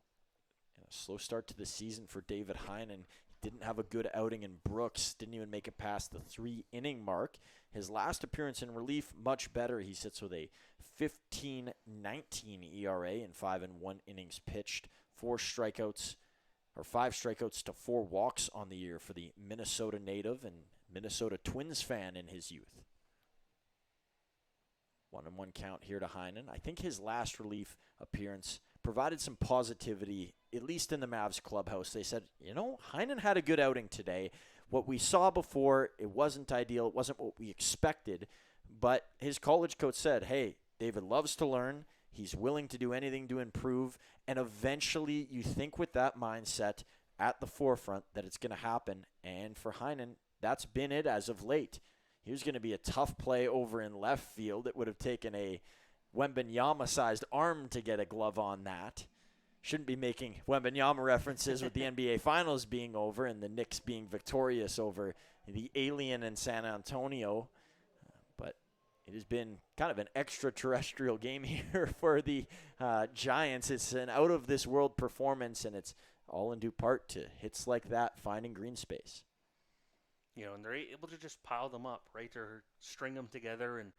A slow start to the season for David Heinen. He didn't have a good outing in Brooks, didn't even make it past the 3-inning mark. His last appearance in relief, much better. He sits with a 15.19 ERA in 5 innings pitched, 5 strikeouts to 4 walks on the year for the Minnesota native and Minnesota Twins fan in his youth. 1-1 count here to Heinen. I think his last relief appearance provided some positivity, at least in the Mavs clubhouse. They said, Heinen had a good outing today. What we saw before, it wasn't ideal. It wasn't what we expected. But his college coach said, hey, David loves to learn. He's willing to do anything to improve. And eventually, you think with that mindset at the forefront that it's going to happen. And for Heinen, that's been it as of late. Here's going to be a tough play over in left field. It would have taken a Wembanyama-sized arm to get a glove on that. Shouldn't be making Wembanyama references with the NBA Finals being over and the Knicks being victorious over the alien in San Antonio. But it has been kind of an extraterrestrial game here for the Giants. It's an out-of-this-world performance, and it's all in due part to hits like that, finding green space. And they're able to just pile them up, right? Or string them together and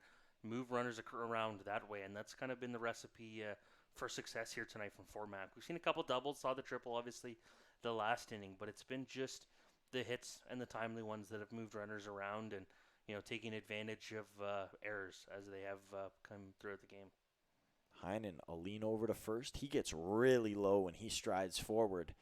move runners around that way. And that's kind of been the recipe for success here tonight from Fort Mac. We've seen a couple doubles, saw the triple, obviously, the last inning. But it's been just the hits and the timely ones that have moved runners around and, taking advantage of errors as they have come throughout the game. Heinen, a lean over to first. He gets really low when he strides forward.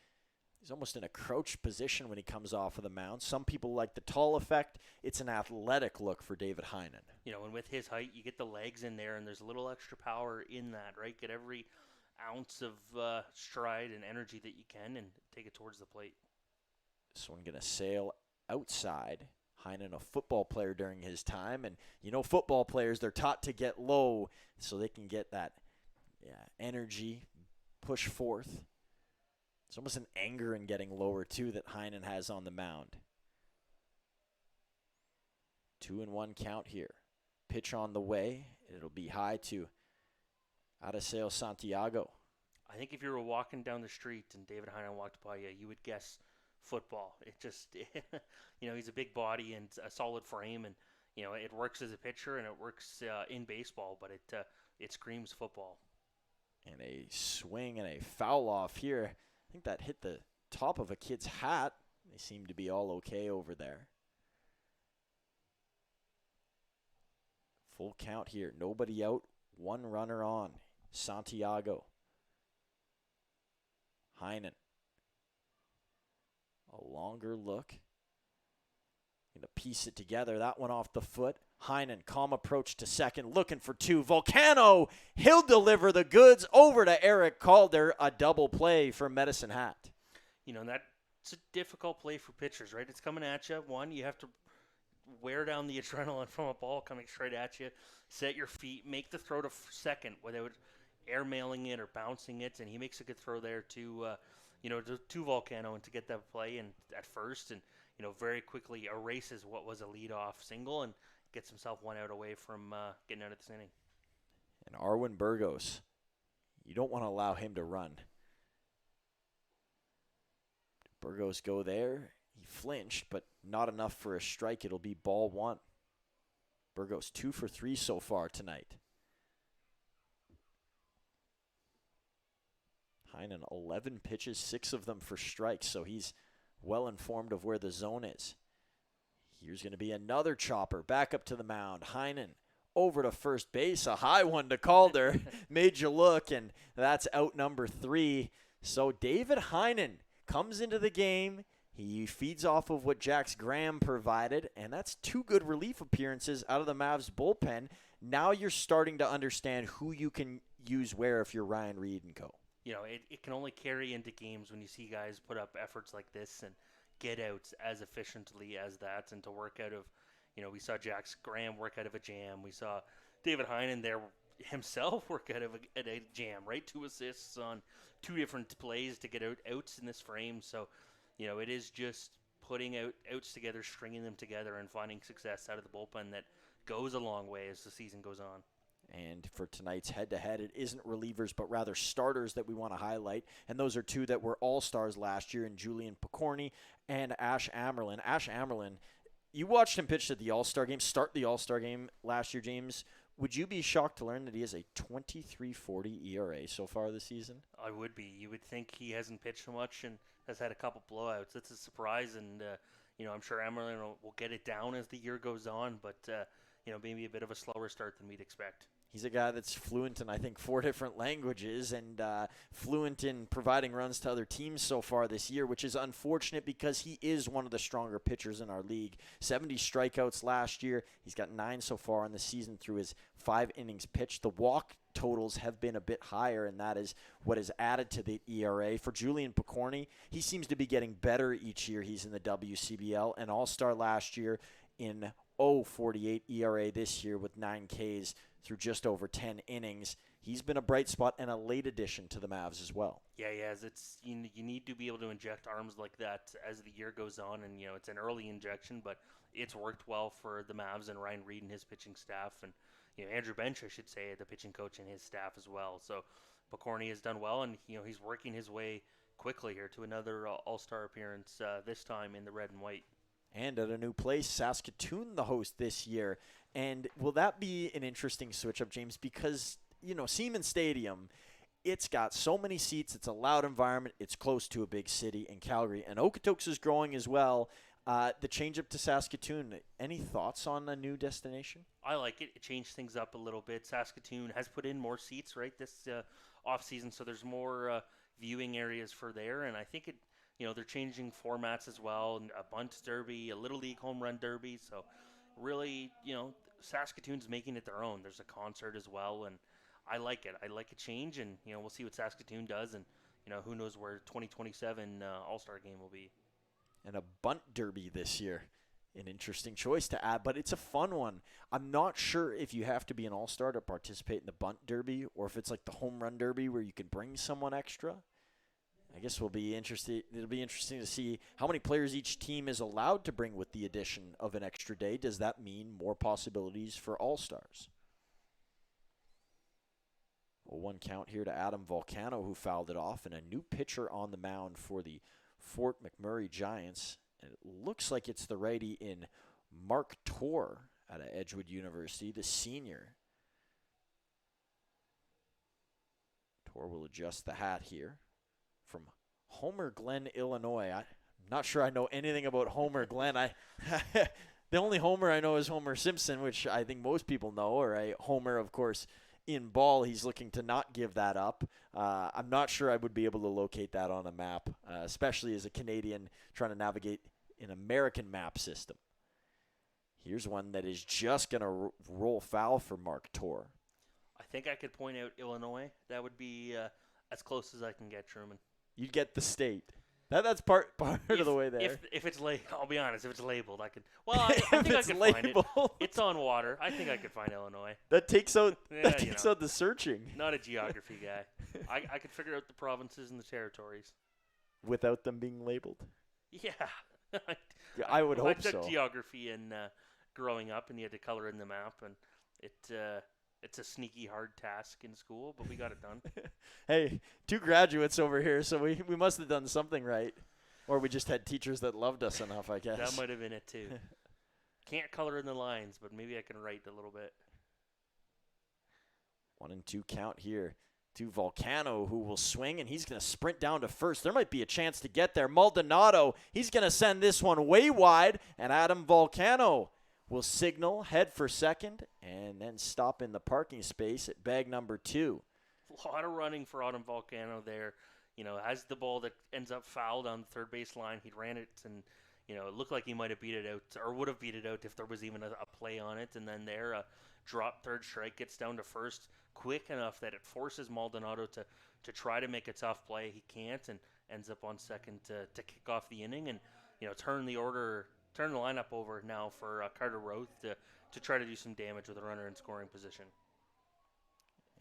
He's almost in a crouched position when he comes off of the mound. Some people like the tall effect. It's an athletic look for David Heinen. And with his height, you get the legs in there, and there's a little extra power in that, right? Get every ounce of stride and energy that you can and take it towards the plate. This one going to sail outside. Heinen, a football player during his time. And, football players, they're taught to get low so they can get that energy, push forth. It's almost an anger in getting lower, too, that Heinen has on the mound. 2-1 count here. Pitch on the way. It'll be high to Adeseo Santiago. I think if you were walking down the street and David Heinen walked by you, you would guess football. It just, he's a big body and a solid frame, and, it works as a pitcher and it works in baseball, but it screams football. And a swing and a foul off here. I think that hit the top of a kid's hat. They seem to be all okay over there. Full count here. Nobody out. 1 runner on. Santiago. Heinen. A longer look. Going to piece it together. That one off the foot. Heinen, calm approach to second, looking for 2. Volcano, he'll deliver the goods over to Eric Calder. A double play for Medicine Hat. That's a difficult play for pitchers, right? It's coming at you. One, you have to wear down the adrenaline from a ball coming straight at you. Set your feet, make the throw to second without airmailing it or bouncing it. And he makes a good throw there to Volcano and to get that play and at first and, very quickly erases what was a leadoff single and gets himself 1 out away from getting out of this inning. And Arwin Burgos, you don't want to allow him to run. Burgos go there. He flinched, but not enough for a strike. It'll be ball 1. Burgos 2 for 3 so far tonight. Heinen, 11 pitches, 6 of them for strikes, so he's well informed of where the zone is. Here's going to be another chopper back up to the mound. Heinen over to first base. A high one to Calder. Made you look, and that's out number 3. So David Heinen comes into the game. He feeds off of what Jax Graham provided, and that's 2 good relief appearances out of the Mavs bullpen. Now you're starting to understand who you can use where if you're Ryan Reed and co. It can only carry into games when you see guys put up efforts like this and get outs as efficiently as that, and to work out of, we saw Jax Graham work out of a jam. We saw David Heinen there himself work out of a jam, right? 2 assists on 2 different plays to get outs in this frame. So, it is just putting outs together, stringing them together, and finding success out of the bullpen that goes a long way as the season goes on. And for tonight's head-to-head, it isn't relievers, but rather starters that we want to highlight. And those are 2 that were all-stars last year in Julian Pokorny and Ash Amerlin. Ash Amerlin, you watched him pitch at the All-Star game, start the All-Star game last year, James. Would you be shocked to learn that he has a 23.40 ERA so far this season? I would be. You would think he hasn't pitched so much and has had a couple blowouts. That's a surprise, and I'm sure Amerlin will get it down as the year goes on, but maybe a bit of a slower start than we'd expect. He's a guy that's fluent in, I think, 4 different languages and fluent in providing runs to other teams so far this year, which is unfortunate because he is one of the stronger pitchers in our league. 70 strikeouts last year. He's got 9 so far in the season through his 5 innings pitched. The walk totals have been a bit higher, and that is what is added to the ERA. For Julian Pokorny, he seems to be getting better each year. He's in the WCBL, an all-star last year in 0.48 ERA this year with 9 Ks through just over 10 innings. He's been a bright spot and a late addition to the Mavs as well. Yeah, he has. You need to be able to inject arms like that as the year goes on, and it's an early injection, but it's worked well for the Mavs and Ryan Reed and his pitching staff, and Andrew Bench, I should say, the pitching coach, and his staff as well. So Pokorny has done well, and he's working his way quickly here to another All-Star appearance, this time in the red and white. And at a new place, Saskatoon, the host this year. And will that be an interesting switch-up, James? Because, Siemens Stadium, it's got so many seats. It's a loud environment. It's close to a big city in Calgary. And Okotoks is growing as well. The change-up to Saskatoon, any thoughts on a new destination? I like it. It changed things up a little bit. Saskatoon has put in more seats, right, this off-season, so there's more viewing areas for there. And I think they're changing formats as well, a bunt derby, a Little League home run derby. So really, Saskatoon's making it their own. There's a concert as well, and I like it. I like a change, and, we'll see what Saskatoon does, and, who knows where 2027 All-Star game will be. And a bunt derby this year. An interesting choice to add, but it's a fun one. I'm not sure if you have to be an all-star to participate in the bunt derby or if it's like the home run derby where you can bring someone extra. I guess we'll be interested. It'll be interesting to see how many players each team is allowed to bring with the addition of an extra day. Does that mean more possibilities for all-stars? Well, 1 count here to Adam Volcano, who fouled it off, and a new pitcher on the mound for the Fort McMurray Giants. And it looks like it's the righty in Mark Torr out of Edgewood University, the senior. Torr will adjust the hat here from Homer Glen, Illinois. I'm not sure I know anything about Homer Glen. The only Homer I know is Homer Simpson, which I think most people know, or Homer, of course, in ball. He's looking to not give that up. I'm not sure I would be able to locate that on a map, especially as a Canadian trying to navigate an American map system. Here's one that is just going to roll foul for Mark Torr. I think I could point out Illinois. That would be as close as I can get, Truman. You'd get the state. That's part of the way there. If it's I'll be honest. If it's labeled, I could. Well, I think I could find it. It's on water. I think I could find Illinois. That takes out out the searching. Not a geography guy. I could figure out the provinces and the territories without them being labeled. Yeah. Yeah, I would hope so. I took so. geography and growing up, and you had to color in the map, and it's a sneaky hard task in school, but we got it done. Hey, 2 graduates over here, so we must have done something right. Or we just had teachers that loved us enough, I guess. That might have been it, too. Can't color in the lines, but maybe I can write a little bit. 1-2 count here to Volcano, who will swing, and he's going to sprint down to first. There might be a chance to get there. Maldonado, he's going to send this one way wide, and Adam Volcano will signal, head for second, and then stop in the parking space at bag number 2. A lot of running for Adam Volcano there. has the ball that ends up fouled on the third base line. He ran it, and it looked like he might have beat it out, or would have beat it out if there was even a play on it. And then there, drop third strike, gets down to first quick enough that it forces Maldonado to try to make a tough play. He can't, and ends up on second to kick off the inning and turn the lineup over now for Carter Roth to try to do some damage with a runner in scoring position.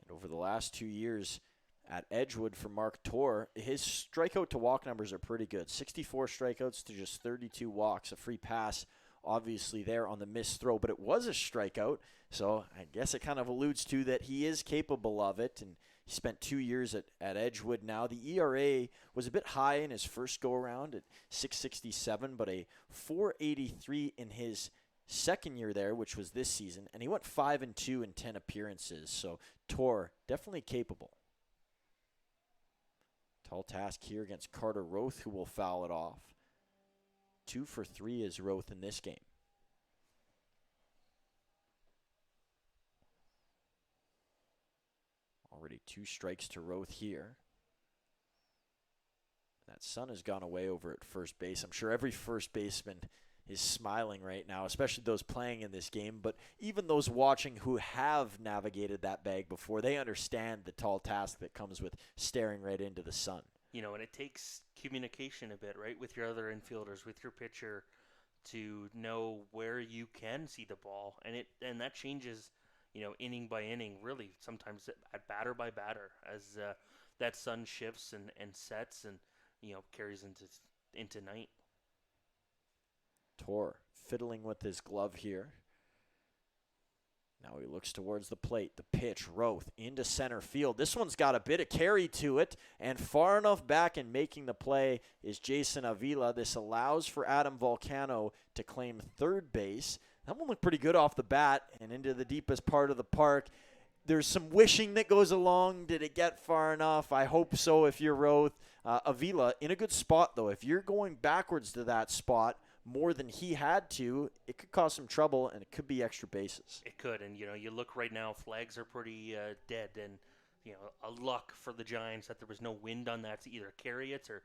And over the last 2 years at Edgewood for Mark Torr, his strikeout to walk numbers are pretty good. 64 strikeouts to just 32 walks. A free pass, obviously, there on the missed throw, but it was a strikeout, so I guess it kind of alludes to that he is capable of it, and he spent 2 years at Edgewood now. The ERA was a bit high in his first go-around at 6.67, but a 4.83 in his second year there, which was this season, and he went 5-2 in 10 appearances, so Torr definitely capable. Tall task here against Carter Roth, who will foul it off. 2 for 3 is Roth in this game. Already 2 strikes to Roth here. That sun has gone away over at first base. I'm sure every first baseman is smiling right now, especially those playing in this game. But even those watching who have navigated that bag before, they understand the tall task that comes with staring right into the sun. And it takes communication a bit, right, with your other infielders, with your pitcher, to know where you can see the ball. And that changes, inning by inning, really, sometimes at batter by batter, as that sun shifts and sets and, carries into night. Torr fiddling with his glove here. Now he looks towards the plate. The pitch, Roth into center field. This one's got a bit of carry to it, and far enough back and making the play is Jason Avila. This allows for Adam Volcano to claim third base. That one looked pretty good off the bat and into the deepest part of the park. There's some wishing that goes along. Did it get far enough? I hope so if you're Roth. Avila in a good spot, though. If you're going backwards to that spot more than he had to, it could cause some trouble, and it could be extra bases. It could, and you look right now, flags are pretty dead, and a luck for the Giants that there was no wind on that to either carry it or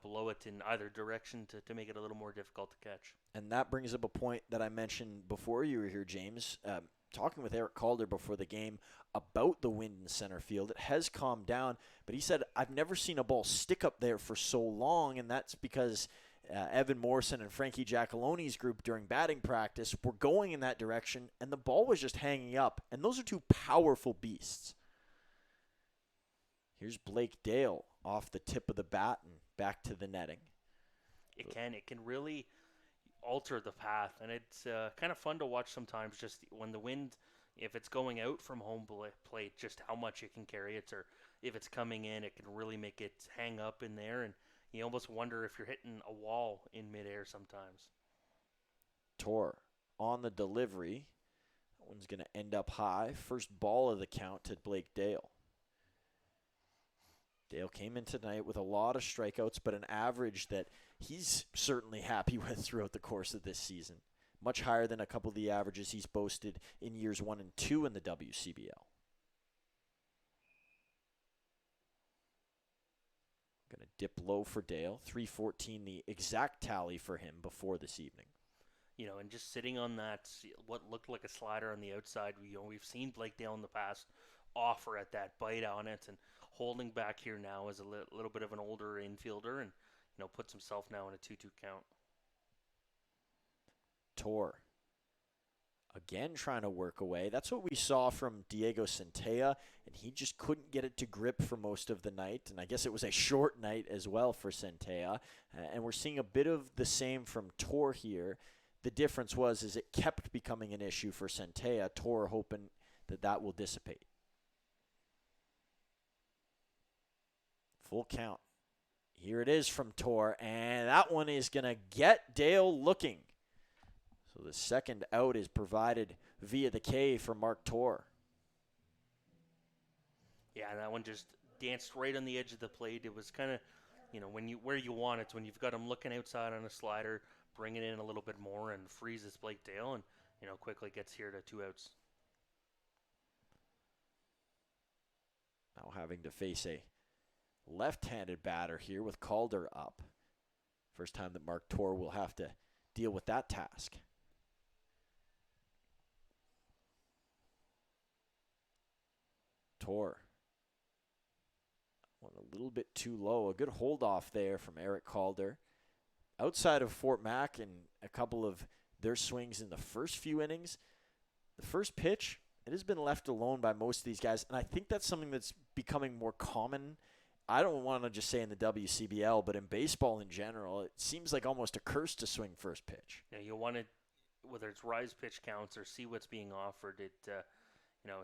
blow it in either direction to make it a little more difficult to catch. And that brings up a point that I mentioned before you were here, James. Talking with Eric Calder before the game about the wind in center field. It has calmed down, but he said, I've never seen a ball stick up there for so long, and that's because Evan Morrison and Frankie Giacaloni's group during batting practice were going in that direction, and the ball was just hanging up. And those are two powerful beasts. Here's Blake Dale off the tip of the bat and back to the netting. It can really alter the path, and it's kind of fun to watch sometimes, just when the wind, if it's going out from home plate, just how much it can carry it, or if it's coming in, it can really make it hang up in there, and you almost wonder if you're hitting a wall in midair sometimes. Torr on the delivery. That one's going to end up high. First ball of the count to Blake Dale. Dale came in tonight with a lot of strikeouts, but an average that he's certainly happy with throughout the course of this season. Much higher than a couple of the averages he's boasted in years 1 and 2 in the WCBL. Going to dip low for Dale. 314, the exact tally for him before this evening. And just sitting on that, what looked like a slider on the outside, we've seen Blake Dale in the past offer at that bite on it, and holding back here now as a little bit of an older infielder, and puts himself now in a 2-2 count. Torr again trying to work away. That's what we saw from Diego Centella, and he just couldn't get it to grip for most of the night, and I guess it was a short night as well for Centella, and we're seeing a bit of the same from Torr here. The difference is it kept becoming an issue for Centella. Torr hoping that will dissipate. Full count. Here it is from Torr, and that one is going to get Dale looking. So the second out is provided via the K for Mark Torr. Yeah, that one just danced right on the edge of the plate. It was kind of, where you want it, when you've got him looking outside on a slider, bring it in a little bit more and freezes Blake Dale, and quickly gets here to 2 outs. Now having to face a left-handed batter here with Calder up. First time that Mark Torr will have to deal with that task. Torr. Went a little bit too low. A good hold off there from Eric Calder. Outside of Fort Mac and a couple of their swings in the first few innings, the first pitch, it has been left alone by most of these guys. And I think that's something that's becoming more common. I don't want to just say in the WCBL, but in baseball in general, it seems like almost a curse to swing first pitch. Yeah, you want to, whether it's rise pitch counts or see what's being offered,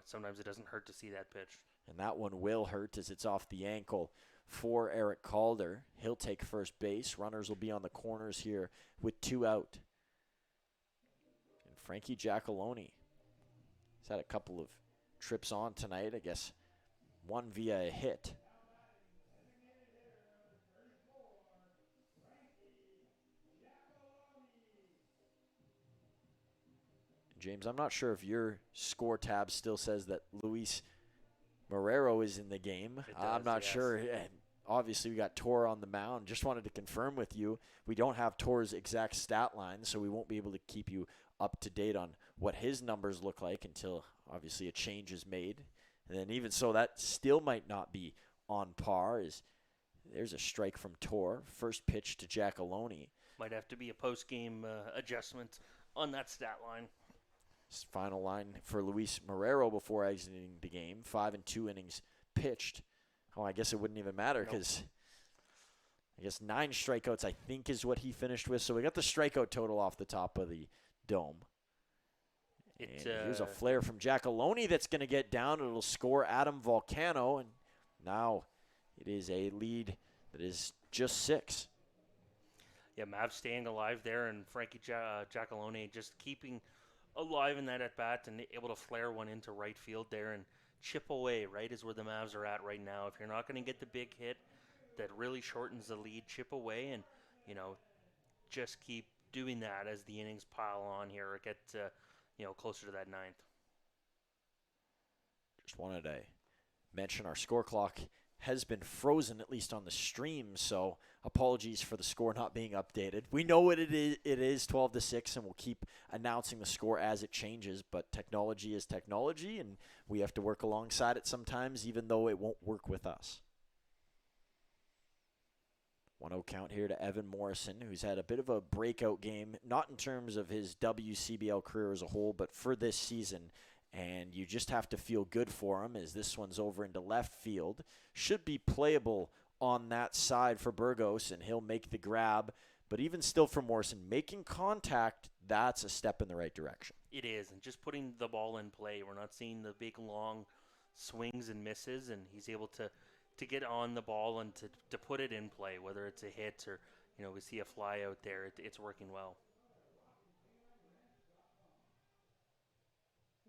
sometimes it doesn't hurt to see that pitch. And that one will hurt as it's off the ankle for Eric Calder. He'll take first base. Runners will be on the corners here with 2 out. And Frankie Giacalone has had a couple of trips on tonight, I guess one via a hit. James, I'm not sure if your score tab still says that Luis Marrero is in the game. I'm not sure. And obviously, we got Torr on the mound. Just wanted to confirm with you, we don't have Torr's exact stat line, so we won't be able to keep you up to date on what his numbers look like until, obviously, a change is made. And then even so, that still might not be on par. There's a strike from Torr. First pitch to Giacalone. Might have to be a post-game adjustment on that stat line. Final line for Luis Marrero before exiting the game. 5 and 2 innings pitched. Oh, I guess it wouldn't even matter because I guess 9 strikeouts, I think, is what he finished with. So we got the strikeout total off the top of the dome. And here's a flare from Giacalone that's going to get down. It'll score Adam Volcano. And now it is a lead that is just 6. Yeah, Mavs staying alive there, and Frankie Giacalone just keeping alive in that at-bat and able to flare one into right field there and chip away, right, is where the Mavs are at right now. If you're not going to get the big hit that really shortens the lead, chip away and, just keep doing that as the innings pile on here or get, closer to that 9th. Just wanted to mention our score clock has been frozen, at least on the stream, so apologies for the score not being updated. We know what it is. It is 12-6, and we'll keep announcing the score as it changes, but technology is technology, and we have to work alongside it sometimes, even though it won't work with us. 1-0 count here to Evan Morrison, who's had a bit of a breakout game, not in terms of his WCBL career as a whole, but for this season. And you just have to feel good for him as this one's over into left field. Should be playable on that side for Burgos, and he'll make the grab. But even still for Morrison, making contact, that's a step in the right direction. It is, and just putting the ball in play. We're not seeing the big, long swings and misses, and he's able to get on the ball and to put it in play, whether it's a hit or, we see a fly out there. It's working well.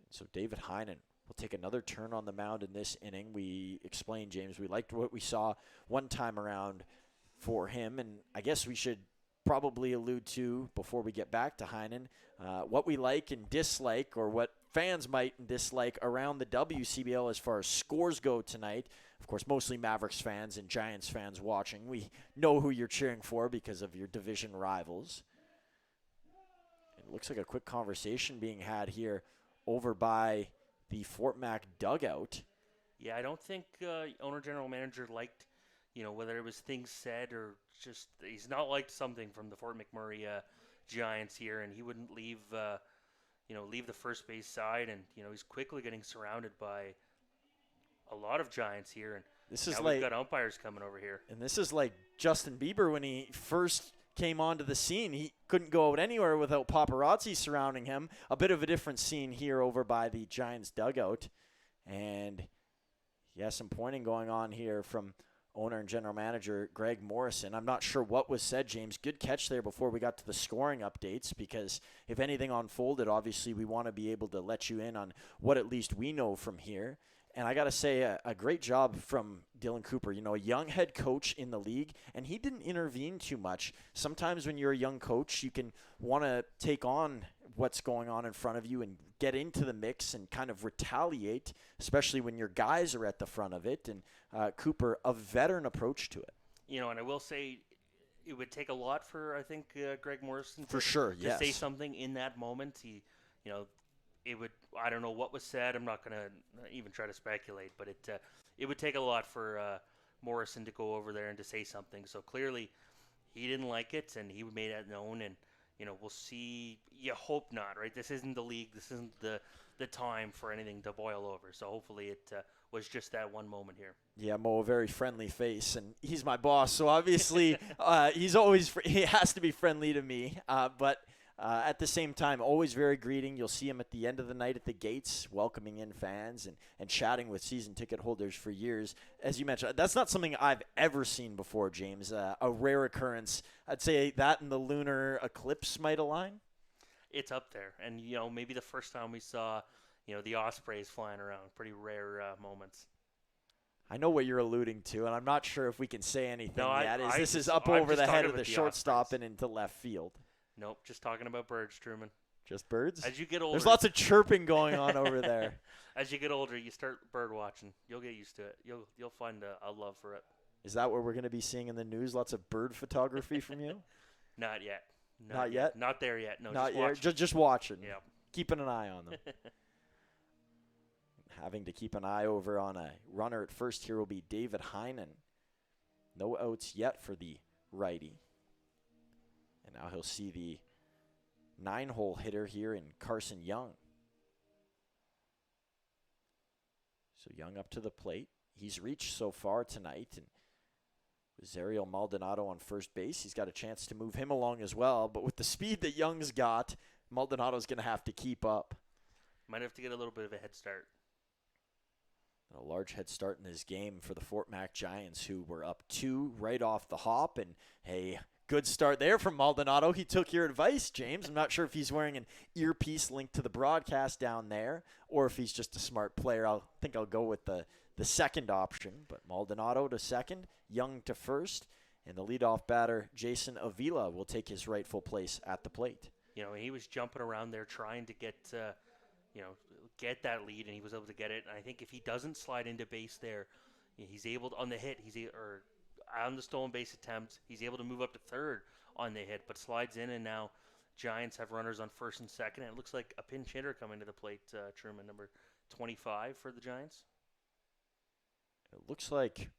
So David Heinen will take another turn on the mound in this inning. We explained, James, we liked what we saw one time around for him, and I guess we should probably allude to, before we get back to Heinen, what we like and dislike, or what fans might dislike around the WCBL as far as scores go tonight. Of course, mostly Mavericks fans and Giants fans watching. We know who you're cheering for because of your division rivals. It looks like a quick conversation being had here over by the Fort Mac dugout. Yeah, I don't think owner general manager liked, whether it was things said or just he's not liked something from the Fort McMurray Giants here, and he wouldn't leave the first base side, and he's quickly getting surrounded by a lot of Giants here, and this is now like we've got umpires coming over here. And this is like Justin Bieber when he first came onto the scene. He couldn't go out anywhere without paparazzi surrounding him. A bit of a different scene here over by the Giants dugout. And some pointing going on here from owner and general manager Greg Morrison. I'm not sure what was said, James. Good catch there before we got to the scoring updates, because if anything unfolded, obviously we want to be able to let you in on what at least we know from here. And I got to say, a great job from Dylan Cooper, a young head coach in the league, and he didn't intervene too much. Sometimes when you're a young coach, you can want to take on what's going on in front of you and get into the mix and kind of retaliate, especially when your guys are at the front of it. And Cooper, a veteran approach to it. And I will say it would take a lot for, I think, Greg Morrison to say something in that moment. It would, I don't know what was said. I'm not going to even try to speculate, but it would take a lot for Morrison to go over there and to say something. So clearly he didn't like it, and he made that known, and we'll see. You hope not, right? This isn't the league. This isn't the time for anything to boil over. So hopefully it was just that one moment here. Yeah, Mo, a very friendly face, and he's my boss, so obviously he has to be friendly to me. But at the same time, always very greeting. You'll see him at the end of the night at the gates, welcoming in fans and chatting with season ticket holders for years. As you mentioned, that's not something I've ever seen before, James. A rare occurrence. I'd say that and the lunar eclipse might align. It's up there. And, maybe the first time we saw, the ospreys flying around. Pretty rare moments. I know what you're alluding to, and I'm not sure if we can say anything yet. This is up I'm over the head of the shortstop ospreys. and into left field. Nope, just talking about birds, Truman. Just birds? As you get older. There's lots of chirping going on over there. As you get older, you start bird watching. You'll get used to it. You'll find a love for it. Is that what we're going to be seeing in the news? Lots of bird photography from you? Not yet. Not yet? Not there yet. No, not just yet. watching. Just watching. Yeah. Keeping an eye on them. Having to keep an eye over on a runner at first here will be David Heinen. No outs yet for the righty. And now he'll see the 9-hole hitter here in Carson Young. So Young up to the plate. He's reached so far tonight. And with Zariel Maldonado on first base, he's got a chance to move him along as well. But with the speed that Young's got, Maldonado's going to have to keep up. Might have to get a little bit of a head start. A large head start in this game for the Fort Mac Giants, who were up 2 right off the hop. And, hey, good start there from Maldonado. He took your advice, James. I'm not sure if he's wearing an earpiece linked to the broadcast down there or if he's just a smart player. I think I'll go with the second option. But Maldonado to second, Young to first, and the leadoff batter, Jason Avila, will take his rightful place at the plate. He was jumping around there trying to get that lead, and he was able to get it. And I think if he doesn't slide into base there, he's able to, on the hit, or on the stolen base attempt, he's able to move up to third on the hit, but slides in, and now Giants have runners on first and second. And it looks like a pinch hitter coming to the plate, Truman, number 25 for the Giants. It looks like,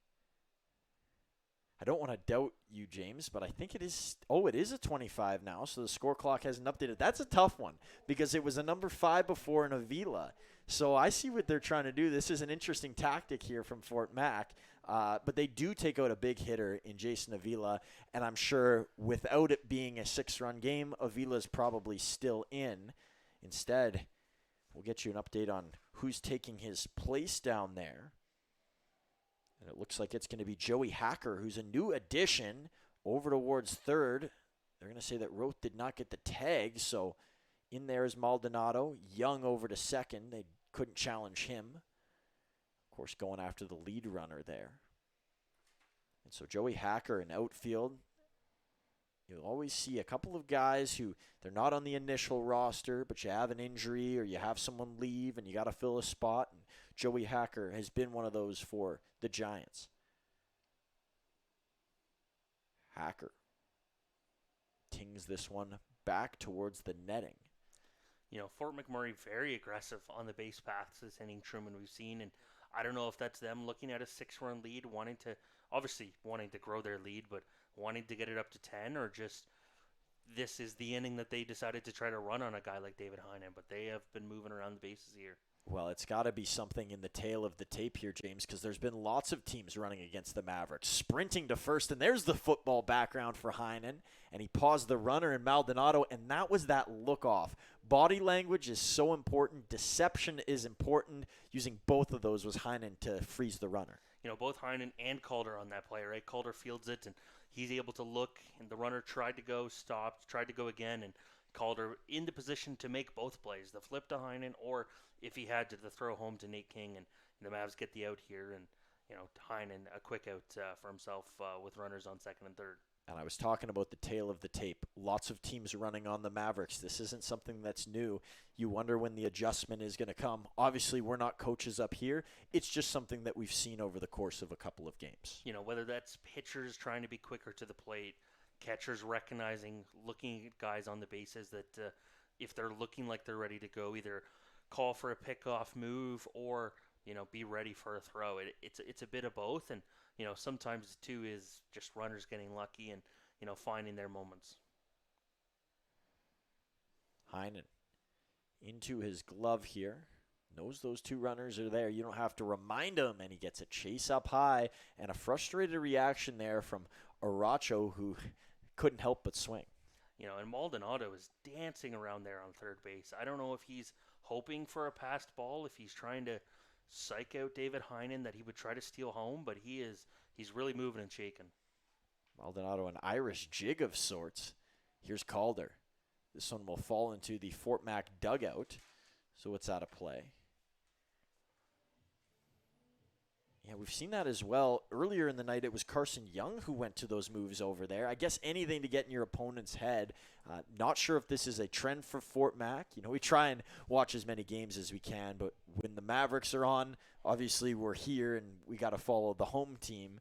I don't want to doubt you, James, but I think it is a 25 now, so the score clock hasn't updated. That's a tough one because it was a number 5 before in Avila. So I see what they're trying to do. This is an interesting tactic here from Fort Mac, but they do take out a big hitter in Jason Avila, and I'm sure without it being a 6-run game, Avila's probably still in. Instead, we'll get you an update on who's taking his place down there. And it looks like it's going to be Joey Hacker, who's a new addition over towards third. They're going to say that Roth did not get the tag, so in there is Maldonado. Young over to second. They couldn't challenge him. Of course, going after the lead runner there. And so Joey Hacker in outfield. You'll always see a couple of guys who they're not on the initial roster, but you have an injury or you have someone leave and you got to fill a spot. And Joey Hacker has been one of those for the Giants. Hacker tings this one back towards the netting. Fort McMurray very aggressive on the base paths this inning, Truman, we've seen. And I don't know if that's them looking at a 6-run lead, wanting to grow their lead, but wanting to get it up to 10, or just this is the inning that they decided to try to run on a guy like David Heinen. But they have been moving around the bases here. Well, it's got to be something in the tail of the tape here, James, because there's been lots of teams running against the Mavericks, sprinting to first, and there's the football background for Heinen, and he paused the runner in Maldonado, and that was that look-off. Body language is so important. Deception is important. Using both of those was Heinen to freeze the runner. Both Heinen and Calder on that play, right? Calder fields it, and he's able to look, and the runner tried to go, stopped, tried to go again, and Calder in the position to make both plays, the flip to Heinen, or if he had to, the throw home to Nate King, and the Mavs get the out here, and Heinen a quick out for himself with runners on second and third. And I was talking about the tail of the tape. Lots of teams running on the Mavericks. This isn't something that's new. You wonder when the adjustment is going to come. Obviously, we're not coaches up here. It's just something that we've seen over the course of a couple of games. You know, whether that's pitchers trying to be quicker to the plate, catchers recognizing, looking at guys on the bases that if they're looking like they're ready to go, either call for a pickoff move or, you know, be ready for a throw. It's a bit of both, and you know, sometimes too is just runners getting lucky and, you know, finding their moments. Heinen into his glove here. Knows those two runners are there. You don't have to remind him, and he gets a chase up high and a frustrated reaction there from Aracho, who couldn't help but swing. You know, and Maldonado is dancing around there on third base. I don't know if he's hoping for a passed ball, if he's trying to psych out David Heinen that he would try to steal home, but he's really moving and shaking. Maldonado, an Irish jig of sorts. Here's Calder. This one will fall into the Fort Mac dugout, so it's out of play. Yeah, we've seen that as well. Earlier in the night, it was Carson Young who went to those moves over there. I guess anything to get in your opponent's head. Not sure if this is a trend for Fort Mac. You know, we try and watch as many games as we can, but when the Mavericks are on, obviously we're here and we got to follow the home team.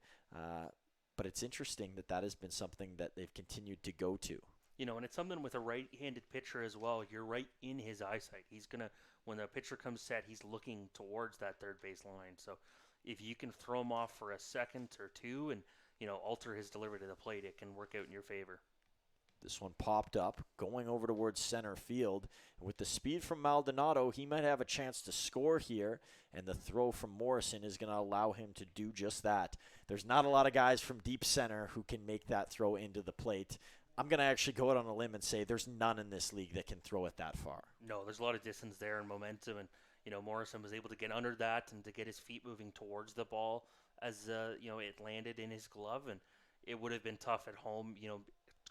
But it's interesting that that has been something that they've continued to go to. You know, and it's something with a right-handed pitcher as well. You're right in his eyesight. He's going to, when the pitcher comes set, he's looking towards that third base line. So if you can throw him off for a second or two and, you know, alter his delivery to the plate, it can work out in your favor. This one popped up, going over towards center field. And with the speed from Maldonado, he might have a chance to score here, and the throw from Morrison is going to allow him to do just that. There's not a lot of guys from deep center who can make that throw into the plate. I'm going to actually go out on a limb and say there's none in this league that can throw it that far. No, there's a lot of distance there and momentum, and you know, Morrison was able to get under that and to get his feet moving towards the ball as, you know, it landed in his glove. And it would have been tough at home, you know,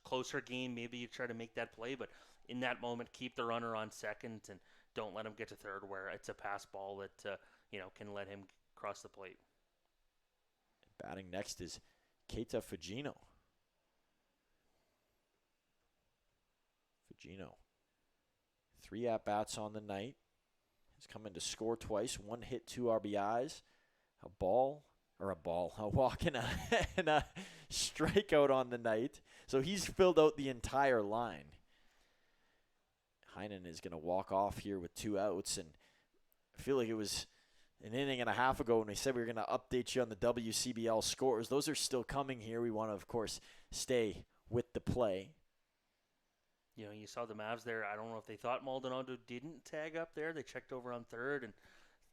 closer game, maybe you try to make that play. But in that moment, keep the runner on second and don't let him get to third where it's a pass ball that, you know, can let him cross the plate. Batting next is Keita Fugino. Fugino, 3 at-bats on the night. He's come in to score twice, 1 hit, 2 RBIs, a walk and a strikeout on the night. So he's filled out the entire line. Heinen is going to walk off here with 2 outs, and I feel like it was an inning and a half ago when we said we were going to update you on the WCBL scores. Those are still coming here. We want to, of course, stay with the play. You know, you saw the Mavs there. I don't know if they thought Maldonado didn't tag up there. They checked over on third, and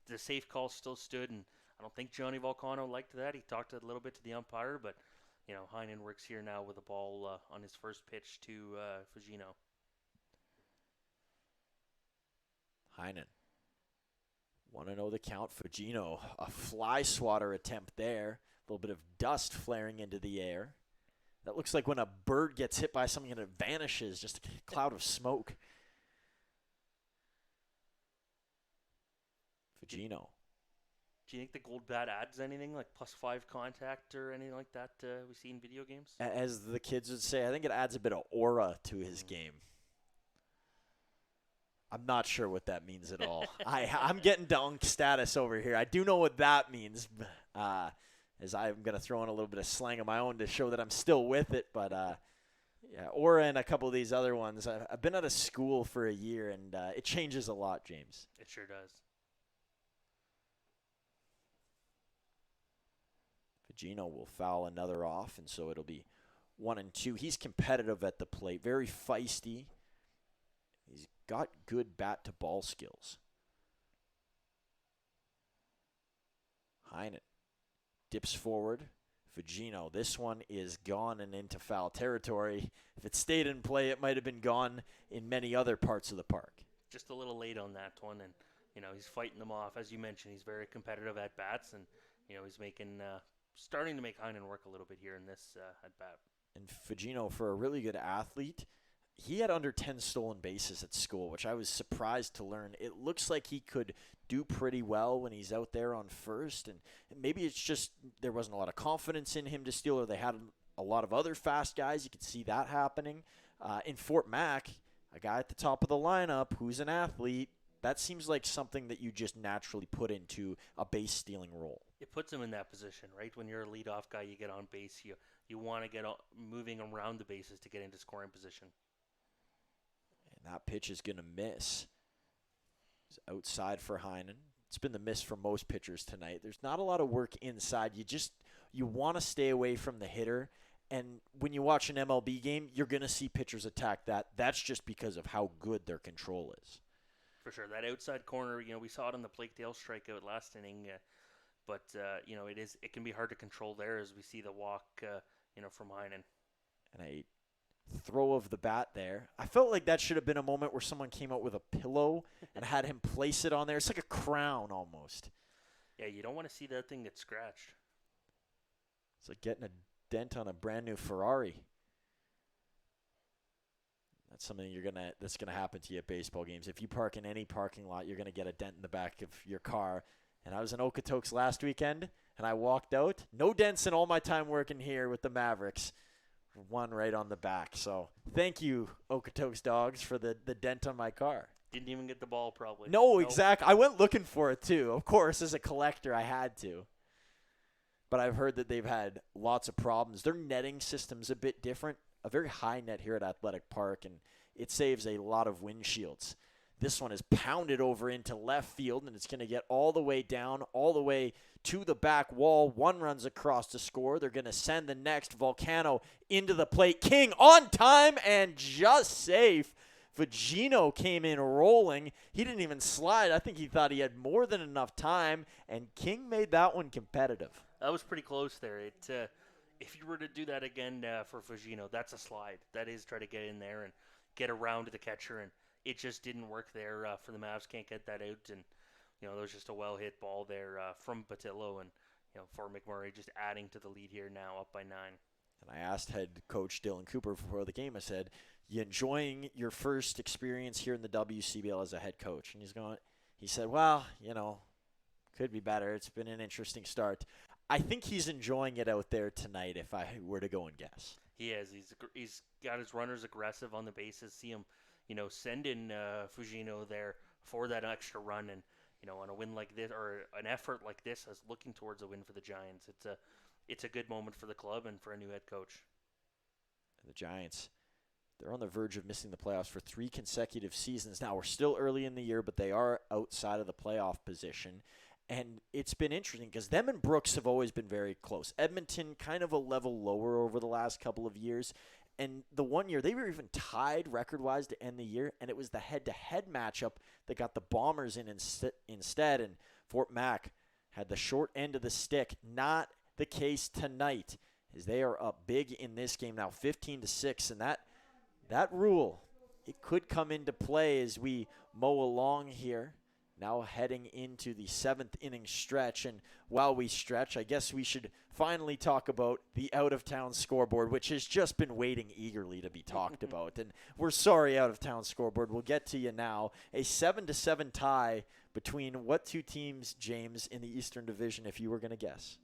the safe call still stood. And I don't think Johnny Volcano liked that. He talked a little bit to the umpire, but, you know, Heinen works here now with the ball on his first pitch to Fugino. Heinen. 1-0 the count. Fugino, a fly swatter attempt there. A little bit of dust flaring into the air. That looks like when a bird gets hit by something and it vanishes, just a cloud of smoke. Fugino. Do you think the gold bat adds anything, like +5 contact or anything like that we see in video games? As the kids would say, I think it adds a bit of aura to his game. I'm not sure what that means at all. I'm getting dunk status over here. I do know what that means, as I'm going to throw in a little bit of slang of my own to show that I'm still with it. But, yeah, aura and a couple of these other ones. I've been out of school for a year, and it changes a lot, James. It sure does. Fugino will foul another off, and so it'll be 1-2. He's competitive at the plate, very feisty. He's got good bat-to-ball skills. Heinen dips forward. Fugino, this one is gone and into foul territory. If it stayed in play, it might have been gone in many other parts of the park. Just a little late on that one, and, you know, he's fighting them off. As you mentioned, he's very competitive at bats, and, you know, he's making starting to make Heinen work a little bit here in this at-bat. And Fugino, for a really good athlete, he had under 10 stolen bases at school, which I was surprised to learn. It looks like he could do pretty well when he's out there on first, and maybe it's just there wasn't a lot of confidence in him to steal, or they had a lot of other fast guys. You could see that happening. In Fort Mac, a guy at the top of the lineup who's an athlete, that seems like something that you just naturally put into a base stealing role. It puts him in that position, right? When you're a leadoff guy, you get on base. You want to get moving around the bases to get into scoring position. And that pitch is going to miss. It's outside for Heinen. It's been the miss for most pitchers tonight. There's not a lot of work inside. You want to stay away from the hitter. And when you watch an MLB game, you're going to see pitchers attack that. That's just because of how good their control is. For sure. That outside corner, we saw it on the Blake Dale strikeout last inning. But it can be hard to control there as we see the walk, from Heinen. And a throw of the bat there. I felt like that should have been a moment where someone came out with a pillow and had him place it on there. It's like a crown almost. Yeah, you don't want to see that thing get scratched. It's like getting a dent on a brand new Ferrari. That's something that's gonna happen to you at baseball games. If you park in any parking lot, you're gonna get a dent in the back of your car. And I was in Okotoks last weekend, and I walked out. No dents in all my time working here with the Mavericks. One right on the back. So thank you, Okotoks Dogs, for the dent on my car. Didn't even get the ball, probably. No, exactly. I went looking for it, too. Of course, as a collector, I had to. But I've heard that they've had lots of problems. Their netting system's a bit different. A very high net here at Athletic Park, and it saves a lot of windshields. This one is pounded over into left field, and it's going to get all the way down, all the way to the back wall. One runs across to score. They're going to send the next Volcano into the plate. King on time and just safe. Vagino came in rolling. He didn't even slide. I think he thought he had more than enough time, and King made that one competitive. That was pretty close there. If you were to do that again for Vagino, that's a slide. That is try to get in there and get around the catcher, and it just didn't work there for the Mavs. Can't get that out, and there was just a well-hit ball there from Patillo, and for McMurray just adding to the lead here now, up by 9. And I asked head coach Dylan Cooper before the game, I said, you enjoying your first experience here in the WCBL as a head coach? And he said, well, could be better. It's been an interesting start. I think he's enjoying it out there tonight if I were to go and guess. He is. He's got his runners aggressive on the bases. See him, send in Fujino there for that extra run, and on a win like this or an effort like this, as looking towards a win for the Giants, it's a good moment for the club and for a new head coach. The Giants, they're on the verge of missing the playoffs for 3 consecutive seasons. Now we're still early in the year, but they are outside of the playoff position. And it's been interesting because them and Brooks have always been very close. Edmonton kind of a level lower over the last couple of years. And the one year, they were even tied record-wise to end the year, and it was the head-to-head matchup that got the Bombers in instead. And Fort Mac had the short end of the stick. Not the case tonight, as they are up big in this game now, 15-6. And that rule, it could come into play as we mow along here. Now heading into the 7th inning stretch, and while we stretch, I guess we should finally talk about the out-of-town scoreboard, which has just been waiting eagerly to be talked about. And we're sorry, out-of-town scoreboard. We'll get to you now. A 7-7 tie between what 2 teams, James, in the Eastern Division, if you were going to guess?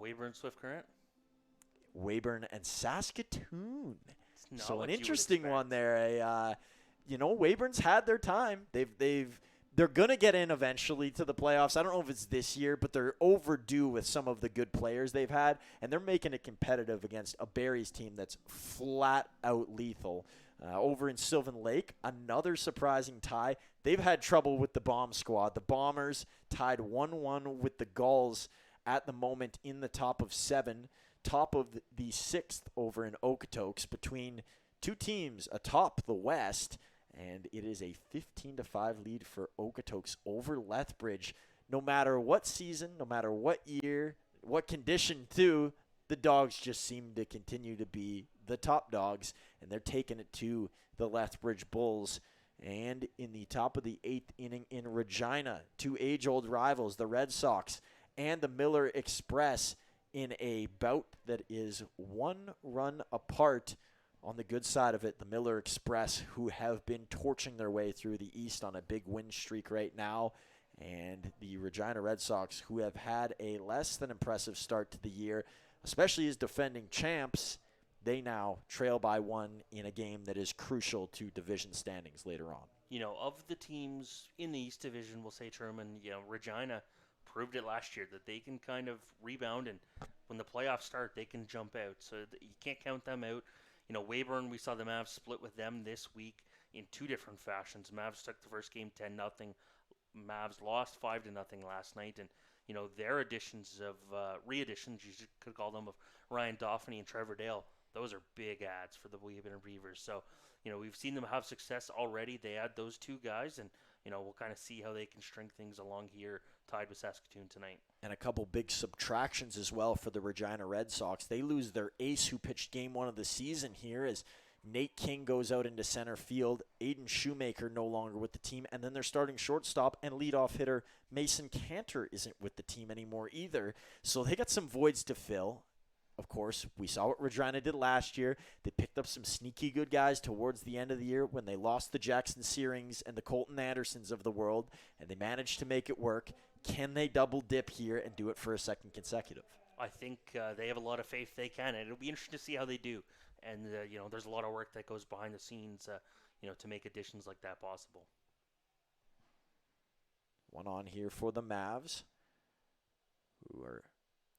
Weyburn, Swift Current. Weyburn and Saskatoon. So an interesting one there. Weyburn's had their time. They're gonna get in eventually to the playoffs. I don't know if it's this year, but they're overdue with some of the good players they've had, and they're making it competitive against a Barries team that's flat out lethal. Over in Sylvan Lake, another surprising tie. They've had trouble with the Bomb Squad. The Bombers tied 1-1 with the Gulls at the moment in the top of 7, top of the 6th over in Okotoks between 2 teams atop the West. And it is a 15-5 lead for Okotoks over Lethbridge. No matter what season, no matter what year, what condition too, the Dogs just seem to continue to be the top dogs, and they're taking it to the Lethbridge Bulls. And in the top of the 8th inning in Regina, 2 age-old rivals, the Red Sox and the Miller Express, in a bout that is 1 run apart. On the good side of it, the Miller Express, who have been torching their way through the East on a big win streak right now, and the Regina Red Sox, who have had a less than impressive start to the year, especially as defending champs, they now trail by 1 in a game that is crucial to division standings later on. You know, of the teams in the East Division, we'll say Truman, Regina proved it last year that they can kind of rebound, and when the playoffs start, they can jump out. So you can't count them out. You know, Weyburn, we saw the Mavs split with them this week in 2 different fashions. Mavs took the first game 10-0. Mavs lost 5-0 last night, and their additions of re-additions, you could call them, of Ryan Dauphiney and Trevor Dale. Those are big adds for the Weyburn Beavers. So, we've seen them have success already. They add those 2 guys, and we'll kind of see how they can string things along here, tied with Saskatoon tonight. And a couple big subtractions as well for the Regina Red Sox. They lose their ace who pitched game 1 of the season here as Nate King goes out into center field. Aiden Shoemaker no longer with the team. And then their starting shortstop and leadoff hitter Mason Cantor isn't with the team anymore either. So they got some voids to fill. Of course, we saw what Regina did last year. They picked up some sneaky good guys towards the end of the year when they lost the Jackson Searings and the Colton Andersons of the world, and they managed to make it work. Can they double dip here and do it for a second consecutive? I think they have a lot of faith they can, and it'll be interesting to see how they do. And, there's a lot of work that goes behind the scenes, to make additions like that possible. One on here for the Mavs, who are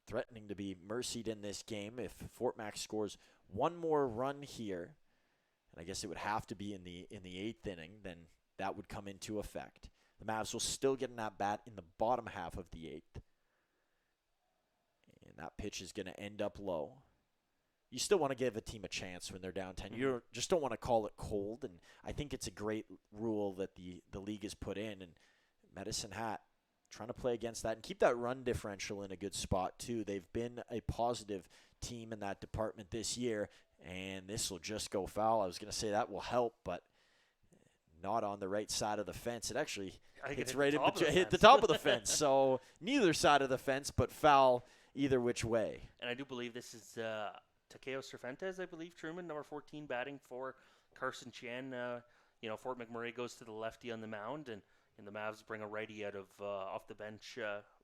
threatening to be mercied in this game if Fort Mac scores one more run here, and I guess it would have to be in the 8th inning, then that would come into effect. The Mavs will still get an at-bat in the bottom half of the 8th, and that pitch is going to end up low. You still want to give a team a chance when they're down 10. You just don't want to call it cold, and I think it's a great rule that the league has put in, and Medicine Hat trying to play against that and keep that run differential in a good spot too. They've been a positive team in that department this year, and this will just go foul. I was going to say that will help, but not on the right side of the fence. It actually hits right hit the top of the fence. So neither side of the fence, but foul either which way. And I do believe this is Takeo Cervantes, I believe, Truman, number 14, batting for Carson Chen. Fort McMurray goes to the lefty on the mound, and the Mavs bring a righty out of off the bench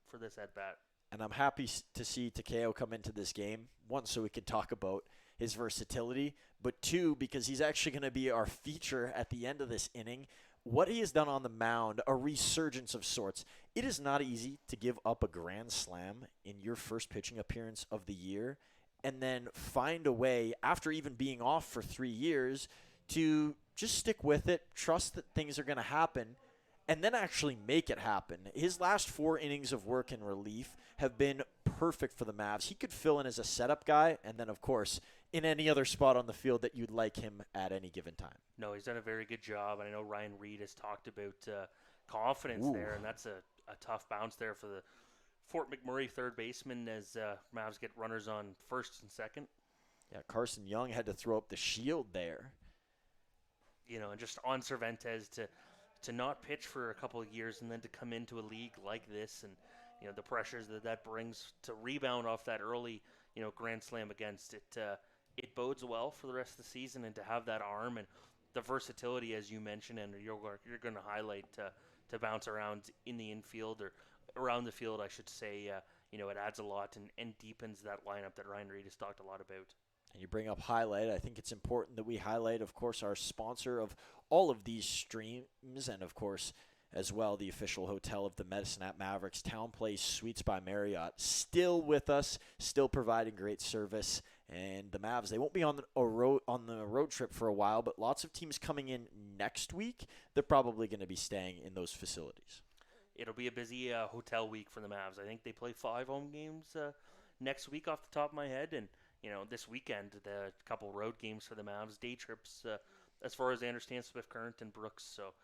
for this at-bat. And I'm happy to see Takeo come into this game, 1, so we can talk about his versatility, but 2, because he's actually going to be our feature at the end of this inning. What he has done on the mound, a resurgence of sorts. It is not easy to give up a grand slam in your first pitching appearance of the year and then find a way, after even being off for 3 years, to just stick with it, trust that things are going to happen, and then actually make it happen. His last 4 innings of work in relief have been perfect for the Mavs. He could fill in as a setup guy, and then, of course, in any other spot on the field that you'd like him at any given time. No, he's done a very good job, and I know Ryan Reed has talked about confidence there, and that's a tough bounce there for the Fort McMurray third baseman as Mavs get runners on first and second. Yeah, Carson Young had to throw up the shield there. And just on Cervantes to not pitch for a couple of years and then to come into a league like this, and the pressures that brings to rebound off that early grand slam against it, it bodes well for the rest of the season, and to have that arm and the versatility, as you mentioned, and you're going to highlight to bounce around in the infield or around the field, I should say. It adds a lot and deepens that lineup that Ryan Reed has talked a lot about. And you bring up highlight. I think it's important that we highlight, of course, our sponsor of all of these streams, and of course, as well, the official hotel of the Medicine Hat Mavericks, Town Place Suites by Marriott, still with us, still providing great service. And the Mavs, they won't be on the road trip for a while, but lots of teams coming in next week. They're probably going to be staying in those facilities. It'll be a busy hotel week for the Mavs. I think they play 5 home games next week off the top of my head, and this weekend, the couple road games for the Mavs, day trips, as far as I understand, Swift Current and Brooks. So,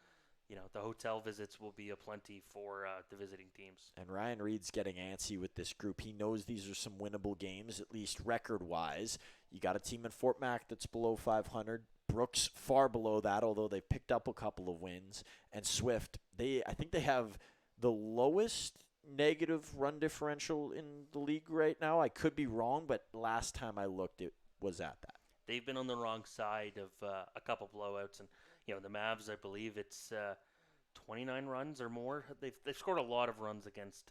the hotel visits will be aplenty for the visiting teams. And Ryan Reed's getting antsy with this group. He knows these are some winnable games, at least record-wise. You got a team in Fort Mac that's below 500. Brooks far below that, although they've picked up a couple of wins. And Swift, I think they have the lowest negative run differential in the league right now. I could be wrong, but last time I looked, it was at that. They've been on the wrong side of a couple blowouts, and the Mavs, I believe it's 29 runs or more. They've scored a lot of runs against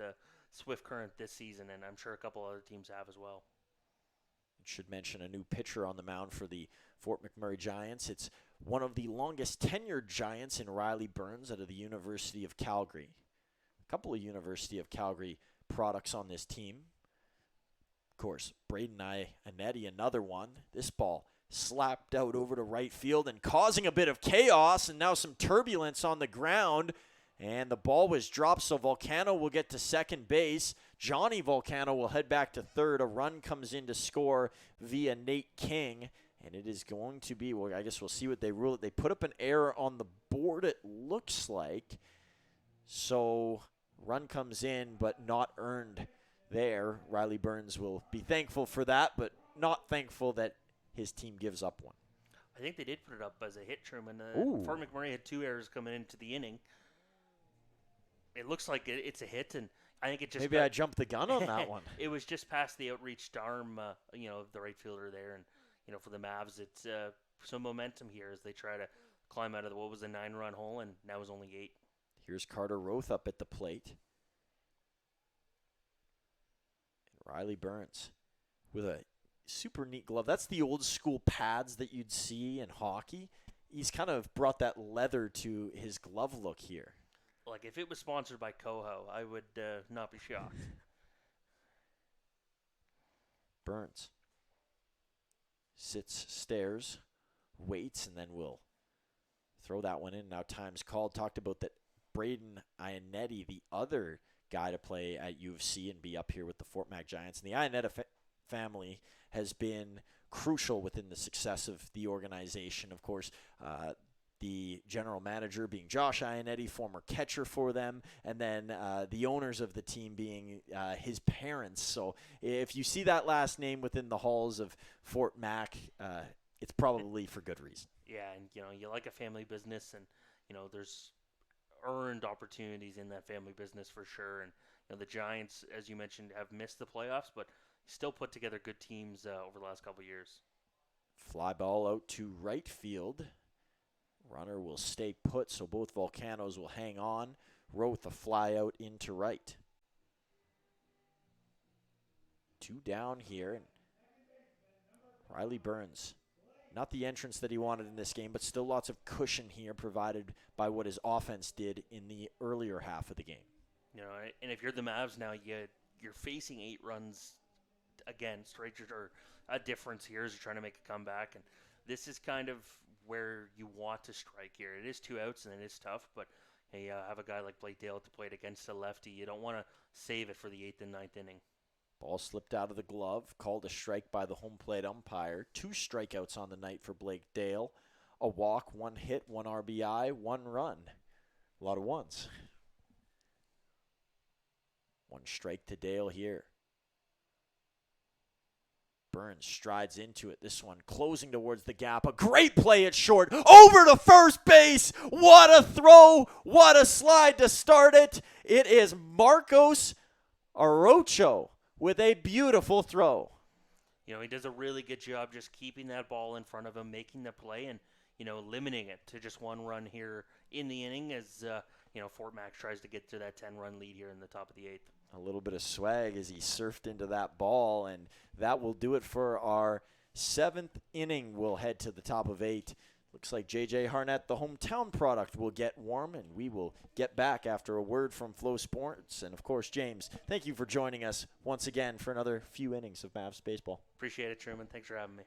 Swift Current this season, and I'm sure a couple other teams have as well. Should mention a new pitcher on the mound for the Fort McMurray Giants. It's one of the longest tenured Giants in Riley Burns out of the University of Calgary. A couple of University of Calgary products on this team. Of course, Braden Ionetti, another one. This ball slapped out over to right field and causing a bit of chaos and now some turbulence on the ground. And the ball was dropped, so Volcano will get to second base. Johnny Volcano will head back to third. A run comes in to score via Nate King. And it is going to be, well, I guess we'll see what they rule it. They put up an error on the board, it looks like. So run comes in, but not earned there. Riley Burns will be thankful for that, but not thankful that his team gives up one. I think they did put it up as a hit, Truman. Fort McMurray had 2 errors coming into the inning. It looks like it's a hit, and I think it just maybe I jumped the gun on that one. It was just past the outreached arm, of the right fielder there, and for the Mavs, it's some momentum here as they try to climb out of what was a 9-run hole, and now is only 8. Here's Carter Roth up at the plate, and Riley Burns with a super neat glove. That's the old school pads that you'd see in hockey. He's kind of brought that leather to his glove look here. Like, if it was sponsored by Coho, I would not be shocked. Burns sits, stares, waits, and then will throw that one in. Now time's called. Talked about that Braden Ionetti, the other guy to play at U of C and be up here with the Fort Mac Giants. And the Ionetta family has been crucial within the success of the organization. Of course, the general manager being Josh Ionetti, former catcher for them, and then the owners of the team being his parents. So if you see that last name within the halls of Fort Mac, it's probably for good reason. Yeah, and you like a family business, and there's earned opportunities in that family business for sure. And the Giants, as you mentioned, have missed the playoffs, but still put together good teams over the last couple of years. Fly ball out to right field. Runner will stay put, so both Volcanoes will hang on. Roth a fly out into right. 2 down here, and Riley Burns, not the entrance that he wanted in this game, but still lots of cushion here provided by what his offense did in the earlier half of the game. And if you're the Mavs now, you're facing 8 runs against, right? Or a difference here as you're trying to make a comeback, and this is kind of where you want to strike here. It is 2 outs, and it is tough, but hey, have a guy like Blake Dale to play it against a lefty. You don't want to save it for the 8th and 9th inning. Ball slipped out of the glove, called a strike by the home plate umpire. 2 strikeouts on the night for Blake Dale. A walk, 1 hit, 1 RBI, 1 run. A lot of ones. 1 strike to Dale here. Burns strides into it. This one closing towards the gap. A great play at short. Over to first base. What a throw. What a slide to start it. It is Marcos Arocho with a beautiful throw. He does a really good job just keeping that ball in front of him, making the play, and, limiting it to just 1 run here in the inning as, Fort Mac tries to get to that 10-run lead here in the top of the 8th. A little bit of swag as he surfed into that ball, and that will do it for our 7th inning. We'll head to the top of 8. Looks like J.J. Harnett, the hometown product, will get warm, and we will get back after a word from Flow Sports. And, of course, James, thank you for joining us once again for another few innings of Mavs baseball. Appreciate it, Truman. Thanks for having me.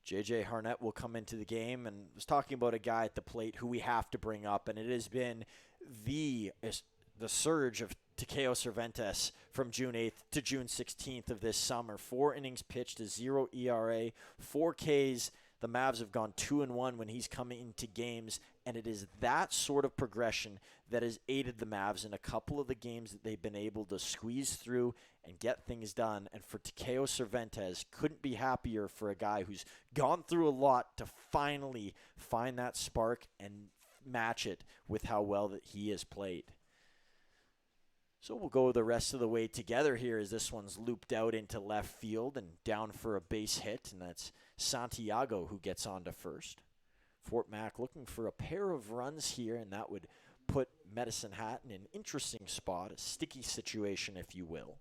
J.J. Harnett will come into the game, and was talking about a guy at the plate who we have to bring up, and it has been the surge of Takeo Cervantes from June 8th to June 16th of this summer. 4 innings pitched, a 0 ERA, 4 Ks. The Mavs have gone 2-1 when he's coming into games, and it is that sort of progression that has aided the Mavs in a couple of the games that they've been able to squeeze through and get things done. And for Takeo Cervantes, couldn't be happier for a guy who's gone through a lot to finally find that spark and match it with how well that he has played. So we'll go the rest of the way together here as this one's looped out into left field and down for a base hit, and that's Santiago who gets on to first. Fort Mac looking for a pair of runs here, and that would put Medicine Hat in an interesting spot, a sticky situation, if you will.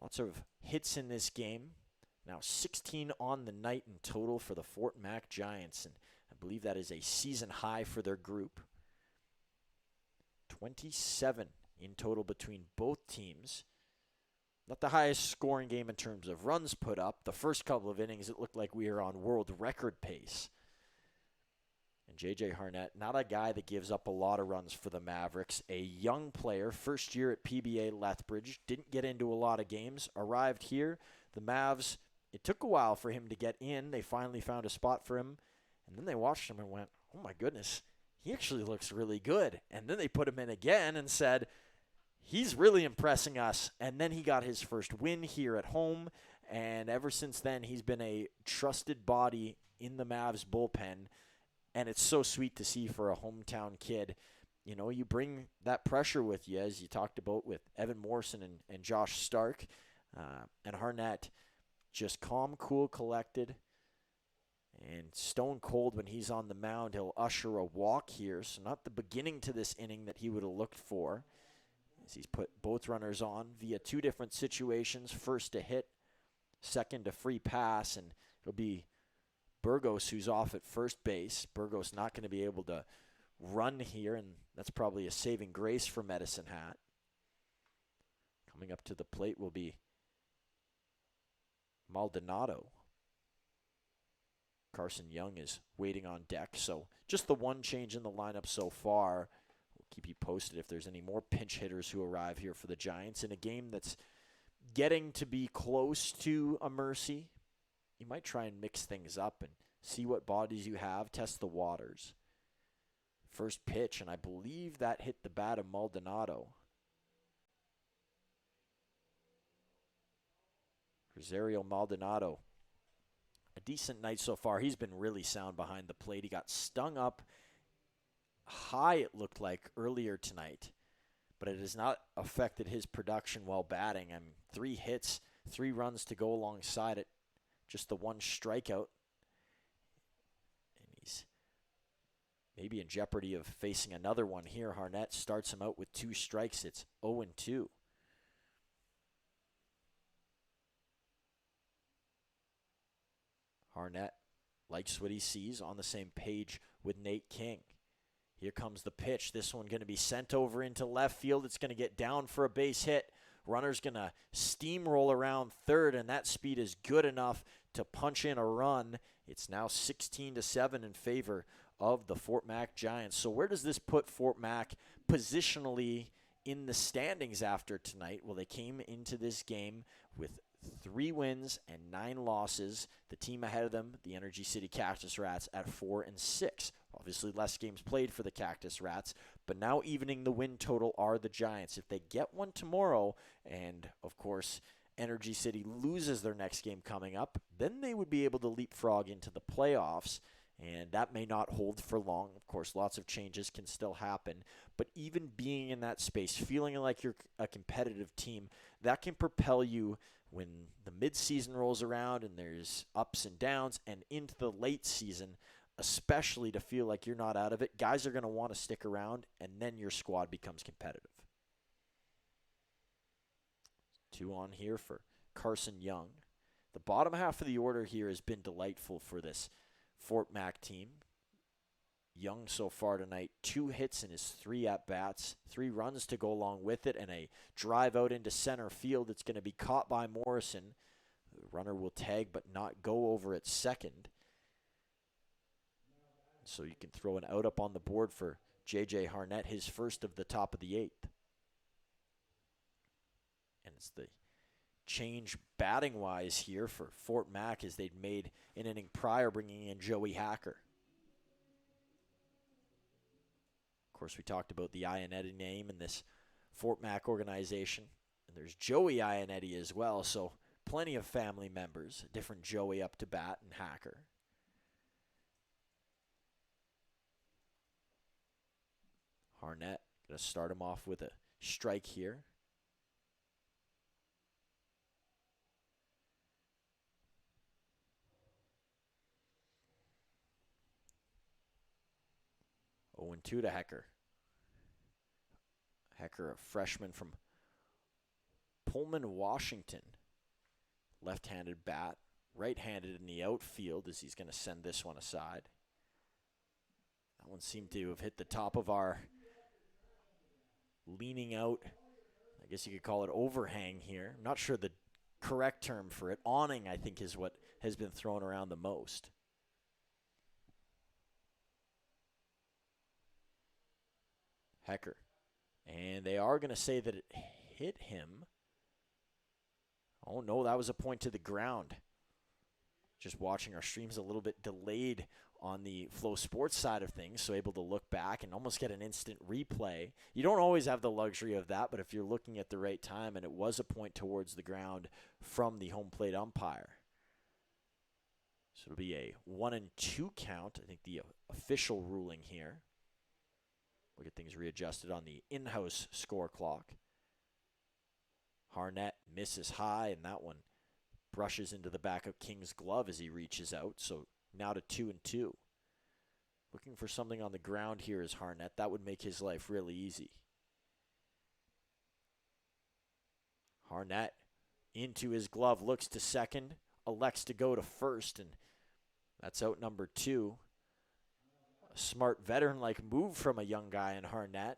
Lots of hits in this game. Now 16 on the night in total for the Fort Mac Giants, and I believe that is a season high for their group. 27 in total between both teams. Not the highest scoring game in terms of runs put up. The first couple of innings, it looked like we were on world record pace. And J.J. Harnett, not a guy that gives up a lot of runs for the Mavericks. A young player, first year at PBA Lethbridge, didn't get into a lot of games, arrived here. The Mavs, it took a while for him to get in. They finally found a spot for him. And then they watched him and went, oh my goodness, he actually looks really good. And then they put him in again and said, he's really impressing us. And then he got his first win here at home. And ever since then, he's been a trusted body in the Mavs bullpen. And it's so sweet to see for a hometown kid. You know, you bring that pressure with you, as you talked about with Evan Morrison and Josh Stark. And Harnett, just calm, cool, collected, and stone cold when he's on the mound. He'll usher a walk here. So not the beginning to this inning that he would have looked for, as he's put both runners on via 2 different situations. First to hit, second to free pass, and it'll be Burgos who's off at first base. Burgos not going to be able to run here, and that's probably a saving grace for Medicine Hat. Coming up to the plate will be Maldonado. Carson Young is waiting on deck, so just the one change in the lineup so far. We'll keep you posted if there's any more pinch hitters who arrive here for the Giants in a game that's getting to be close to a mercy. You might try and mix things up and see what bodies you have, test the waters. First pitch, and I believe that hit the bat of Maldonado. Rosario Maldonado, a decent night so far. He's been really sound behind the plate. He got stung up high, it looked like, earlier tonight, but it has not affected his production while batting. 3 hits, 3 runs to go alongside it. Just the 1 strikeout. And he's maybe in jeopardy of facing another one here. Harnett starts him out with 2 strikes. It's 0-2. Harnett likes what he sees, on the same page with Nate King. Here comes the pitch. This one going to be sent over into left field. It's going to get down for a base hit. Runner's going to steamroll around third, and that speed is good enough to punch in a run. It's now 16-7 in favor of the Fort Mac Giants. So where does this put Fort Mac positionally in the standings after tonight? Well, they came into this game with 3 wins and 9 losses. The team ahead of them, the Energy City Cactus Rats, at 4-6. Obviously less games played for the Cactus Rats, but now evening the win total are the Giants. If they get one tomorrow, and of course Energy City loses their next game coming up, then they would be able to leapfrog into the playoffs, and that may not hold for long. Of course, lots of changes can still happen, but even being in that space, feeling like you're a competitive team, that can propel you when the midseason rolls around and there's ups and downs, and into the late season, especially to feel like you're not out of it. Guys are going to want to stick around, and then your squad becomes competitive. 2 on here for Carson Young. The bottom half of the order here has been delightful for this Fort Mac team. Young so far tonight, 2 hits in his 3 at-bats, 3 runs to go along with it, and a drive out into center field. It's going to be caught by Morrison, The runner will tag but not go over at second. So you can throw an out up on the board for J.J. Harnett, his first of the top of the 8th. And it's the change batting-wise here for Fort Mac as they'd made an inning prior, bringing in Joey Hacker. Of course, we talked about the Ionetti name in this Fort Mac organization. And there's Joey Ionetti as well, so plenty of family members, a different Joey up to bat and Hacker. Harnett going to start him off with a strike here. Oh, 0-2 to Hecker. Hecker, a freshman from Pullman, Washington. Left-handed bat, right-handed in the outfield as he's going to send this one aside. That one seemed to have hit the top of our leaning out, I guess you could call it overhang here. I'm not sure the correct term for it. Awning, I think, is what has been thrown around the most. Hecker. And they are going to say that it hit him. Oh, no, that was a point to the ground. Just watching our streams a little bit delayed on the Flow Sports side of things, so able to look back and almost get an instant replay. You don't always have the luxury of that, but if you're looking at the right time, and it was a point towards the ground from the home plate umpire. So it'll be a 1-2 count, I think the official ruling here. We'll get things readjusted on the in-house score clock. Harnett misses high, and that one brushes into the back of King's glove as he reaches out. So now to 2-2. Looking for something on the ground here is Harnett. That would make his life really easy. Harnett into his glove, looks to second, elects to go to first, and that's out number 2. A smart veteran-like move from a young guy in Harnett.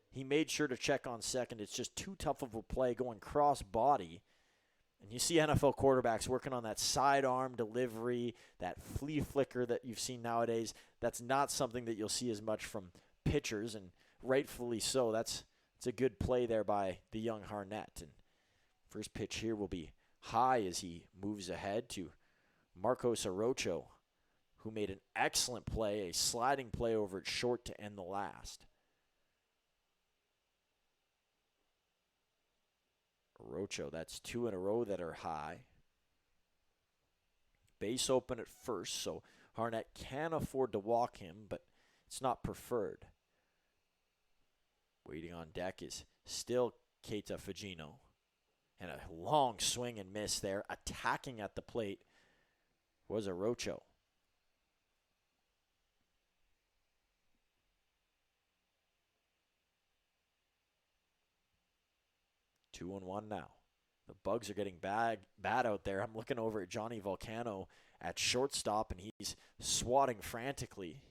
He made sure to check on second. It's just too tough of a play going cross-body. And you see NFL quarterbacks working on that sidearm delivery, that flea flicker that you've seen nowadays. That's not something that you'll see as much from pitchers, and rightfully so. That's a good play there by the young Harnett. And first pitch here will be high as he moves ahead to Marcos Arocho, who made an excellent play, a sliding play over at short to end the last. Arocho, that's 2 in a row that are high. Base open at first, so Harnett can afford to walk him, but it's not preferred. Waiting on deck is still Keita Fagino. And a long swing and miss there. Attacking at the plate was Arocho. 2-1 now. The Bugs are getting bad out there. I'm looking over at Johnny Volcano at shortstop, and he's swatting frantically.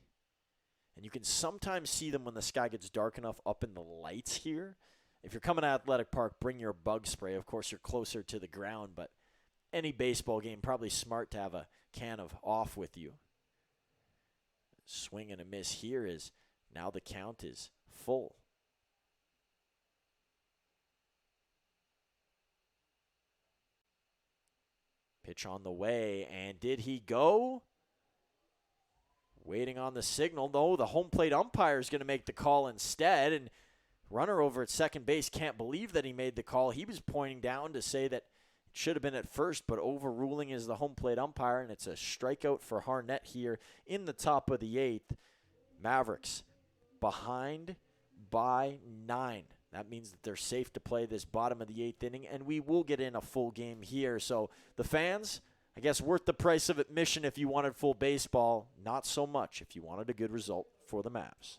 And you can sometimes see them when the sky gets dark enough up in the lights here. If you're coming to Athletic Park, bring your bug spray. Of course, you're closer to the ground, but any baseball game, probably smart to have a can of off with you. Swing and a miss here is now the count is full. Pitch on the way, and did he go? Waiting on the signal. No, the home plate umpire is going to make the call instead, and runner over at second base can't believe that he made the call. He was pointing down to say that it should have been at first, but overruling is the home plate umpire, and it's a strikeout for Harnett here in the top of the 8th. Mavericks behind by 9. That means that they're safe to play this bottom of the 8th inning, and we will get in a full game here. So the fans, I guess, worth the price of admission if you wanted full baseball. Not so much if you wanted a good result for the Mavs.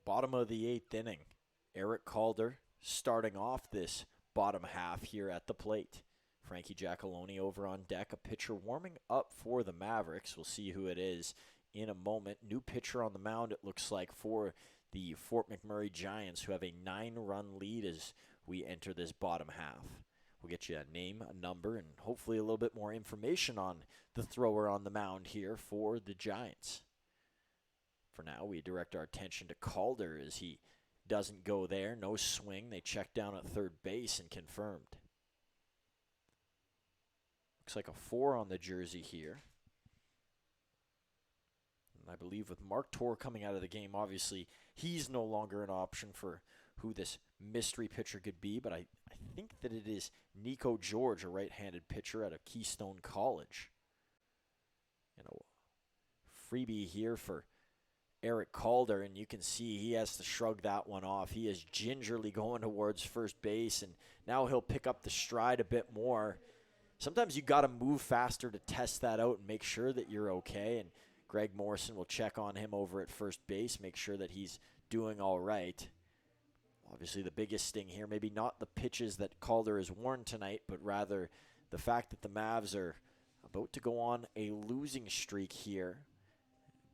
Bottom of the 8th inning. Eric Calder starting off this bottom half here at the plate. Frankie Giacalone over on deck, a pitcher warming up for the Mavericks. We'll see who it is in a moment. New pitcher on the mound, it looks like, for the Fort McMurray Giants, who have a 9-run lead as we enter this bottom half. We'll get you a name, a number, and hopefully a little bit more information on the thrower on the mound here for the Giants. For now, we direct our attention to Calder as he doesn't go there. No swing. They check down at third base and confirmed. Looks like a 4 on the jersey here. And I believe with Mark Torr coming out of the game, obviously he's no longer an option for who this mystery pitcher could be, but I think that it is Nico George, a right-handed pitcher out of Keystone College. Freebie here for Eric Calder, and you can see he has to shrug that one off. He is gingerly going towards first base, and now he'll pick up the stride a bit more. Sometimes you got to move faster to test that out and make sure that you're okay, and Greg Morrison will check on him over at first base, make sure that he's doing all right. Obviously, the biggest thing here, maybe not the pitches that Calder has worn tonight, but rather the fact that the Mavs are about to go on a losing streak here,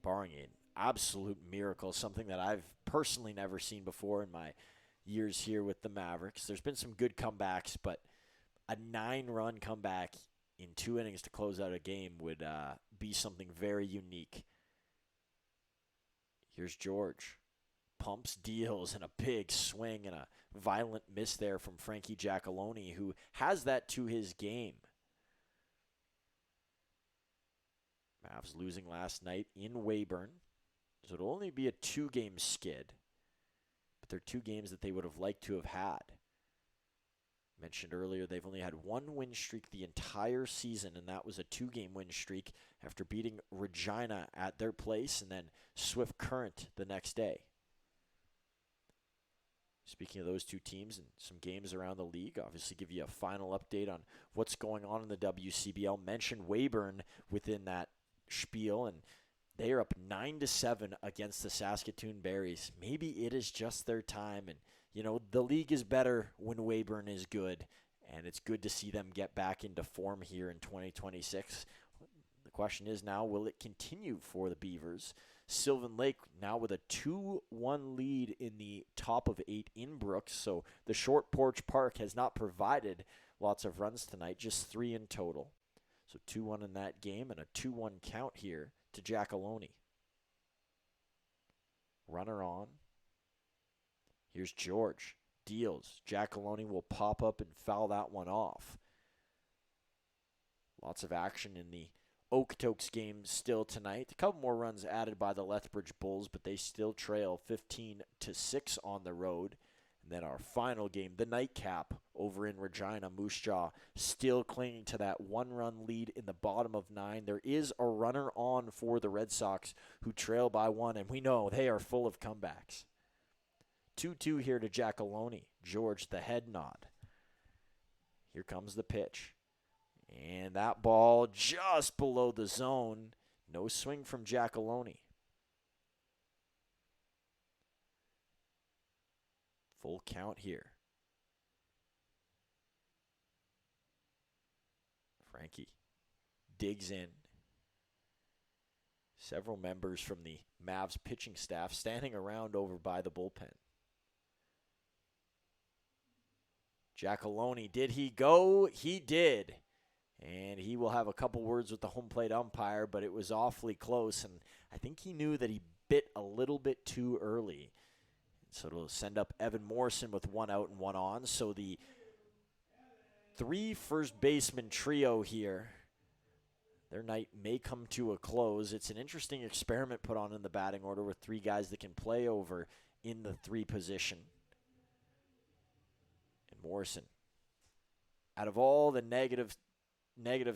barring an absolute miracle, something that I've personally never seen before in my years here with the Mavericks. There's been some good comebacks, but a 9-run comeback in 2 innings to close out a game would be something very unique. Here's George. Pumps, deals, and a big swing and a violent miss there from Frankie Giacalone, who has that to his game. Mavs losing last night in Weyburn. So it'll only be a 2-game skid. But they're 2 games that they would have liked to have had. Mentioned earlier, they've only had 1 win streak the entire season, and that was a 2-game win streak after beating Regina at their place and then Swift Current the next day. Speaking of those 2 teams and some games around the league, obviously give you a final update on what's going on in the WCBL. Mentioned Weyburn within that spiel, and they are up 9-7 against the Saskatoon Berries. Maybe it is just their time, and the league is better when Weyburn is good, and it's good to see them get back into form here in 2026. The question is now, will it continue for the Beavers? Sylvan Lake now with a 2-1 lead in the top of 8 in Brooks, so the short porch park has not provided lots of runs tonight, just 3 in total. So 2-1 in that game and a 2-1 count here to Giacalone. Runner on. Here's George. Deals. Giacalone will pop up and foul that one off. Lots of action in the Okotoks game still tonight. A couple more runs added by the Lethbridge Bulls, but they still trail 15-6 on the road. And then our final game, the nightcap over in Regina. Moose Jaw still clinging to that 1-run lead in the bottom of 9. There is a runner on for the Red Sox who trail by 1, and we know they are full of comebacks. 2-2 here to Giacalone. George, the head nod. Here comes the pitch. And that ball just below the zone. No swing from Giacalone. Full count here. Frankie digs in. Several members from the Mavs pitching staff standing around over by the bullpen. Giacalone, did he go? He did. And he will have a couple words with the home plate umpire, but it was awfully close, and I think he knew that he bit a little bit too early. So it'll send up Evan Morrison with 1 out and 1 on. So the 3 first baseman trio here, their night may come to a close. It's an interesting experiment put on in the batting order with 3 guys that can play over in the 3 position. And Morrison, out of all the negatives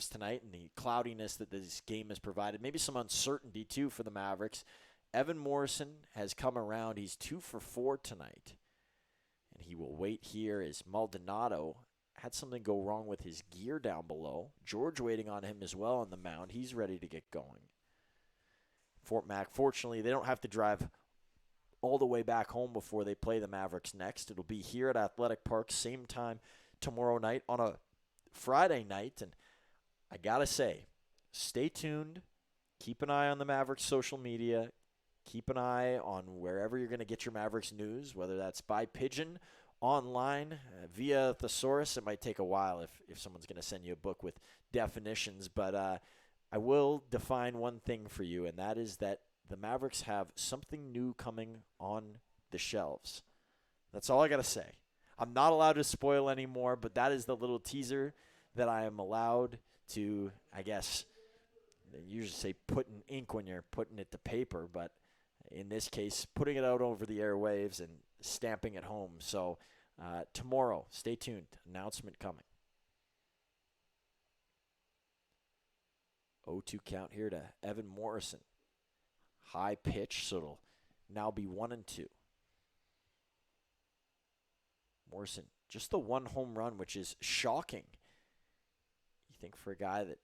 tonight and the cloudiness that this game has provided, maybe some uncertainty too for the Mavericks, Evan Morrison has come around. He's 2 for 4 tonight. And he will wait here as Maldonado had something go wrong with his gear down below. George waiting on him as well on the mound. He's ready to get going. Fort Mac, fortunately, they don't have to drive all the way back home before they play the Mavericks next. It'll be here at Athletic Park, same time tomorrow night on a Friday night. And I got to say, stay tuned. Keep an eye on the Mavericks social media. Keep an eye on wherever you're going to get your Mavericks news, whether that's by pigeon, online, via thesaurus. It might take a while if someone's going to send you a book with definitions. But I will define one thing for you, and that is that the Mavericks have something new coming on the shelves. That's all I got to say. I'm not allowed to spoil anymore, but that is the little teaser that I am allowed to, I guess, they usually say put in ink when you're putting it to paper, but in this case, putting it out over the airwaves and stamping it home. So tomorrow, stay tuned. Announcement coming. 0-2 count here to Evan Morrison. High pitch, so it'll now be 1-2. Morrison, just the one home run, which is shocking. You think for a guy that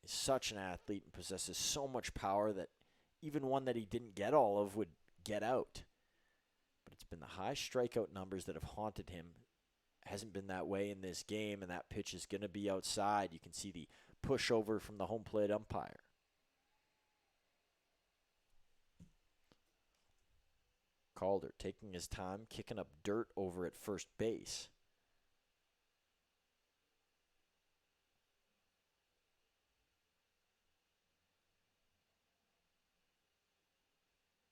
is such an athlete and possesses so much power that even one that he didn't get all of would get out. But it's been the high strikeout numbers that have haunted him. Hasn't been that way in this game, and that pitch is going to be outside. You can see the pushover from the home plate umpire. Calder taking his time, kicking up dirt over at first base.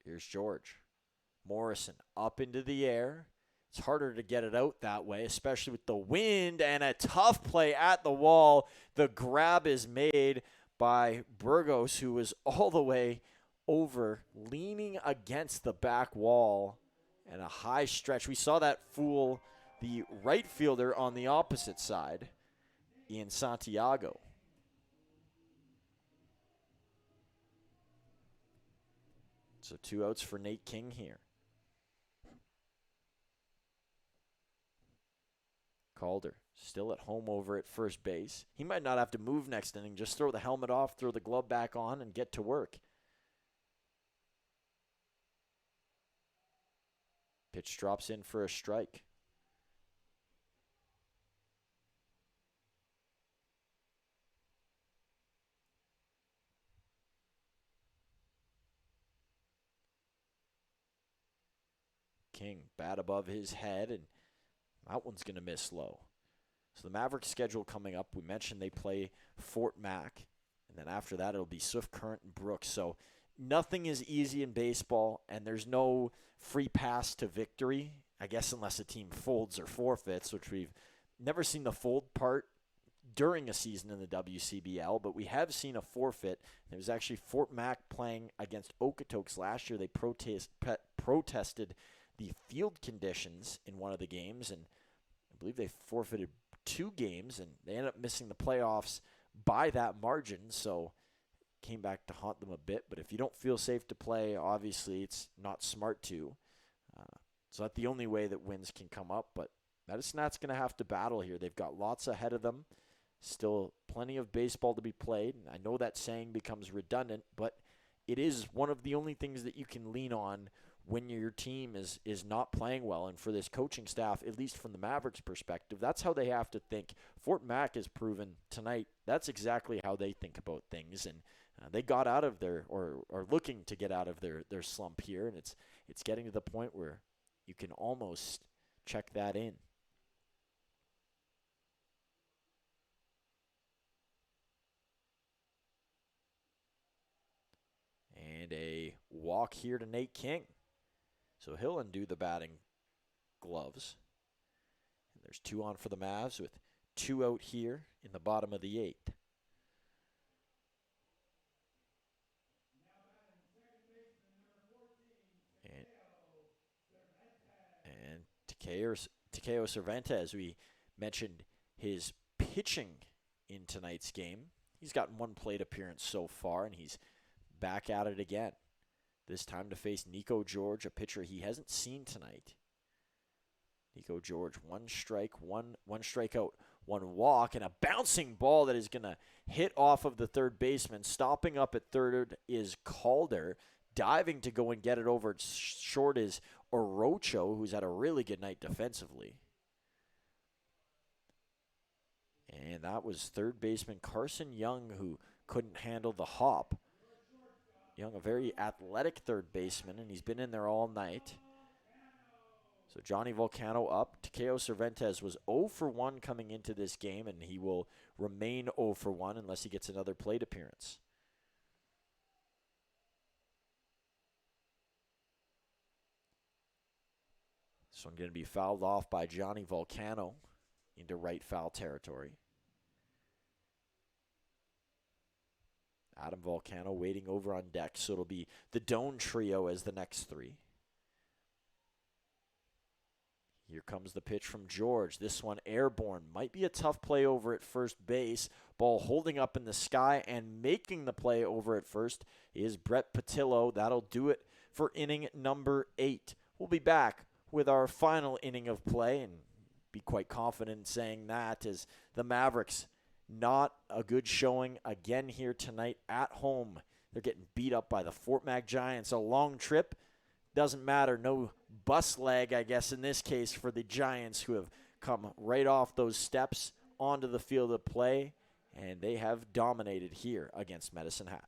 Here's George. Morrison up into the air. It's harder to get it out that way, especially with the wind and a tough play at the wall. The grab is made by Burgos, who was all the way over, leaning against the back wall, and a high stretch. We saw that fool the right fielder on the opposite side, Ian Santiago. So 2 outs for Nate King here. Calder still at home over at first base. He might not have to move next inning. Just throw the helmet off, throw the glove back on, and get to work. Pitch drops in for a strike. King, bat above his head, and that one's going to miss low. So the Mavericks schedule coming up, we mentioned they play Fort Mac, and then after that it'll be Swift Current and Brooks. So nothing is easy in baseball, and there's no free pass to victory, I guess, unless a team folds or forfeits, which we've never seen the fold part during a season in the WCBL, but we have seen a forfeit. It was actually Fort Mac playing against Okotoks last year. They protested the field conditions in one of the games, and I believe they forfeited 2 games, and they ended up missing the playoffs by that margin, so came back to haunt them a bit. But if you don't feel safe to play, obviously it's not smart to. So that's the only way that wins can come up, but Medicine's going to have to battle here. They've got lots ahead of them, still plenty of baseball to be played. I know that saying becomes redundant, but it is one of the only things that you can lean on when your team is not playing well. And for this coaching staff, at least from the Mavericks' perspective, that's how they have to think. Fort Mac has proven tonight that's exactly how they think about things. And they got out of their, or are looking to get out of their slump here. And it's getting to the point where you can almost check that in. And a walk here to Nate King. So he'll undo the batting gloves. And there's 2 on for the Mavs with 2 out here in the bottom of the 8th. And Takeo Cervantes, we mentioned his pitching in tonight's game. He's gotten 1 plate appearance so far, and he's back at it again. This time to face Nico George, a pitcher he hasn't seen tonight. Nico George, 1 strike, one strikeout, 1 walk, and a bouncing ball that is going to hit off of the third baseman. Stopping up at third is Calder. diving to go and get it over short is Orocho, who's had a really good night defensively. And that was third baseman Carson Young, who couldn't handle the hop. Young, a very athletic third baseman, and he's been in there all night. So Johnny Volcano up. Takeo Cervantes was 0 for 1 coming into this game, and he will remain 0 for 1 unless he gets another plate appearance. This one going to be fouled off by Johnny Volcano into right foul territory. Adam Volcano waiting over on deck, so it'll be the Doan trio as the next three. Here comes the pitch from George. This one airborne. Might be a tough play over at first base. Ball holding up in the sky and making the play over at first is Brett Patillo. That'll do it for inning number 8. We'll be back with our final inning of play and be quite confident in saying that as the Mavericks, not a good showing again here tonight at home. They're getting beat up by the Fort Mac Giants. A long trip. Doesn't matter. No bus leg, I guess, in this case for the Giants, who have come right off those steps onto the field of play, and they have dominated here against Medicine Hat.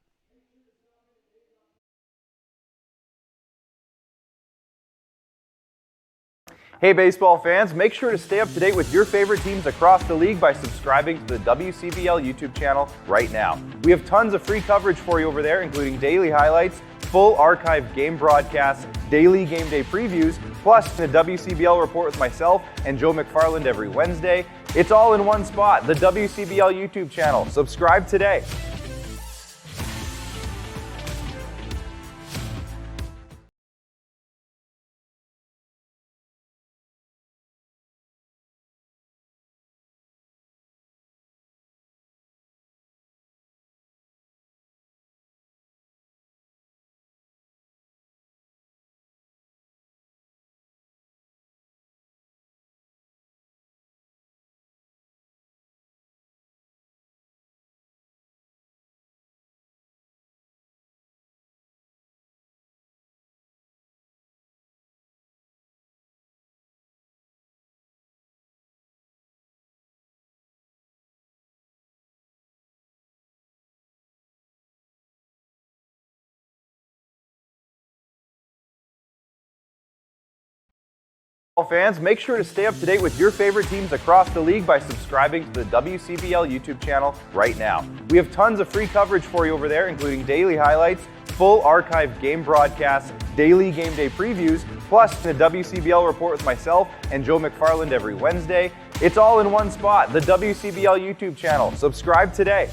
Hey baseball fans, make sure to stay up to date with your favorite teams across the league by subscribing to the WCBL YouTube channel right now. We have tons of free coverage for you over there, including daily highlights, full archived game broadcasts, daily game day previews, plus the WCBL report with myself and Joe McFarland every Wednesday. It's all in one spot, the WCBL YouTube channel. Subscribe today. Fans, make sure to stay up to date with your favorite teams across the league by subscribing to the WCBL YouTube channel right now. We have tons of free coverage for you over there, including daily highlights, full archived game broadcasts, daily game day previews, plus the WCBL report with myself and Joe McFarland every Wednesday. It's all in one spot, the WCBL YouTube channel. Subscribe today.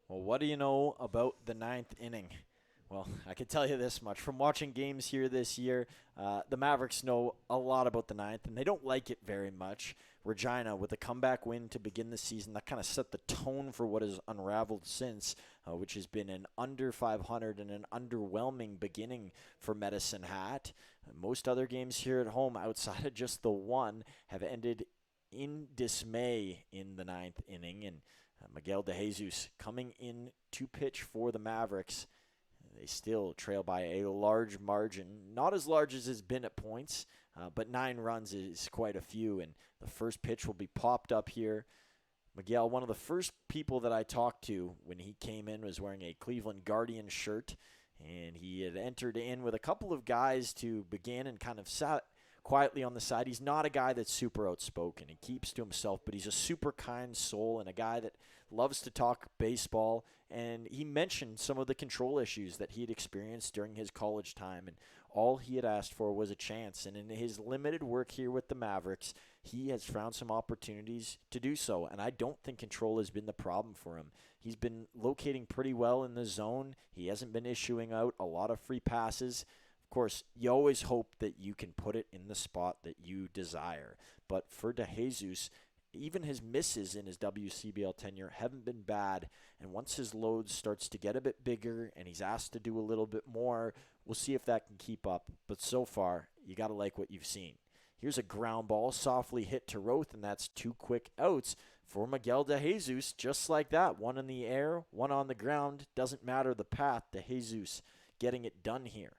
Well, what do you know about the 9th inning? Well, I can tell you this much. From watching games here this year, the Mavericks know a lot about the 9th, and they don't like it very much. Regina, with a comeback win to begin the season, that kind of set the tone for what has unraveled since, which has been an under 500 and an underwhelming beginning for Medicine Hat. Most other games here at home, outside of just the one, have ended in dismay in the 9th inning, and Miguel De Jesus coming in to pitch for the Mavericks. They still trail by a large margin. Not as large as it's been at points, but 9 runs is quite a few. And the first pitch will be popped up here. Miguel, one of the first people that I talked to when he came in, was wearing a Cleveland Guardian shirt. And he had entered in with a couple of guys to begin and kind of sat quietly on the side. He's not a guy that's super outspoken. He keeps to himself, but he's a super kind soul and a guy that loves to talk baseball. And he mentioned some of the control issues that he had experienced during his college time, and all he had asked for was a chance. And in his limited work here with the Mavericks, he has found some opportunities to do so, and I don't think control has been the problem for him. He's been locating pretty well in the zone. He hasn't been issuing out a lot of free passes. Of course, you always hope that you can put it in the spot that you desire. But for De Jesus, even his misses in his WCBL tenure haven't been bad. And once his load starts to get a bit bigger and he's asked to do a little bit more, we'll see if that can keep up. But so far, you got to like what you've seen. Here's a ground ball softly hit to Roth, and that's 2 quick outs. for Miguel De Jesus, just like that. One in the air, one on the ground. Doesn't matter the path. De Jesus getting it done here.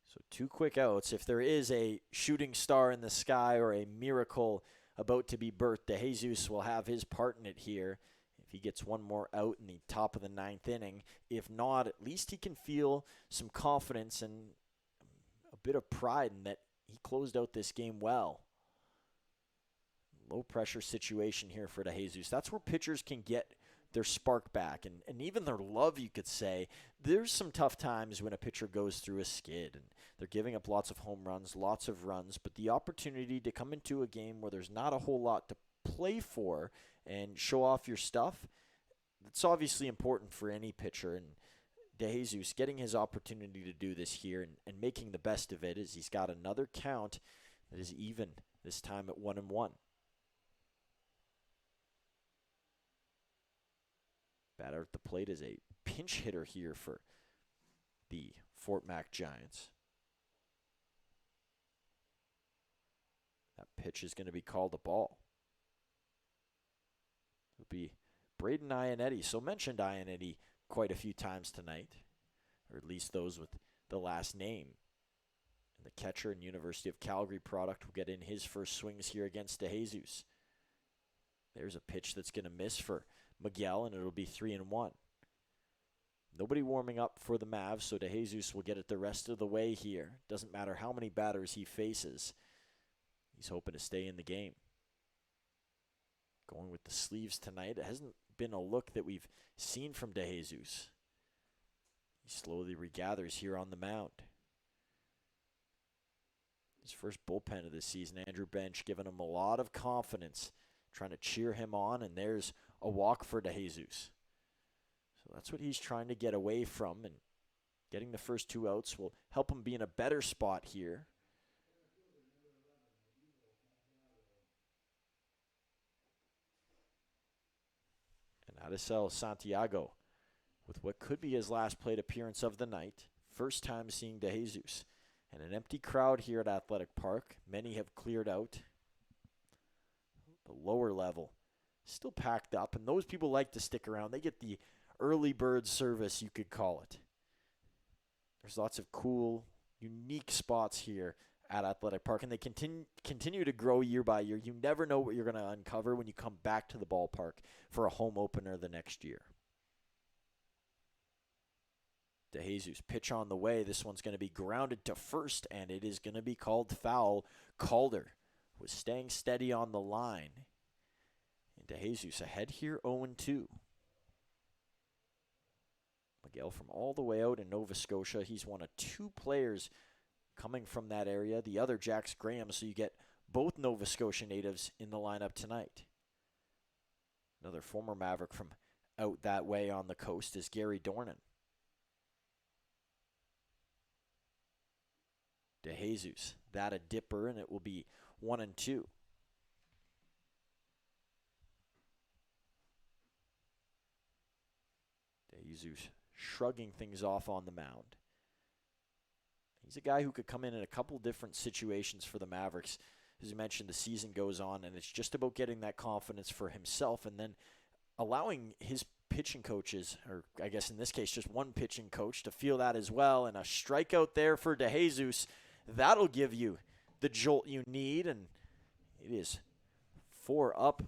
So 2 quick outs. If there is a shooting star in the sky or a miracle about to be birthed, De Jesus will have his part in it here. If he gets one more out in the top of the 9th inning. If not, at least he can feel some confidence and a bit of pride in that he closed out this game well. Low pressure situation here for De Jesus. That's where pitchers can get their spark back and even their love, you could say. There's some tough times when a pitcher goes through a skid and they're giving up lots of home runs, lots of runs, but the opportunity to come into a game where there's not a whole lot to play for and show off your stuff, it's obviously important for any pitcher. And De Jesus getting his opportunity to do this here and making the best of it as he's got another count that is even, this time at 1-1. Batter at the plate is a pinch hitter here for the Fort Mac Giants. That pitch is going to be called a ball. It'll be Braden Ionetti. So mentioned Ionetti quite a few times tonight, or at least those with the last name. And the catcher and University of Calgary product will get in his first swings here against De Jesus. There's a pitch that's going to miss for Miguel, and it'll be 3-1. Nobody warming up for the Mavs, so De Jesus will get it the rest of the way here. Doesn't matter how many batters he faces. He's hoping to stay in the game. Going with the sleeves tonight. It hasn't been a look that we've seen from De Jesus. He slowly regathers here on the mound. His first bullpen of the season, Andrew Bench giving him a lot of confidence, trying to cheer him on, and there's a walk for De Jesus. So that's what he's trying to get away from, and getting the first 2 outs will help him be in a better spot here. And Adesel Santiago with what could be his last plate appearance of the night. First time seeing De Jesus. And an empty crowd here at Athletic Park. Many have cleared out. The lower level still packed up, and those people like to stick around. They get the early bird service, you could call it. There's lots of cool, unique spots here at Athletic Park, and they continue to grow year by year. You never know what you're going to uncover when you come back to the ballpark for a home opener the next year. De Jesus, pitch on the way. This one's going to be grounded to first, and it is going to be called foul. Calder was staying steady on the line. And De Jesus ahead here 0-2. Miguel from all the way out in Nova Scotia. He's one of 2 players coming from that area. The other, Jax Graham, so you get both Nova Scotia natives in the lineup tonight. Another former Maverick from out that way on the coast is Gary Dornan. De Jesus, that a dipper, and it will be 1-2. De Jesus shrugging things off on the mound. He's a guy who could come in a couple different situations for the Mavericks. As you mentioned, the season goes on, and it's just about getting that confidence for himself and then allowing his pitching coaches, or I guess in this case just one pitching coach, to feel that as well. And a strikeout there for De Jesus. That'll give you the jolt you need, and it is 4 up,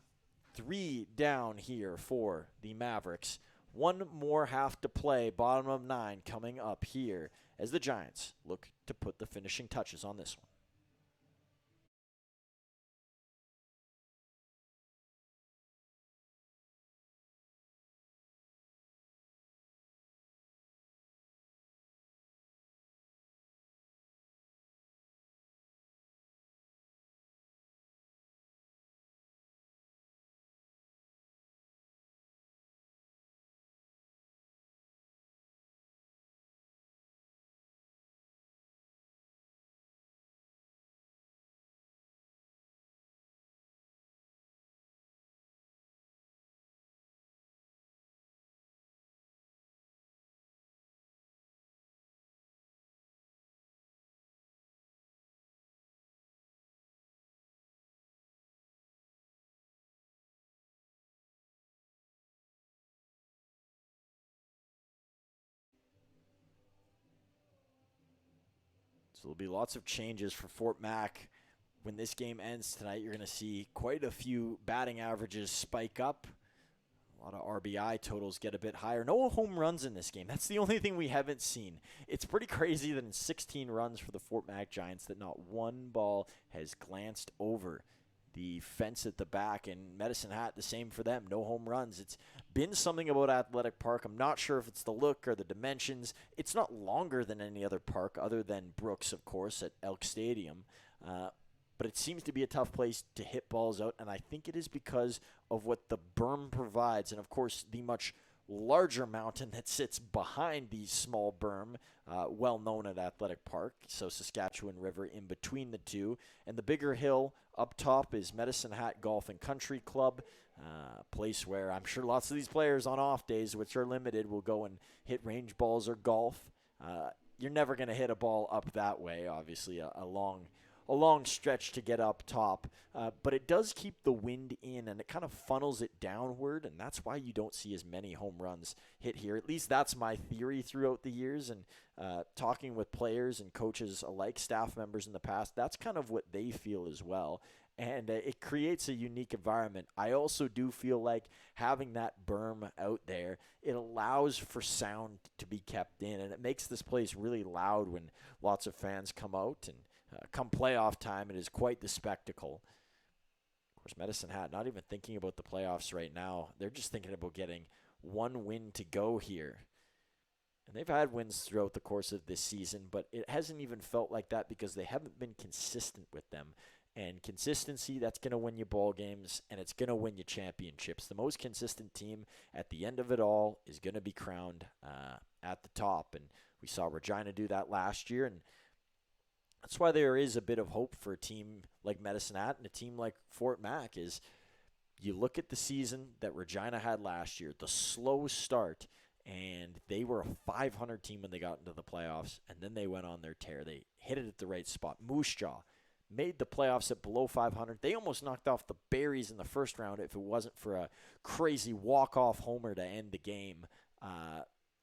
3 down here for the Mavericks. 1 more half to play, bottom of 9 coming up here as the Giants look to put the finishing touches on this one. there'll be lots of changes for Fort Mac. When this game ends tonight, you're going to see quite a few batting averages spike up. A lot of RBI totals get a bit higher. No home runs in this game. That's the only thing we haven't seen. It's pretty crazy that in 16 runs for the Fort Mac Giants that not one ball has glanced over the fence at the back. And Medicine Hat, the same for them. No home runs. It's been something about Athletic Park. I'm not sure if it's the look or the dimensions. It's not longer than any other park other than Brooks, of course, at Elk Stadium. But it seems to be a tough place to hit balls out, and I think it is because of what the berm provides, and of course the much larger mountain that sits behind the small berm, well known at Athletic Park, so Saskatchewan River in between the two, and the bigger hill up top is Medicine Hat Golf and Country Club, a place where I'm sure lots of these players on off days, which are limited, will go and hit range balls or golf. You're never going to hit a ball up that way, obviously a long stretch to get up top, but it does keep the wind in, and it kind of funnels it downward, and that's why you don't see as many home runs hit here. At least that's my theory throughout the years, and talking with players and coaches alike, staff members in the past, that's kind of what they feel as well, and it creates a unique environment. I also do feel like having that berm out there, it allows for sound to be kept in, and it makes this place really loud when lots of fans come out, and come playoff time, it is quite the spectacle. Of course, Medicine Hat not even thinking about the playoffs right now. They're just thinking about getting one win to go here. And they've had wins throughout the course of this season, but it hasn't even felt like that because they haven't been consistent with them. And consistency, that's going to win you ball games, and it's going to win you championships. The most consistent team at the end of it all is going to be crowned at the top. And we saw Regina do that last year, and that's why there is a bit of hope for a team like Medicine Hat and a team like Fort Mac. Is you look at the season that Regina had last year, the slow start, and they were a 500 team when they got into the playoffs, and then they went on their tear. They hit it at the right spot. Moose Jaw made the playoffs at below 500. They almost knocked off the Berries in the first round if it wasn't for a crazy walk-off homer to end the game,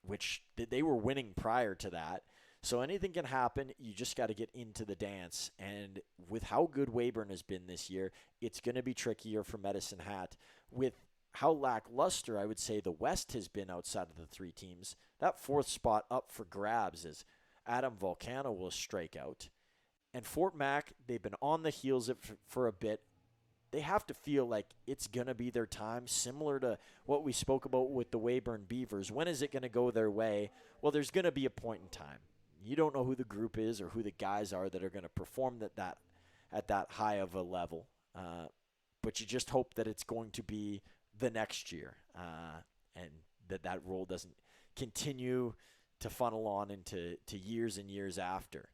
which they were winning prior to that. So anything can happen. You just got to get into the dance. And with how good Weyburn has been this year, it's going to be trickier for Medicine Hat. With how lackluster, I would say, the West has been outside of the three teams, that fourth spot up for grabs as Adam Volcano will strike out. And Fort Mac, they've been on the heels of for a bit. They have to feel like it's going to be their time, similar to what we spoke about with the Weyburn Beavers. When is it going to go their way? Well, there's going to be a point in time. You don't know who the group is or who the guys are that are going to perform at that high of a level. But you just hope that it's going to be the next year and that role doesn't continue to funnel on into years and years after.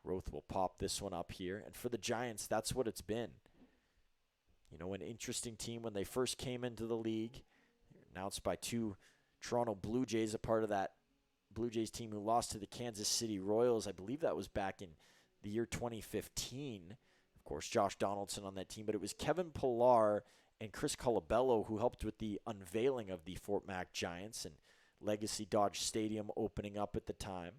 Roth will pop this one up here. And for the Giants, that's what it's been. You know, an interesting team when they first came into the league, announced by two Toronto Blue Jays, a part of that Blue Jays team who lost to the Kansas City Royals. I believe that was back in the year 2015. Of course, Josh Donaldson on that team, but it was Kevin Pillar and Chris Colabello who helped with the unveiling of the Fort Mac Giants and Legacy Dodge Stadium opening up at the time.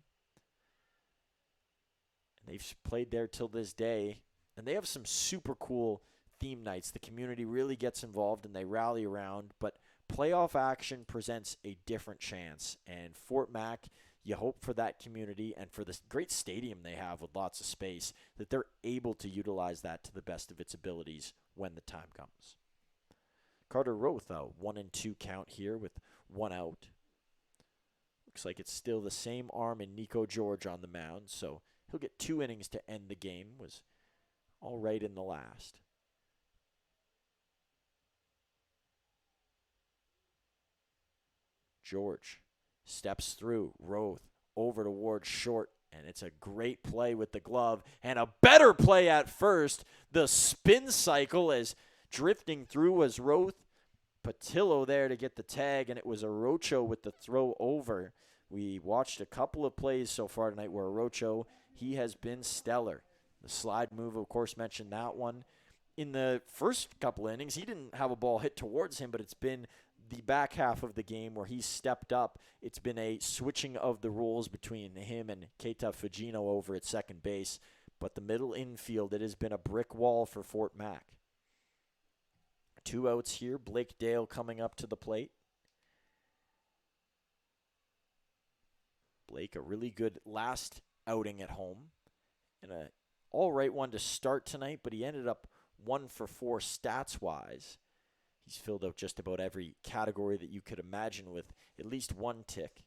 And they've played there till this day, and they have some super cool theme nights. The community really gets involved and they rally around, but playoff action presents a different chance, and Fort Mac, you hope for that community and for this great stadium they have with lots of space, that they're able to utilize that to the best of its abilities when the time comes. Carter Roth, a 1-2 count here with one out. Looks like it's still the same arm in Nico George on the mound, so he'll get 2 innings to end the game. Was all right in the last. George steps through. Roth over towards short, and it's a great play with the glove, and a better play at first. The spin cycle as drifting through was Roth. Patillo there to get the tag, and it was Arocho with the throw over. We watched a couple of plays so far tonight where Arocho, he has been stellar. The slide move, of course, mentioned that one. In the first couple innings, he didn't have a ball hit towards him, but it's been the back half of the game where he's stepped up. It's been a switching of the roles between him and Keita Fujino over at second base. But the middle infield, it has been a brick wall for Fort Mac. 2 outs here. Blake Dale coming up to the plate. Blake, a really good last outing at home. And a all right one to start tonight, but he ended up 1 for 4 stats-wise. He's filled out just about every category that you could imagine with at least 1 tick.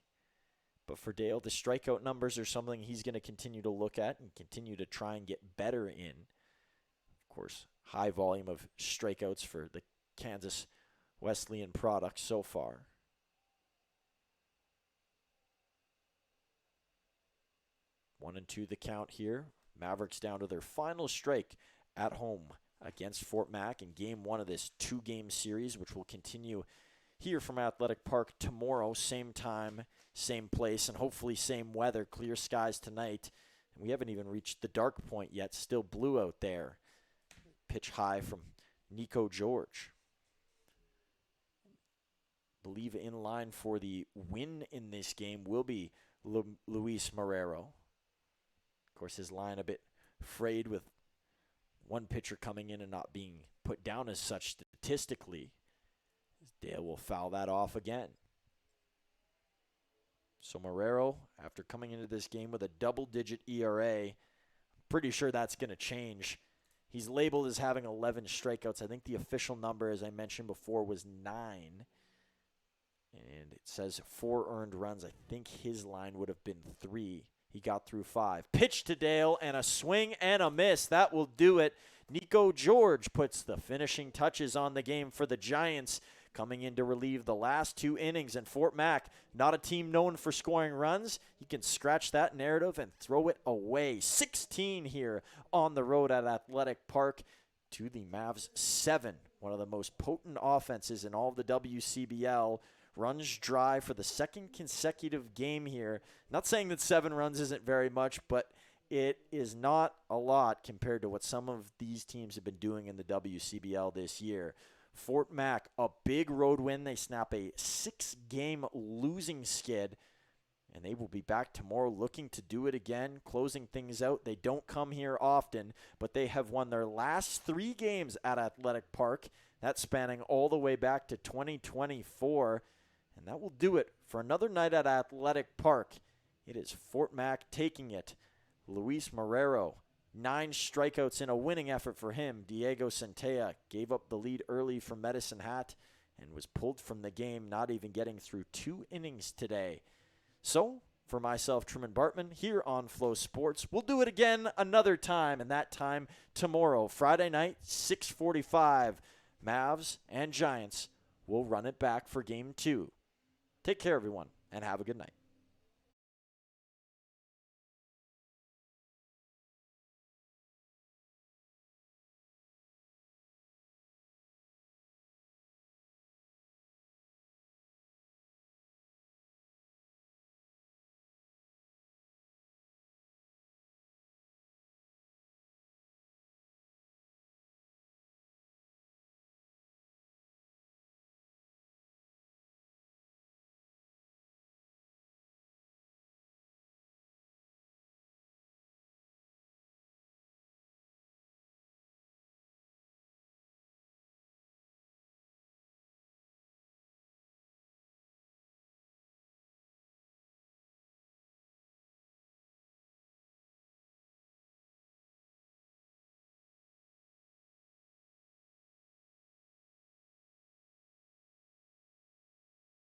But for Dale, the strikeout numbers are something he's going to continue to look at and continue to try and get better in. Of course, high volume of strikeouts for the Kansas Wesleyan product so far. 1-2 the count here. Mavericks down to their final strike at home against Fort Mac in Game 1 of this 2-game series, which will continue here from Athletic Park tomorrow, same time, same place, and hopefully same weather, clear skies tonight. And we haven't even reached the dark point yet, still blue out there. Pitch high from Nico George. Believe in line for the win in this game will be Luis Marrero. Of course, his line a bit frayed with one pitcher coming in and not being put down as such statistically. Dale will foul that off again. So Marrero, after coming into this game with a double-digit ERA, I'm pretty sure that's going to change. He's labeled as having 11 strikeouts. I think the official number, as I mentioned before, was 9. And it says 4 earned runs. I think his line would have been 3. He got through 5. Pitch to Dale, and a swing and a miss. That will do it. Nico George puts the finishing touches on the game for the Giants, coming in to relieve the last 2 innings. And Fort Mac, not a team known for scoring runs. He can scratch that narrative and throw it away. 16 here on the road at Athletic Park to the Mavs 7. One of the most potent offenses in all of the WCBL. Runs dry for the second consecutive game here. Not saying that 7 runs isn't very much, but it is not a lot compared to what some of these teams have been doing in the WCBL this year. Fort Mac, a big road win. They snap a 6-game losing skid, and they will be back tomorrow looking to do it again, closing things out. They don't come here often, but they have won their last 3 games at Athletic Park. That's spanning all the way back to 2024. And that will do it for another night at Athletic Park. It is Fort Mac taking it. Luis Marrero, 9 strikeouts in a winning effort for him. Diego Centella gave up the lead early for Medicine Hat and was pulled from the game, not even getting through 2 innings today. So, for myself, Truman Bartman, here on Flow Sports, we'll do it again another time, and that time tomorrow, Friday night, 6:45. Mavs and Giants will run it back for Game 2. Take care, everyone, and have a good night.